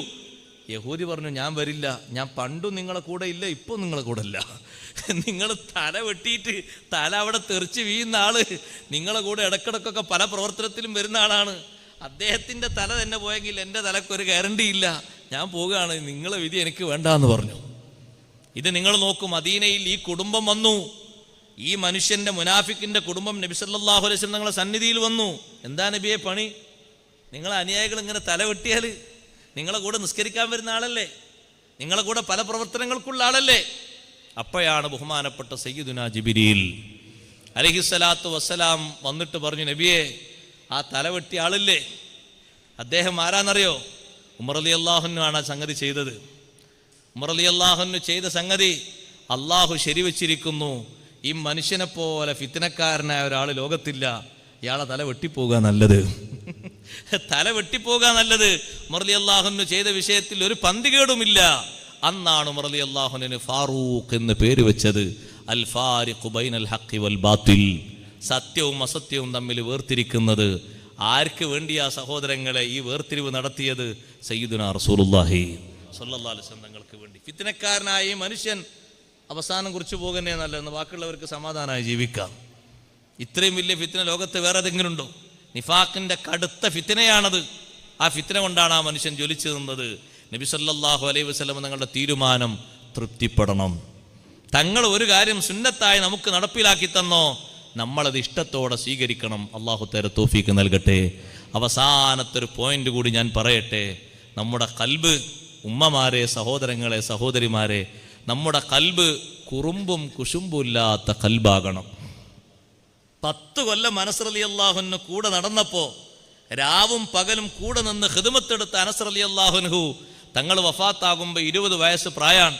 S1: യഹൂദി പറഞ്ഞു, ഞാൻ വരില്ല, ഞാൻ പണ്ടും നിങ്ങളെ കൂടെ ഇല്ല, ഇപ്പോൾ നിങ്ങളെ കൂടെ ഇല്ല. നിങ്ങൾ തല വെട്ടിയിട്ട് തല അവിടെ തെറിച്ച് വീഴുന്ന ആള് നിങ്ങളെ കൂടെ ഇടക്കിടക്കൊക്കെ പല പ്രവർത്തനത്തിലും വരുന്ന ആളാണ്. അദ്ദേഹത്തിൻ്റെ തല തന്നെ പോയെങ്കിൽ എൻ്റെ തലക്കൊരു ഗ്യാരണ്ടി ഇല്ല, ഞാൻ പോവുകയാണ്, നിങ്ങളെ വിധി എനിക്ക് വേണ്ട എന്ന് പറഞ്ഞു. ഇത് നിങ്ങൾ നോക്കൂ, മദീനയിൽ ഈ കുടുംബം വന്നു. ഈ മനുഷ്യൻ്റെ മുനാഫിക്കിൻ്റെ കുടുംബം നബി സല്ലല്ലാഹു അലൈഹി വസല്ലം നിങ്ങളെ സന്നിധിയിൽ വന്നു. എന്താ നബിയെ പണി? നിങ്ങളെ അനുയായികൾ ഇങ്ങനെ തല വെട്ടിയാൽ നിങ്ങളെ കൂടെ നിസ്കരിക്കാൻ വരുന്ന ആളല്ലേ, നിങ്ങളെ കൂടെ പല പ്രവർത്തനങ്ങൾക്കുള്ള ആളല്ലേ. അപ്പോഴാണ് ബഹുമാനപ്പെട്ട സയ്യിദുനാ ജിബ്രീൽ അലൈഹിസ്സലാത്തു വസ്സലാം വന്നിട്ട് പറഞ്ഞു, നബിയെ, ആ തല വെട്ടിയ ആളില്ലേ, അദ്ദേഹം ആരാന്നറിയോ? ഉമർ റളിയല്ലാഹു അൻഹു ആണ് ആ സംഗതി ചെയ്തത്. ഉമർ റളിയല്ലാഹു അൻഹു ചെയ്ത സംഗതി അള്ളാഹു ശരിവെച്ചിരിക്കുന്നു. ഈ മനുഷ്യനെ പോലെ ഫിത്നക്കാരനായ ഒരാൾ ലോകത്തില്ല, ഇയാളെ തല വെട്ടിപ്പോകുക നല്ലത്. തല വെട്ടിപ്പോകുക നല്ലത്. ഉമർ റളിയല്ലാഹു അൻഹു ചെയ്ത വിഷയത്തിൽ ഒരു പന്തികേടുമില്ല. അന്നാണ് ഉമർ റളിയല്ലാഹു അൻഹു ഫാറൂഖ് എന്ന് പേര് വെച്ചത്. അൽ ഫാരിഖു ബൈനൽ ഹഖ് വൽ ബാത്തിൽ, സത്യവും അസത്യവും തമ്മിൽ വേർതിരിക്കുന്നത്. ആർക്ക് വേണ്ടിയാ സഹോദരങ്ങളെ ഈ വേർതിരിവ് നടത്തിയത്? സയ്യിദുനാ റസൂലുള്ളാഹി സ്വല്ലല്ലാഹു അലൈഹി വസല്ലം തങ്ങൾക്ക് വേണ്ടി. ഫിത്നക്കാരനായ ഈ മനുഷ്യൻ അവസാനം കുറിച്ച് പോകുന്നേ നല്ലതെന്ന്, ബാക്കിയുള്ളവർക്ക് സമാധാനമായി ജീവിക്കാം. ഇത്രയും വലിയ ഫിത്ന ലോകത്ത് വേറെ ഏതെങ്കിലും ഉണ്ടോ? നിഫാഖിന്റെ കടുത്ത ഫിത്നയാണത്. ആ ഫിത്ന കൊണ്ടാണ് ആ മനുഷ്യൻ ജ്വലിച്ചു നിന്നത്. നബി സല്ലല്ലാഹു അലൈഹി വസല്ലം തങ്ങളുടെ തീരുമാനം തൃപ്തിപ്പെടണം. തങ്ങൾ ഒരു കാര്യം സുന്നത്തായി നമുക്ക് നടപ്പിലാക്കി തന്നോ, നമ്മളത് ഇഷ്ടത്തോടെ സ്വീകരിക്കണം. അള്ളാഹു തആല തൗഫീഖ് നൽകട്ടെ. അവസാനത്തെ ഒരു പോയിന്റ് കൂടി ഞാൻ പറയട്ടെ. നമ്മുടെ ഖൽബ്, ഉമ്മമാരെ, സഹോദരങ്ങളെ, സഹോദരിമാരെ, നമ്മുടെ ഖൽബ് കുറുമ്പും കുശുമ്പും ഇല്ലാത്ത ഖൽബാകണം. 10 കൊല്ലം അനസ് റളിയല്ലാഹു അൻഹു കൂടെ നടന്നപ്പോൾ രാവും പകലും കൂടെ നിന്ന് ഖിദ്മത്തെടുത്ത അനസ് റളിയല്ലാഹു അൻഹു തങ്ങൾ വഫാത്താകുമ്പോൾ 20 വയസ്സ് പ്രായമാണ്.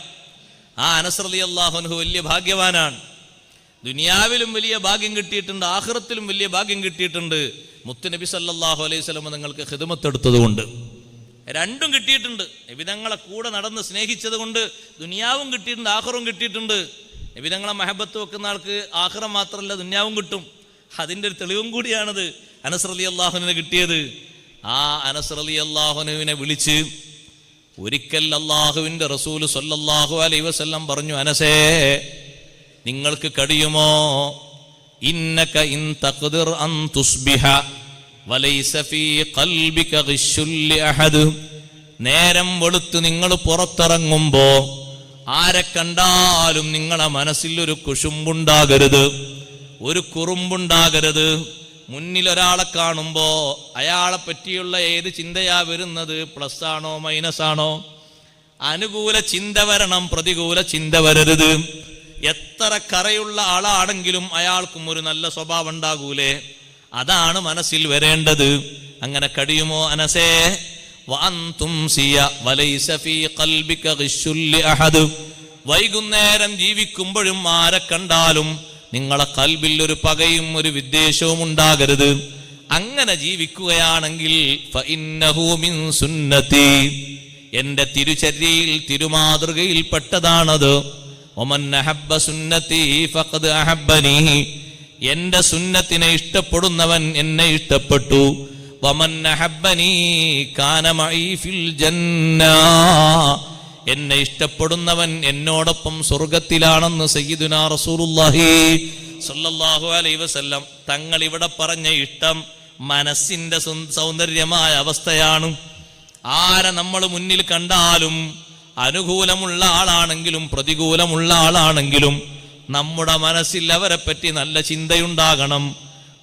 S1: ആ അനസ് റളിയല്ലാഹു അൻഹു വലിയ ഭാഗ്യവാനാണ്. ദുനിയാവിലും വലിയ ഭാഗ്യം കിട്ടിയിട്ടുണ്ട്, ആഖിറത്തിലും വലിയ ഭാഗ്യം കിട്ടിയിട്ടുണ്ട്. മുത്തുനബി സല്ലല്ലാഹു അലൈഹി വസല്ലം നിങ്ങൾക്ക് ഖിദ്മത്തെടുത്തത് കൊണ്ട് രണ്ടും കിട്ടിയിട്ടുണ്ട്. നബി തങ്ങളെ കൂടെ നടന്ന് സ്നേഹിച്ചത് കൊണ്ട് ദുനിയാവും കിട്ടിയിട്ടുണ്ട്, ആഖിറവും കിട്ടിയിട്ടുണ്ട്. നബി തങ്ങളെ മഹബത്ത് വെക്കുന്ന ആൾക്ക് ആഖിറം മാത്രമല്ല ദുനിയാവും കിട്ടും. അതിൻ്റെ ഒരു തെളിവും കൂടിയാണത് അനസ് റളിയല്ലാഹു അൻഹുവിനെ കിട്ടിയത്. ആ അനസ് റളിയല്ലാഹു അൻഹുവിനെ വിളിച്ച് ഒരിക്കൽ അല്ലാഹുവിൻ്റെ റസൂൽ സ്വല്ലല്ലാഹു അലൈഹി വസല്ലം പറഞ്ഞു, അനസേ, നിങ്ങൾക്ക് കഴിയുമോ? ഇന്നക ഇൻ തഖ്ദിർ അൻ തുസ്ബിഹ വലൈസ ഫീ ഖൽബിക ഗിശ്ശുൽ ലിഅഹദ്. നേരം വെളുത്ത് നിങ്ങൾ പുറത്തിറങ്ങുമ്പോ ആരെ കണ്ടാലും നിങ്ങളെ മനസ്സിൽ ഒരു കുശുമ്പുണ്ടാകരുത്, ഒരു കുറുമ്പുണ്ടാകരുത്. മുന്നിൽ ഒരാളെ കാണുമ്പോ അയാളെ പറ്റിയുള്ള ഏത് ചിന്തയാ വരുന്നത്? പ്ലസ് ആണോ മൈനസ് ആണോ? അനുകൂല ചിന്ത വരണം, പ്രതികൂല ചിന്ത വരരുത്. എത്ര കറയുള്ള ആളാണെങ്കിലും അയാൾക്കും ഒരു നല്ല സ്വഭാവം ഉണ്ടാകൂലേ? അതാണ് മനസ്സിൽ വരേണ്ടത്. അങ്ങനെ കഴിയുമോ അനസേ? വൈകുന്നേരം ജീവിക്കുമ്പോഴും ആരെ കണ്ടാലും നിങ്ങളെ കൽബിൽ ഒരു പകയും ഒരു വിദ്വേഷവും ഉണ്ടാകരുത്. അങ്ങനെ ജീവിക്കുകയാണെങ്കിൽ ഫഇന്നഹു മിൻ സുന്നതി, എന്റെ തിരുചര്യയിൽ തിരുമാതൃകയിൽ പെട്ടതാണത്. വമൻ അഹബ്ബ സുന്നതി ഫഖദ് അഹബ്ബനി, എന്റെ സുന്നത്തിനെ ഇഷ്ടപ്പെടുന്നവൻ എന്നെ ഇഷ്ടപ്പെട്ടു. വമൻ അഹബ്ബനി കാന മഈ ഫിൽ ജന്ന, എന്നെ ഇഷ്ടപ്പെടുന്നവൻ എന്നോടൊപ്പം സ്വർഗത്തിലാണെന്ന് സയ്യിദുനാ റസൂലുള്ളാഹി സ്വല്ലല്ലാഹു അലൈഹി വസല്ലം തങ്ങൾ ഇവിടെ പറഞ്ഞ ഇഷ്ടം മനസ്സിന്റെ സൗന്ദര്യമായ അവസ്ഥയാണ്. ആരെ നമ്മൾ മുന്നിൽ കണ്ടാലും അനുകൂലമുള്ള ആളാണെങ്കിലും പ്രതികൂലമുള്ള ആളാണെങ്കിലും നമ്മുടെ മനസ്സിൽ അവരെ പറ്റി നല്ല ചിന്തയുണ്ടാകണം.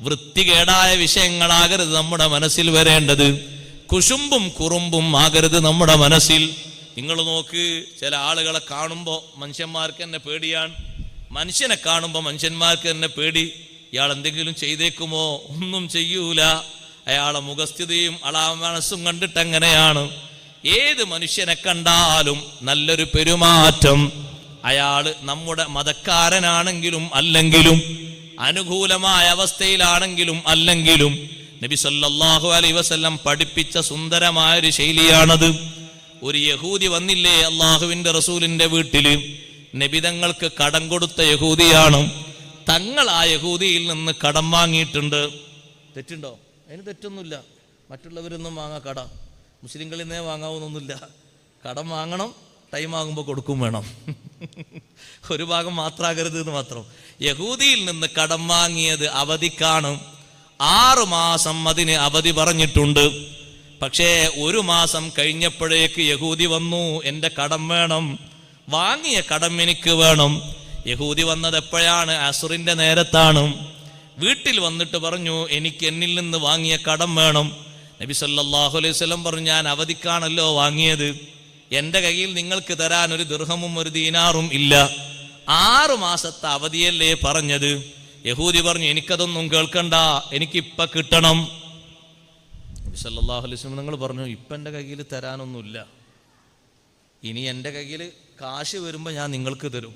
S1: വൃത്തികേടായ വിഷയങ്ങളാകരുത് നമ്മുടെ മനസ്സിൽ വരേണ്ടത്. കുശുമ്പും കുറുമ്പും ആകരുത് നമ്മുടെ മനസ്സിൽ. നിങ്ങൾ നോക്ക്, ചില ആളുകളെ കാണുമ്പോൾ മനുഷ്യന്മാർക്ക് തന്നെ പേടിയാണ്. മനുഷ്യനെ കാണുമ്പോൾ മനുഷ്യന്മാർക്ക് തന്നെ പേടി. ഇയാൾ എന്തെങ്കിലും ചെയ്തേക്കുമോ? ഒന്നും ചെയ്യൂല. അയാളെ മുഖസ്ഥിതിയും അയാളെ മനസ്സും കണ്ടിട്ട് എങ്ങനെയാണ്? ഏത് മനുഷ്യനെ കണ്ടാലും നല്ലൊരു പെരുമാറ്റം. അയാൾ നമ്മുടെ മതക്കാരനാണെങ്കിലും അല്ലെങ്കിലും അനുകൂലമായ അവസ്ഥയിലാണെങ്കിലും അല്ലെങ്കിലും നബി സല്ലല്ലാഹു അലൈഹി വസല്ലം പഠിപ്പിച്ച സുന്ദരമായൊരു ശൈലിയാണത്. ഒരു യഹൂദി വന്നില്ലേ അള്ളാഹുവിന്റെ റസൂലിന്റെ വീട്ടില്, നബി തങ്ങൾക്ക് കടം കൊടുത്ത യഹൂദിയാണ്. തങ്ങൾ ആ യഹൂദിയിൽ നിന്ന് കടം വാങ്ങിയിട്ടുണ്ട്. തെറ്റുണ്ടോ? അതിന് തെറ്റൊന്നുമില്ല. മറ്റുള്ളവരൊന്നും വാങ്ങാം കടം, മുസ്ലിങ്ങളിൽ നിന്നേ വാങ്ങാവുന്നൊന്നുമില്ല. കടം വാങ്ങണം, ടൈം ആകുമ്പോൾ കൊടുക്കും വേണം. ഒരു ഭാഗം മാത്രമാകരുത് എന്ന് മാത്രം. യഹൂദിയിൽ നിന്ന് കടം വാങ്ങിയത് അവധിക്കാണ്. 6 മാസം അതിന് അവധി പറഞ്ഞിട്ടുണ്ട്. പക്ഷേ 1 മാസം കഴിഞ്ഞപ്പോഴേക്ക് യഹൂദി വന്നു, എൻ്റെ കടം വേണം, വാങ്ങിയ കടം എനിക്ക് വേണം. യഹൂദി വന്നത് എപ്പോഴാണ്? അസുറിന്റെ നേരത്താണ്. വീട്ടിൽ വന്നിട്ട് പറഞ്ഞു, എനിക്ക് എന്നിൽ നിന്ന് വാങ്ങിയ കടം വേണം. നബി സല്ലല്ലാഹു അലൈഹി വസല്ലം പറഞ്ഞു, ഞാൻ അവധിക്കാണല്ലോ വാങ്ങിയത്, എൻ്റെ കയ്യിൽ നിങ്ങൾക്ക് തരാൻ ഒരു ദിർഹമും ഒരു ദീനാറും ഇല്ല. 6 മാസത്തെ അവധിയല്ലേ പറഞ്ഞത്. യഹൂദി പറഞ്ഞു, എനിക്കതൊന്നും കേൾക്കണ്ട, എനിക്കിപ്പം കിട്ടണം. നബി സല്ലല്ലാഹു അലൈഹി വസല്ലം നിങ്ങൾ പറഞ്ഞു, ഇപ്പം എൻ്റെ കയ്യിൽ തരാനൊന്നുമില്ല, ഇനി എൻ്റെ കയ്യിൽ കാശ് വരുമ്പോൾ ഞാൻ നിങ്ങൾക്ക് തരും.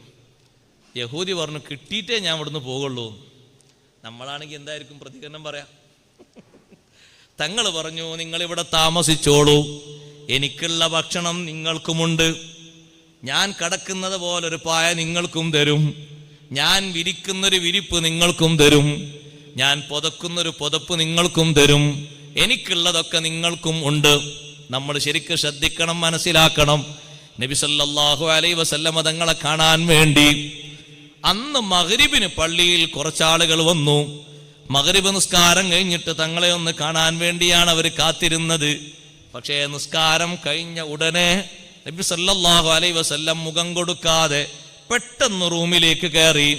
S1: യഹൂദി പറഞ്ഞു, കിട്ടിയിട്ടേ ഞാൻ ഇവിടുന്ന് പോകുള്ളൂ. നമ്മളാണെങ്കിൽ എന്തായിരിക്കും പ്രതികരണം പറയാം? തങ്ങൾ പറഞ്ഞു, നിങ്ങളിവിടെ താമസിച്ചോളൂ, എനിക്കുള്ള ഭക്ഷണം നിങ്ങൾക്കുമുണ്ട്, ഞാൻ കിടക്കുന്നത് പോലൊരു പായ നിങ്ങൾക്കും തരും, ഞാൻ വിരിക്കുന്നൊരു വിരിപ്പ് നിങ്ങൾക്കും തരും, ഞാൻ പുതക്കുന്നൊരു പുതപ്പ് നിങ്ങൾക്കും തരും, എനിക്കുള്ളതൊക്കെ നിങ്ങൾക്കും ഉണ്ട്. നമ്മൾ ശരിക്കും ശ്രദ്ധിക്കണം, മനസ്സിലാക്കണം. നബി സല്ലല്ലാഹു അലൈഹി വസല്ലം തങ്ങളെ കാണാൻ വേണ്ടി അന്ന് മഗ്രിബിന് പള്ളിയിൽ കുറച്ചാളുകൾ വന്നു. മഗ്രിബ് നിസ്കാരം കഴിഞ്ഞിട്ട് തങ്ങളെ ഒന്ന് കാണാൻ വേണ്ടിയാണ് അവർ കാത്തിരുന്നത്. പക്ഷേ നിസ്കാരം കഴിഞ്ഞ ഉടനെ നബി സല്ലല്ലാഹു അലൈഹി വസല്ലം മുഖം കൊടുക്കാതെ പെട്ടെന്ന് റൂമിലേക്ക് കയറി.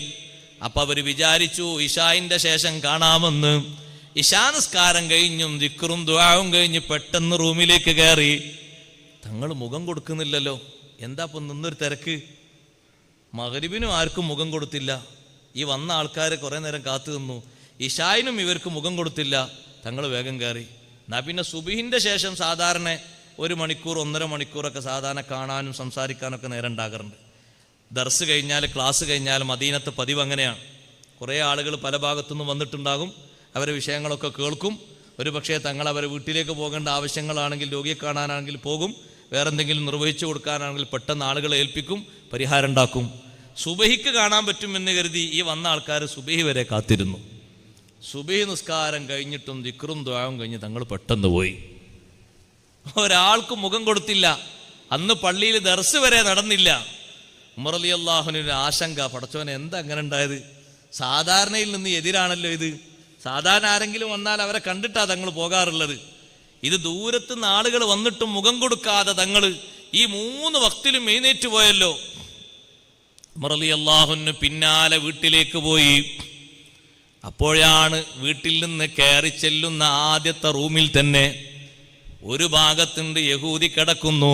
S1: അപ്പൊ അവർ വിചാരിച്ചു ഇശായിന്റെ ശേഷം കാണാമെന്ന്. ഇശാ നിസ്കാരം കഴിഞ്ഞും ദിക്റും ദുആവും കഴിഞ്ഞ് പെട്ടെന്ന് റൂമിലേക്ക് കയറി. തങ്ങൾ മുഖം കൊടുക്കുന്നില്ലല്ലോ, എന്താ ഇപ്പം നിന്നൊരു തിരക്ക്? മഗ്രിബിനും ആർക്കും മുഖം കൊടുത്തില്ല. ഈ വന്ന ആൾക്കാർ കുറേ നേരം കാത്തു നിന്നു. ഇശായിനും ഇവർക്ക് മുഖം കൊടുത്തില്ല. തങ്ങൾ വേഗം കയറി. എന്നാ പിന്നെ സുബഹിന്റെ ശേഷം സാധാരണ 1 മണിക്കൂർ 1.5 മണിക്കൂറൊക്കെ സാധാരണ കാണാനും സംസാരിക്കാനൊക്കെ നേരം ഉണ്ടാകാറുണ്ട്. ദർസ് കഴിഞ്ഞാൽ, ക്ലാസ് കഴിഞ്ഞാൽ മദീനത്തെ പതിവ് അങ്ങനെയാണ്. കുറേ ആളുകൾ പല ഭാഗത്തുനിന്നും വന്നിട്ടുണ്ടാകും. അവരെ വിഷയങ്ങളൊക്കെ കേൾക്കും. ഒരു പക്ഷേ തങ്ങൾ അവരെ വീട്ടിലേക്ക് പോകേണ്ട ആവശ്യങ്ങളാണെങ്കിൽ, രോഗിയെ കാണാനാണെങ്കിൽ പോകും, വേറെന്തെങ്കിലും നിർവഹിച്ചു കൊടുക്കാനാണെങ്കിൽ പെട്ടെന്ന് ആളുകളെ ഏൽപ്പിക്കും, പരിഹാരം ഉണ്ടാക്കും. സുബഹിക്ക് കാണാൻ പറ്റുമെന്ന് കരുതി ഈ വന്ന ആൾക്കാർ സുബഹി വരെ കാത്തിരുന്നു. സുബഹി നിസ്കാരം കഴിഞ്ഞിട്ടും ദിക്റും ദുആവും കഴിഞ്ഞ് തങ്ങൾ പെട്ടെന്ന് പോയി. ഒരാൾക്കും മുഖം കൊടുത്തില്ല. അന്ന് പള്ളിയിൽ ദർസ് വരെ നടന്നില്ല. ഉമർ റളിയല്ലാഹുവിന് ഒരു ആശങ്ക, പടച്ചോനെ എന്താ അങ്ങനെ ഉണ്ടായത്? സാധാരണയിൽ നിന്ന് എതിരാണല്ലോ ഇത്. സാധാരണ ആരെങ്കിലും വന്നാൽ അവരെ കണ്ടിട്ടാ തങ്ങൾ പോകാറുള്ളത്. ഇത് ദൂരത്തുനിന്ന് ആളുകൾ വന്നിട്ടും മുഖം കൊടുക്കാതെ തങ്ങൾ ഈ 3 വക്തിലും എഴുന്നേറ്റ് പോയല്ലോ. ഉമർ റളിയല്ലാഹുവിന് പിന്നാലെ വീട്ടിലേക്ക് പോയി. അപ്പോഴാണ് വീട്ടിൽ നിന്ന് കയറി ചെല്ലുന്ന ആദ്യത്തെ റൂമിൽ തന്നെ ഒരു ഭാഗത്തുണ്ട് യഹൂദി കിടക്കുന്നു.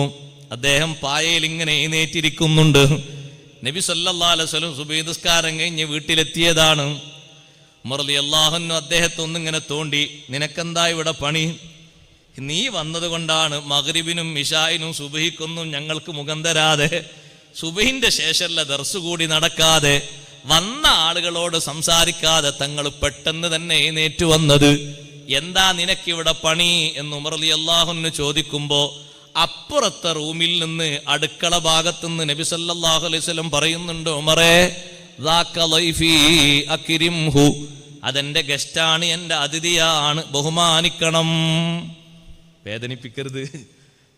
S1: അദ്ദേഹം പായയിൽ ഇങ്ങനെ എഴുന്നേറ്റിരിക്കുന്നുണ്ട്. നബി സല്ലല്ലാഹു അലൈഹി വസല്ലം സുബഹി നിസ്കാരം കഴിഞ്ഞ് വീട്ടിലെത്തിയതാണ്. ഉമർ റളിയല്ലാഹു അൻഹു അദ്ദേഹത്തെ ഒന്നിങ്ങനെ തോണ്ടി, നിനക്കെന്താ ഇവിടെ പണി? നീ വന്നത് കൊണ്ടാണ് മഗ്രിബിനും ഇശായിനും സുബഹിക്കൊന്നും ഞങ്ങൾക്ക് മുഖം തരാതെ, സുബഹിന്റെ ശേഷമുള്ള ദർസ് കൂടി നടക്കാതെ, വന്ന ആളുകളോട് സംസാരിക്കാതെ തങ്ങൾ പെട്ടെന്ന് തന്നെ എഴുന്നേറ്റ് വന്നത്. എന്താ നിനക്കിവിടെ പണി എന്ന് ഉമർ റളിയല്ലാഹു അൻഹു ചോദിക്കുമ്പോ അപ്പുറത്തെ റൂമിൽ നിന്ന്, അടുക്കള ഭാഗത്തുനിന്ന് നബി സല്ലല്ലാഹു അലൈഹി വസല്ലം പറയുന്നുണ്ട്, ഉമറേ ദാക ലൈഫി അക്രിംഹു, അതെന്റെ ഗസ്റ്റാണ്, എൻ്റെ അതിഥിയാണ്, ബഹുമാനിക്കണം, വേദനിപ്പിക്കരുത്.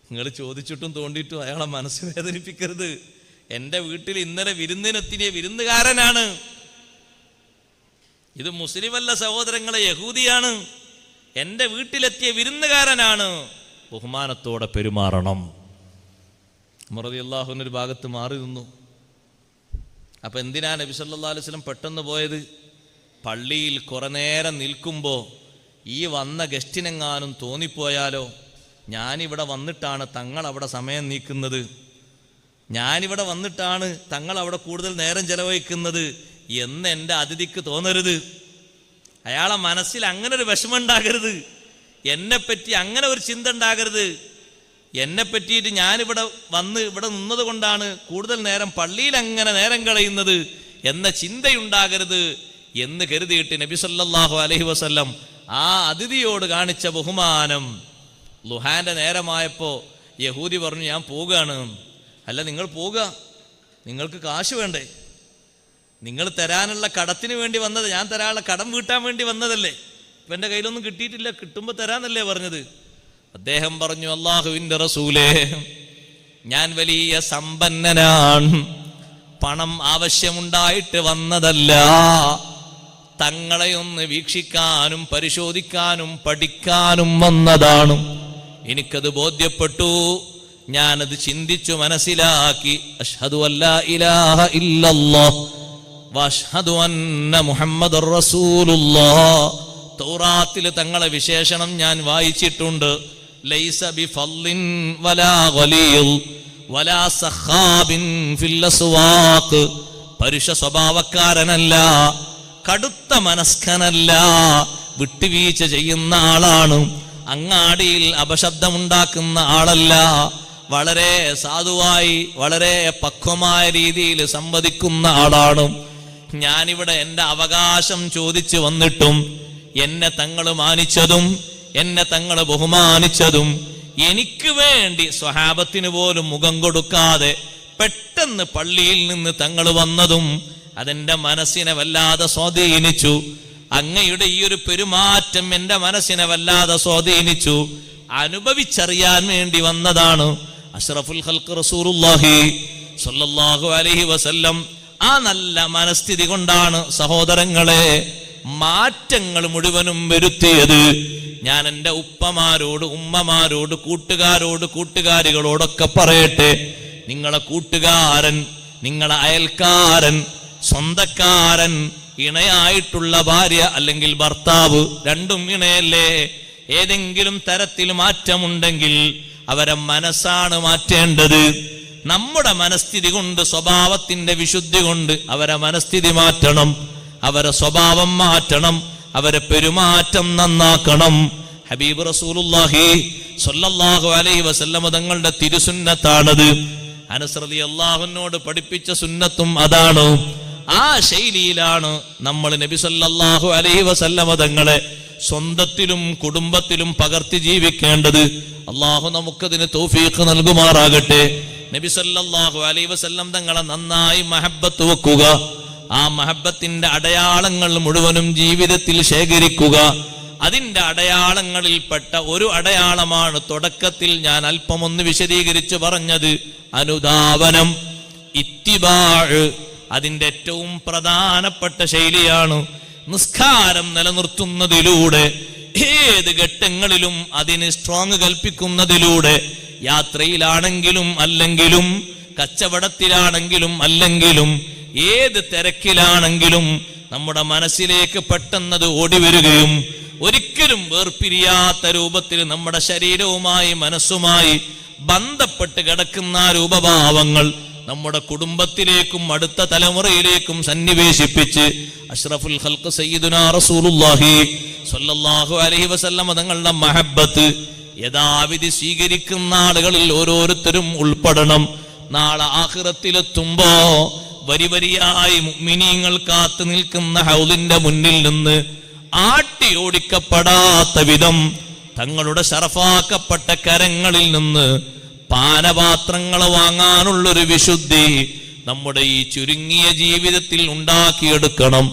S1: നിങ്ങൾ ചോദിച്ചിട്ടും തോണ്ടിയിട്ടും അയാളെ മനസ്സ് വേദനിപ്പിക്കരുത്. എൻ്റെ വീട്ടിൽ ഇന്നലെ വിരുന്നിനെത്തിയ വിരുന്നുകാരനാണ്. ഇത് മുസ്ലിമല്ല സഹോദരങ്ങളെ, യഹൂദിയാണ്. എൻ്റെ വീട്ടിലെത്തിയ വിരുന്നുകാരനാണ്, ബഹുമാനത്തോടെ പെരുമാറണം. ഉമർ റളിയല്ലാഹു അൻഹു ഒരു ഭാഗത്ത് മാറി നിന്നു. അപ്പൊ എന്തിനാ നബി സല്ലല്ലാഹു അലൈഹി വസല്ലം പെട്ടെന്ന് പോയത്? പള്ളിയിൽ കുറെ നേരം നിൽക്കുമ്പോൾ ഈ വന്ന ഗസ്റ്റിനെങ്ങാനും തോന്നിപ്പോയാലോ, ഞാനിവിടെ വന്നിട്ടാണ് തങ്ങൾ അവിടെ സമയം നീക്കുന്നത്, ഞാനിവിടെ വന്നിട്ടാണ് തങ്ങൾ അവിടെ കൂടുതൽ നേരം ചെലവഴിക്കുന്നത് എന്ന് എൻ്റെ അതിഥിക്ക് തോന്നരുത്. അയാളെ മനസ്സിൽ അങ്ങനെ ഒരു വിഷമം ഉണ്ടാകരുത്, എന്നെപ്പറ്റി അങ്ങനെ ഒരു ചിന്ത ഉണ്ടാകരുത്. എന്നെ പറ്റിയിട്ട് ഞാനിവിടെ വന്ന് ഇവിടെ നിന്നത് കൊണ്ടാണ് കൂടുതൽ നേരം പള്ളിയിൽ അങ്ങനെ നേരം കളയുന്നത് എന്ന ചിന്തയുണ്ടാകരുത് എന്ന് കരുതിയിട്ട് നബി സല്ലല്ലാഹു അലൈഹി വസല്ലം ആ അതിഥിയോട് കാണിച്ച ബഹുമാനം. ളുഹാന്റെ നേരമായപ്പോൾ യഹൂദി പറഞ്ഞു, ഞാൻ പോവുകയാണ്. അല്ല, നിങ്ങൾ പോവുക, നിങ്ങൾക്ക് കാശ് വേണ്ടേ? നിങ്ങൾ തരാനുള്ള കടത്തിന് വേണ്ടി വന്നത്, ഞാൻ തരാനുള്ള കടം വീട്ടാൻ വേണ്ടി വന്നതല്ലേ? ഇപ്പം എൻ്റെ കയ്യിലൊന്നും കിട്ടിയിട്ടില്ല, കിട്ടുമ്പോൾ തരാന്നല്ലേ പറഞ്ഞത്. അദ്ദേഹം പറഞ്ഞു, അല്ലാഹുവിൻ്റെ റസൂലേ, ഞാൻ വലിയ സമ്പന്നനാണ്, പണം ആവശ്യമുണ്ടായിട്ട് വന്നതല്ല, തങ്ങളെ ഒന്ന് വീക്ഷിക്കാനും പരിശോധിക്കാനും പഠിക്കാനും വന്നതാണ്. എനിക്കത് ബോധ്യപ്പെട്ടു, ഞാനത് ചിന്തിച്ചു മനസ്സിലാക്കി. അഷ്ഹദു അല്ലാ ഇലാഹ ഇല്ലല്ലാഹ് വഅഷ്ഹദു അന്ന മുഹമ്മദർ റസൂലുള്ളാഹ്. തൗറാത്തിൽ തങ്ങളെ വിശേഷണം ഞാൻ വായിച്ചിട്ടുണ്ട്. ലൈസ ബിഫള്ളിൻ വലാ ഗലീൽ വലാ സഖാബിൻ ഫിൽ അസ്വാഖ്. പരുഷ സ്വഭാവക്കാരനല്ല, കടുത്ത മനസ്കനല്ല, വിട്ടുവീഴ്ച ചെയ്യുന്ന ആളാണ്. അങ്ങാടിയിൽ അപശബ്ദമുണ്ടാക്കുന്ന ആളല്ല. വളരെ സാധുവായി വളരെ പക്വമായ രീതിയിൽ സംവദിക്കുന്ന ആളാണ്. ഞാനിവിടെ എൻ്റെ അവകാശം ചോദിച്ചു വന്നിട്ടും എന്നെ തങ്ങൾ മാനിച്ചതും എന്നെ തങ്ങൾ ബഹുമാനിച്ചതും, എനിക്ക് വേണ്ടി സ്വഹാബത്തിന് പോലും മുഖം കൊടുക്കാതെ പെട്ടെന്ന് പള്ളിയിൽ നിന്ന് തങ്ങൾ വന്നതും അതെന്റെ മനസ്സിനെ വല്ലാതെ സ്വാധീനിച്ചു. അങ്ങയുടെ ഈ ഒരു പെരുമാറ്റം എൻ്റെ മനസ്സിനെ വല്ലാതെ സ്വാധീനിച്ചു. അനുഭവിച്ചറിയാൻ വേണ്ടി വന്നതാണ്. അഷ്റഫുൽ ഖൽഖ് റസൂലുള്ളാഹി സ്വല്ലല്ലാഹു അലൈഹി വസല്ലം ആ നല്ല മനസ്ഥിതി കൊണ്ടാണ് സഹോദരങ്ങളെ മാറ്റങ്ങൾ മുഴുവനും വരുത്തിയത്. ഞാൻ എൻ്റെ ഉപ്പമാരോട്, ഉമ്മമാരോട്, കൂട്ടുകാരോട്, കൂട്ടുകാരികളോടൊക്കെ പറയട്ടെ, നിങ്ങളെ കൂട്ടുകാരൻ, നിങ്ങളെ അയൽക്കാരൻ, സ്വന്തക്കാരൻ, ഇണയായിട്ടുള്ള ഭാര്യ അല്ലെങ്കിൽ ഭർത്താവ്, രണ്ടും ഇണയല്ലേ, ഏതെങ്കിലും തരത്തിൽ മാറ്റമുണ്ടെങ്കിൽ അവരെ മനസ്സാണ് മാറ്റേണ്ടത്. നമ്മുടെ മനസ്ഥിതി കൊണ്ട്, സ്വഭാവത്തിന്റെ വിശുദ്ധി കൊണ്ട് അവരെ മനസ്ഥിതി മാറ്റണം, അവരെ സ്വഭാവം മാറ്റണം, അവരെ പെരുമാറ്റം നന്നാക്കണം. ഹബീബ് റസൂലുള്ളാഹി സ്വല്ലല്ലാഹു അലൈഹി വസല്ലം തങ്ങളുടെ തിരുസുന്നത്താണത്. അനസ് റളിയല്ലാഹുവിനോട് പഠിപ്പിച്ച സുന്നത്തും അതാണ്. ആ ശൈലിയിലാണ് നമ്മൾ നബി സല്ലല്ലാഹു അലൈഹി വസല്ലം തങ്ങളെ സ്വന്തത്തിലും കുടുംബത്തിലും പകർത്തി ജീവിക്കേണ്ടത്. അള്ളാഹു നമുക്കതിന് തൗഫീഖ് നൽകുമാറാകട്ടെ. നബി സല്ലല്ലാഹു അലൈഹി വസല്ലം തങ്ങളെ നന്നായി മഹബ്ബത്ത് വെക്കുക. ആ മഹബ്ബത്തിന്റെ അടയാളങ്ങൾ മുഴുവനും ജീവിതത്തിൽ ശേഖരിക്കുക. അതിന്റെ അടയാളങ്ങളിൽപ്പെട്ട ഒരു അടയാളമാണ് തുടക്കത്തിൽ ഞാൻ അല്പമൊന്ന് വിശദീകരിച്ചു പറഞ്ഞത്, അനുധാവനം, ഇത്തിബാഅ്. അതിന്റെ ഏറ്റവും പ്രധാനപ്പെട്ട ശൈലിയാണ് നിസ്കാരം നിലനിർത്തുന്നതിലൂടെ, ഏത് ഘട്ടങ്ങളിലും അതിന് സ്ട്രോങ് കൽപ്പിക്കുന്നതിലൂടെ, യാത്രയിലാണെങ്കിലും അല്ലെങ്കിലും, കച്ചവടത്തിലാണെങ്കിലും അല്ലെങ്കിലും, ഏത് തിരക്കിലാണെങ്കിലും നമ്മുടെ മനസ്സിലേക്ക് പെട്ടെന്നത് ഓടി വരികയും ഒരിക്കലും വേർപിരിയാത്ത രൂപത്തിൽ നമ്മുടെ ശരീരവുമായി മനസ്സുമായി ബന്ധപ്പെട്ട് കിടക്കുന്ന രൂപഭാവങ്ങൾ നമ്മുടെ കുടുംബത്തിലേക്കും അടുത്ത തലമുറയിലേക്കും സന്നിവേശിപ്പിച്ച് അഷ്റഫുൽ ഖൽഖ് സയ്യിദുനാ റസൂലുള്ളാഹി സ്വല്ലല്ലാഹു അലൈഹി വസല്ലം തങ്ങളുടെ മഹബ്ബത്ത് യഥാവിധി സ്വീകരിക്കുന്ന ആളുകളിൽ ഓരോരുത്തരും ഉൾപ്പെടണം. നാളെ ആഖിറത്തിലെത്തുമ്പോ വരി വരിയായി മുഅ്മിനീങ്ങൾ കാത്തു നിൽക്കുന്ന ഹൗദിന്റെ മുന്നിൽ നിന്ന് ആട്ടി ഓടിക്കപ്പെടാത്ത വിധം തങ്ങളുടെ ശറഫാക്കപ്പെട്ട കരങ്ങളിൽ നിന്ന് പാനപാത്രങ്ങൾ വാങ്ങാനുള്ളൊരു വിശുദ്ധി നമ്മുടെ ഈ ചുരുങ്ങിയ ജീവിതത്തിൽ ഉണ്ടാക്കിയെടുക്കണം.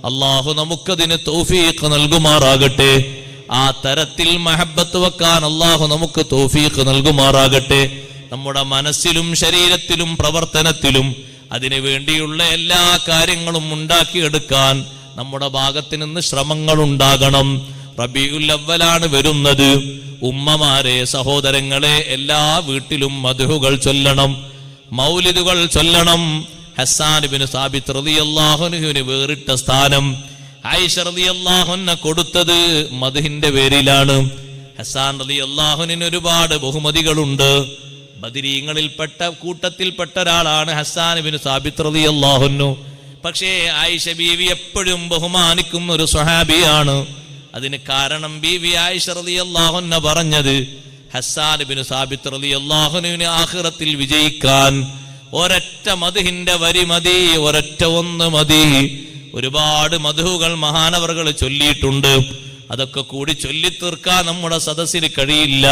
S1: അള്ളാഹു നമുക്കതിന് തൗഫീഖ് നൽകുമാറാകട്ടെ. ആ തരത്തിൽ മഹബ്ബത്ത് വെക്കാൻ അള്ളാഹു നമുക്ക് തൗഫീഖ് നൽകുമാറാകട്ടെ. നമ്മുടെ മനസ്സിലും ശരീരത്തിലും പ്രവർത്തനത്തിലും അതിനു വേണ്ടിയുള്ള എല്ലാ കാര്യങ്ങളും ഉണ്ടാക്കിയെടുക്കാൻ നമ്മുടെ ഭാഗത്ത് നിന്ന് ശ്രമങ്ങൾ ഉണ്ടാകണം. റബീഉൽ അവ്വലാണ് വരുന്നത്. ഉമ്മമാരെ, സഹോദരങ്ങളെ, എല്ലാ വീട്ടിലും മദ്ഹുകൾ ചൊല്ലണം, മൗലിദുകൾ ചൊല്ലണം. ഹസ്സാൻ ഇബ്നു സാബിത്ത് റളിയല്ലാഹു അൻഹുവിന് വേറിട്ട സ്ഥാനം ആയിഷ റളിയല്ലാഹു അൻഹ കൊടുത്തത് മദ്ഹിന്റെ പേരിലാണ്. ഹസ്സാൻ റളിയല്ലാഹു അൻഹുവിന് ഒരുപാട് ബഹുമതികളുണ്ട്. ബദരീങ്ങളിൽപ്പെട്ട കൂട്ടത്തിൽപ്പെട്ട ഒരാളാണ് ഹസ്സാൻ ഇബ്നു സാബിത്ത് റളിയല്ലാഹു അൻഹു. പക്ഷേ ആയിഷ ബീവി എപ്പോഴും ബഹുമാനിക്കുന്ന ഒരു സ്വഹാബിയാണ്. അതിന് കാരണം ബീവി ആയിഷ റളിയല്ലാഹു അൻഹ പറഞ്ഞത്, ഹസ്സാൻ ഇബ്നു സാബിത്ത് റളിയല്ലാഹു അൻഹുവിനെ ആഖിറത്തിൽ വിജയിക്കാൻ ഒരൊറ്റ മദ്ഹിന്റെ വരി മതി, ഒരൊറ്റ ഒന്ന് മതി. ഒരുപാട് മദ്ഹുകൾ മഹാനവറുകൾ ചൊല്ലിയിട്ടുണ്ട്. അതൊക്കെ കൂടി ചൊല്ലിത്തീർക്കാൻ നമ്മുടെ സദസ്സിന് കഴിയില്ല.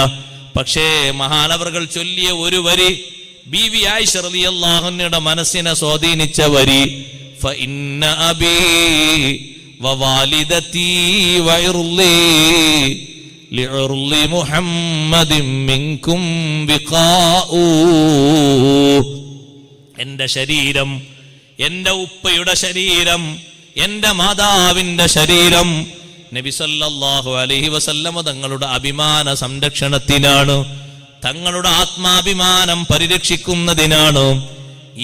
S1: പക്ഷേ മഹാനവറുകൾ ചൊല്ലിയ ഒരു വരി, ബീവി ആയിഷ റളിയല്ലാഹു അൻഹയുടെ മനസ്സിനെ സ്വാധീനിച്ച വരി, ഫഇന്ന അബീ വവാലിദതീ വഇർളി ലിഉർളി മുഹമ്മദിൻ മിൻകും ബിഖാഉ. എൻ്റെ ശരീരം, എൻ്റെ ഉപ്പയുടെ ശരീരം, എൻ്റെ മാതാവിൻ്റെ ശരീരം നബി സല്ലല്ലാഹു അലൈഹി വസല്ലമ തങ്ങളുടെ അഭിമാന സംരക്ഷണത്തിനാണ്, തങ്ങളുടെ ആത്മാഭിമാനം പരിരക്ഷിക്കുന്നതിനാണ്.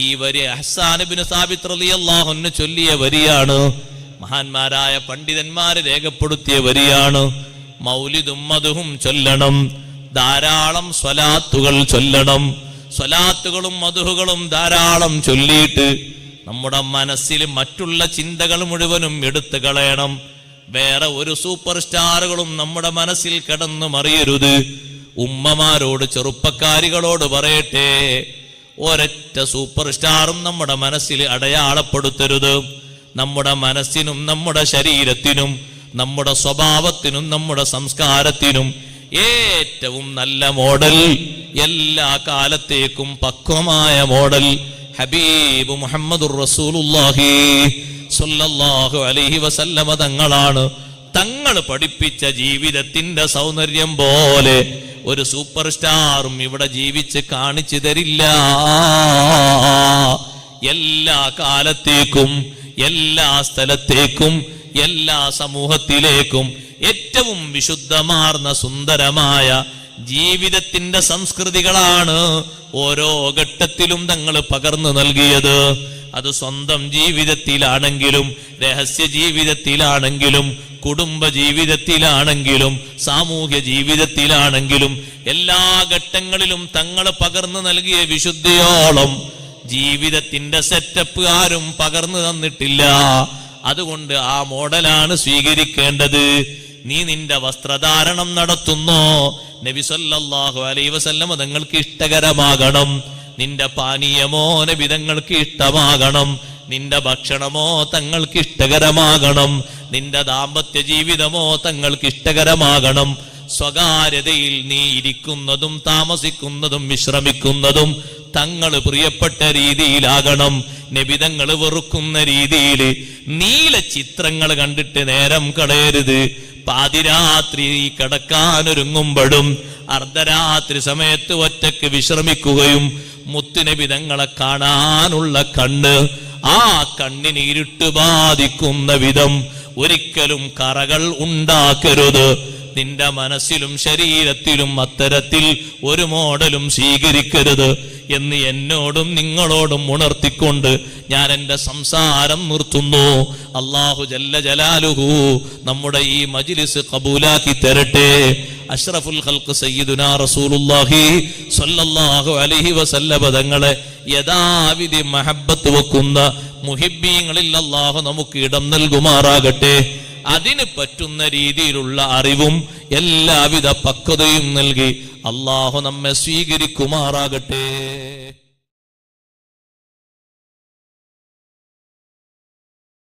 S1: ഈ വരി ഹസ്സാൻ ഇബ്നു സാബിത്ത് റളിയല്ലാഹു അൻഹു ചൊല്ലിയ വരിയാണ്. മഹാന്മാരായ പണ്ഡിതന്മാരെ രേഖപ്പെടുത്തിയ വരിയാണ്. മൗലിദും മദ്ഹും ചൊല്ലണം, ധാരാളം സ്വലാത്തുകൾ ചൊല്ലണം. സ്വലാത്തുകളും മദ്ഹുകളും ധാരാളം ചൊല്ലിയിട്ട് നമ്മുടെ മനസ്സിൽ മറ്റുള്ള ചിന്തകൾ മുഴുവനും എടുത്തു കളയണം. വേറെ ഒരു സൂപ്പർ സ്റ്റാറുകളും നമ്മുടെ മനസ്സിൽ കിടന്നു മറിയരുത്. ഉമ്മമാരോട്, ചെറുപ്പക്കാരികളോട് പറയട്ടെ, ഒരൊറ്റ സൂപ്പർ സ്റ്റാറും നമ്മുടെ മനസ്സിൽ അടയാളപ്പെടുത്തരുത്. നമ്മുടെ മനസ്സിനും നമ്മുടെ ശരീരത്തിനും നമ്മുടെ സ്വഭാവത്തിനും നമ്മുടെ സംസ്കാരത്തിനും ഏറ്റവും നല്ല മോഡൽ, എല്ലാ കാലത്തേക്കും പക്വമായ മോഡൽ ഹബീബ് മുഹമ്മദുർ റസൂലുള്ളാഹി സ്വല്ലല്ലാഹു അലൈഹി വസല്ലമ തങ്ങളാണ്. തങ്ങൾ പഠിപ്പിച്ച ജീവിതത്തിന്റെ സൗന്ദര്യം പോലെ ഒരു സൂപ്പർ സ്റ്റാറും ഇവിടെ ജീവിച്ച് കാണിച്ചു തരില്ല. എല്ലാ കാലത്തേക്കും, എല്ലാ സ്ഥലത്തേക്കും, എല്ലാ സമൂഹത്തിലേക്കും ഏറ്റവും വിശുദ്ധമാർന്ന സുന്ദരമായ ജീവിതത്തിന്റെ സംസ്കൃതികളാണ് ഓരോ ഘട്ടത്തിലും തങ്ങൾ പകർന്നു നൽകിയത്. അത് സ്വന്തം ജീവിതത്തിലാണെങ്കിലും, രഹസ്യ ജീവിതത്തിലാണെങ്കിലും, കുടുംബ ജീവിതത്തിലാണെങ്കിലും, സാമൂഹ്യ ജീവിതത്തിലാണെങ്കിലും എല്ലാ ഘട്ടങ്ങളിലും തങ്ങൾ പകർന്നു നൽകിയ വിശുദ്ധിയോളം ജീവിതത്തിന്റെ സെറ്റപ്പ് ആരും പകർന്നു തന്നിട്ടില്ല. അതുകൊണ്ട് ആ മോഡലാണ് സ്വീകരിക്കേണ്ടത്. നീ നിന്റെ വസ്ത്രധാരണം നടത്തുന്നോ, നബി സല്ലല്ലാഹു അലൈഹി വസല്ലമ തങ്ങൾക്ക് ഇഷ്ടകരമാകണം. നിന്റെ പാനീയമോ നബി തങ്ങൾക്ക് ഇഷ്ടമാകണം. നിന്റെ ഭക്ഷണമോ തങ്ങൾക്ക് ഇഷ്ടകരമാകണം. നിന്റെ ദാമ്പത്യ ജീവിതമോ തങ്ങൾക്ക് ഇഷ്ടകരമാകണം. സ്വകാര്യതയിൽ നീ ഇരിക്കുന്നതും താമസിക്കുന്നതും വിശ്രമിക്കുന്നതും തങ്ങൾ പ്രിയപ്പെട്ട രീതിയിലാകണം. നബിതങ്ങൾ വെറുക്കുന്ന രീതിയിൽ നീല ചിത്രങ്ങൾ കണ്ടിട്ട് നേരം കളയരുത്. പാതിരാത്രി കിടക്കാനൊരുങ്ങുമ്പോഴും അർദ്ധരാത്രി സമയത്ത് ഒറ്റയ്ക്ക് വിശ്രമിക്കുകയും മുത്തുനബിതങ്ങളെ കാണാനുള്ള കണ്ണ്, ആ കണ്ണിന് ഇരുട്ട് ബാധിക്കുന്ന വിധം ഒരിക്കലും കറകൾ ഉണ്ടാക്കരുത്. നിന്റെ മനസ്സിലും ശരീരത്തിലും അത്തരത്തിൽ ഒരു മോഡലും സ്വീകരിക്കരുത് എന്ന് എന്നോടും നിങ്ങളോടും ഉണർത്തിക്കൊണ്ട് ഞാൻ എൻ്റെ സംസാരം നിർത്തുന്നു. അല്ലാഹു ജല്ല ജലാലുഹു നമ്മുടെ ഈ മജ്ലിസ് ഖബൂലാക്കി തരട്ടെ. അഷ്റഫുൽ ഖൽഖ് സയ്യിദുനാ റസൂലുള്ളാഹി സ്വല്ലല്ലാഹു അലൈഹി വസല്ലമ തങ്ങളെ യഥാവിധി മഹബ്ബത്ത് വെക്കുന്ന മുഹിബ്ബീങ്ങളിൽ അല്ലാഹു നമുക്ക് ഇടം നൽകുമാറാകട്ടെ. അതിന് പറ്റുന്ന രീതിയിലുള്ള അറിവും എല്ലാവിധ പക്വതയും നൽകി അല്ലാഹു നമ്മെ സ്വീകരിക്കുമാറാകട്ടെ.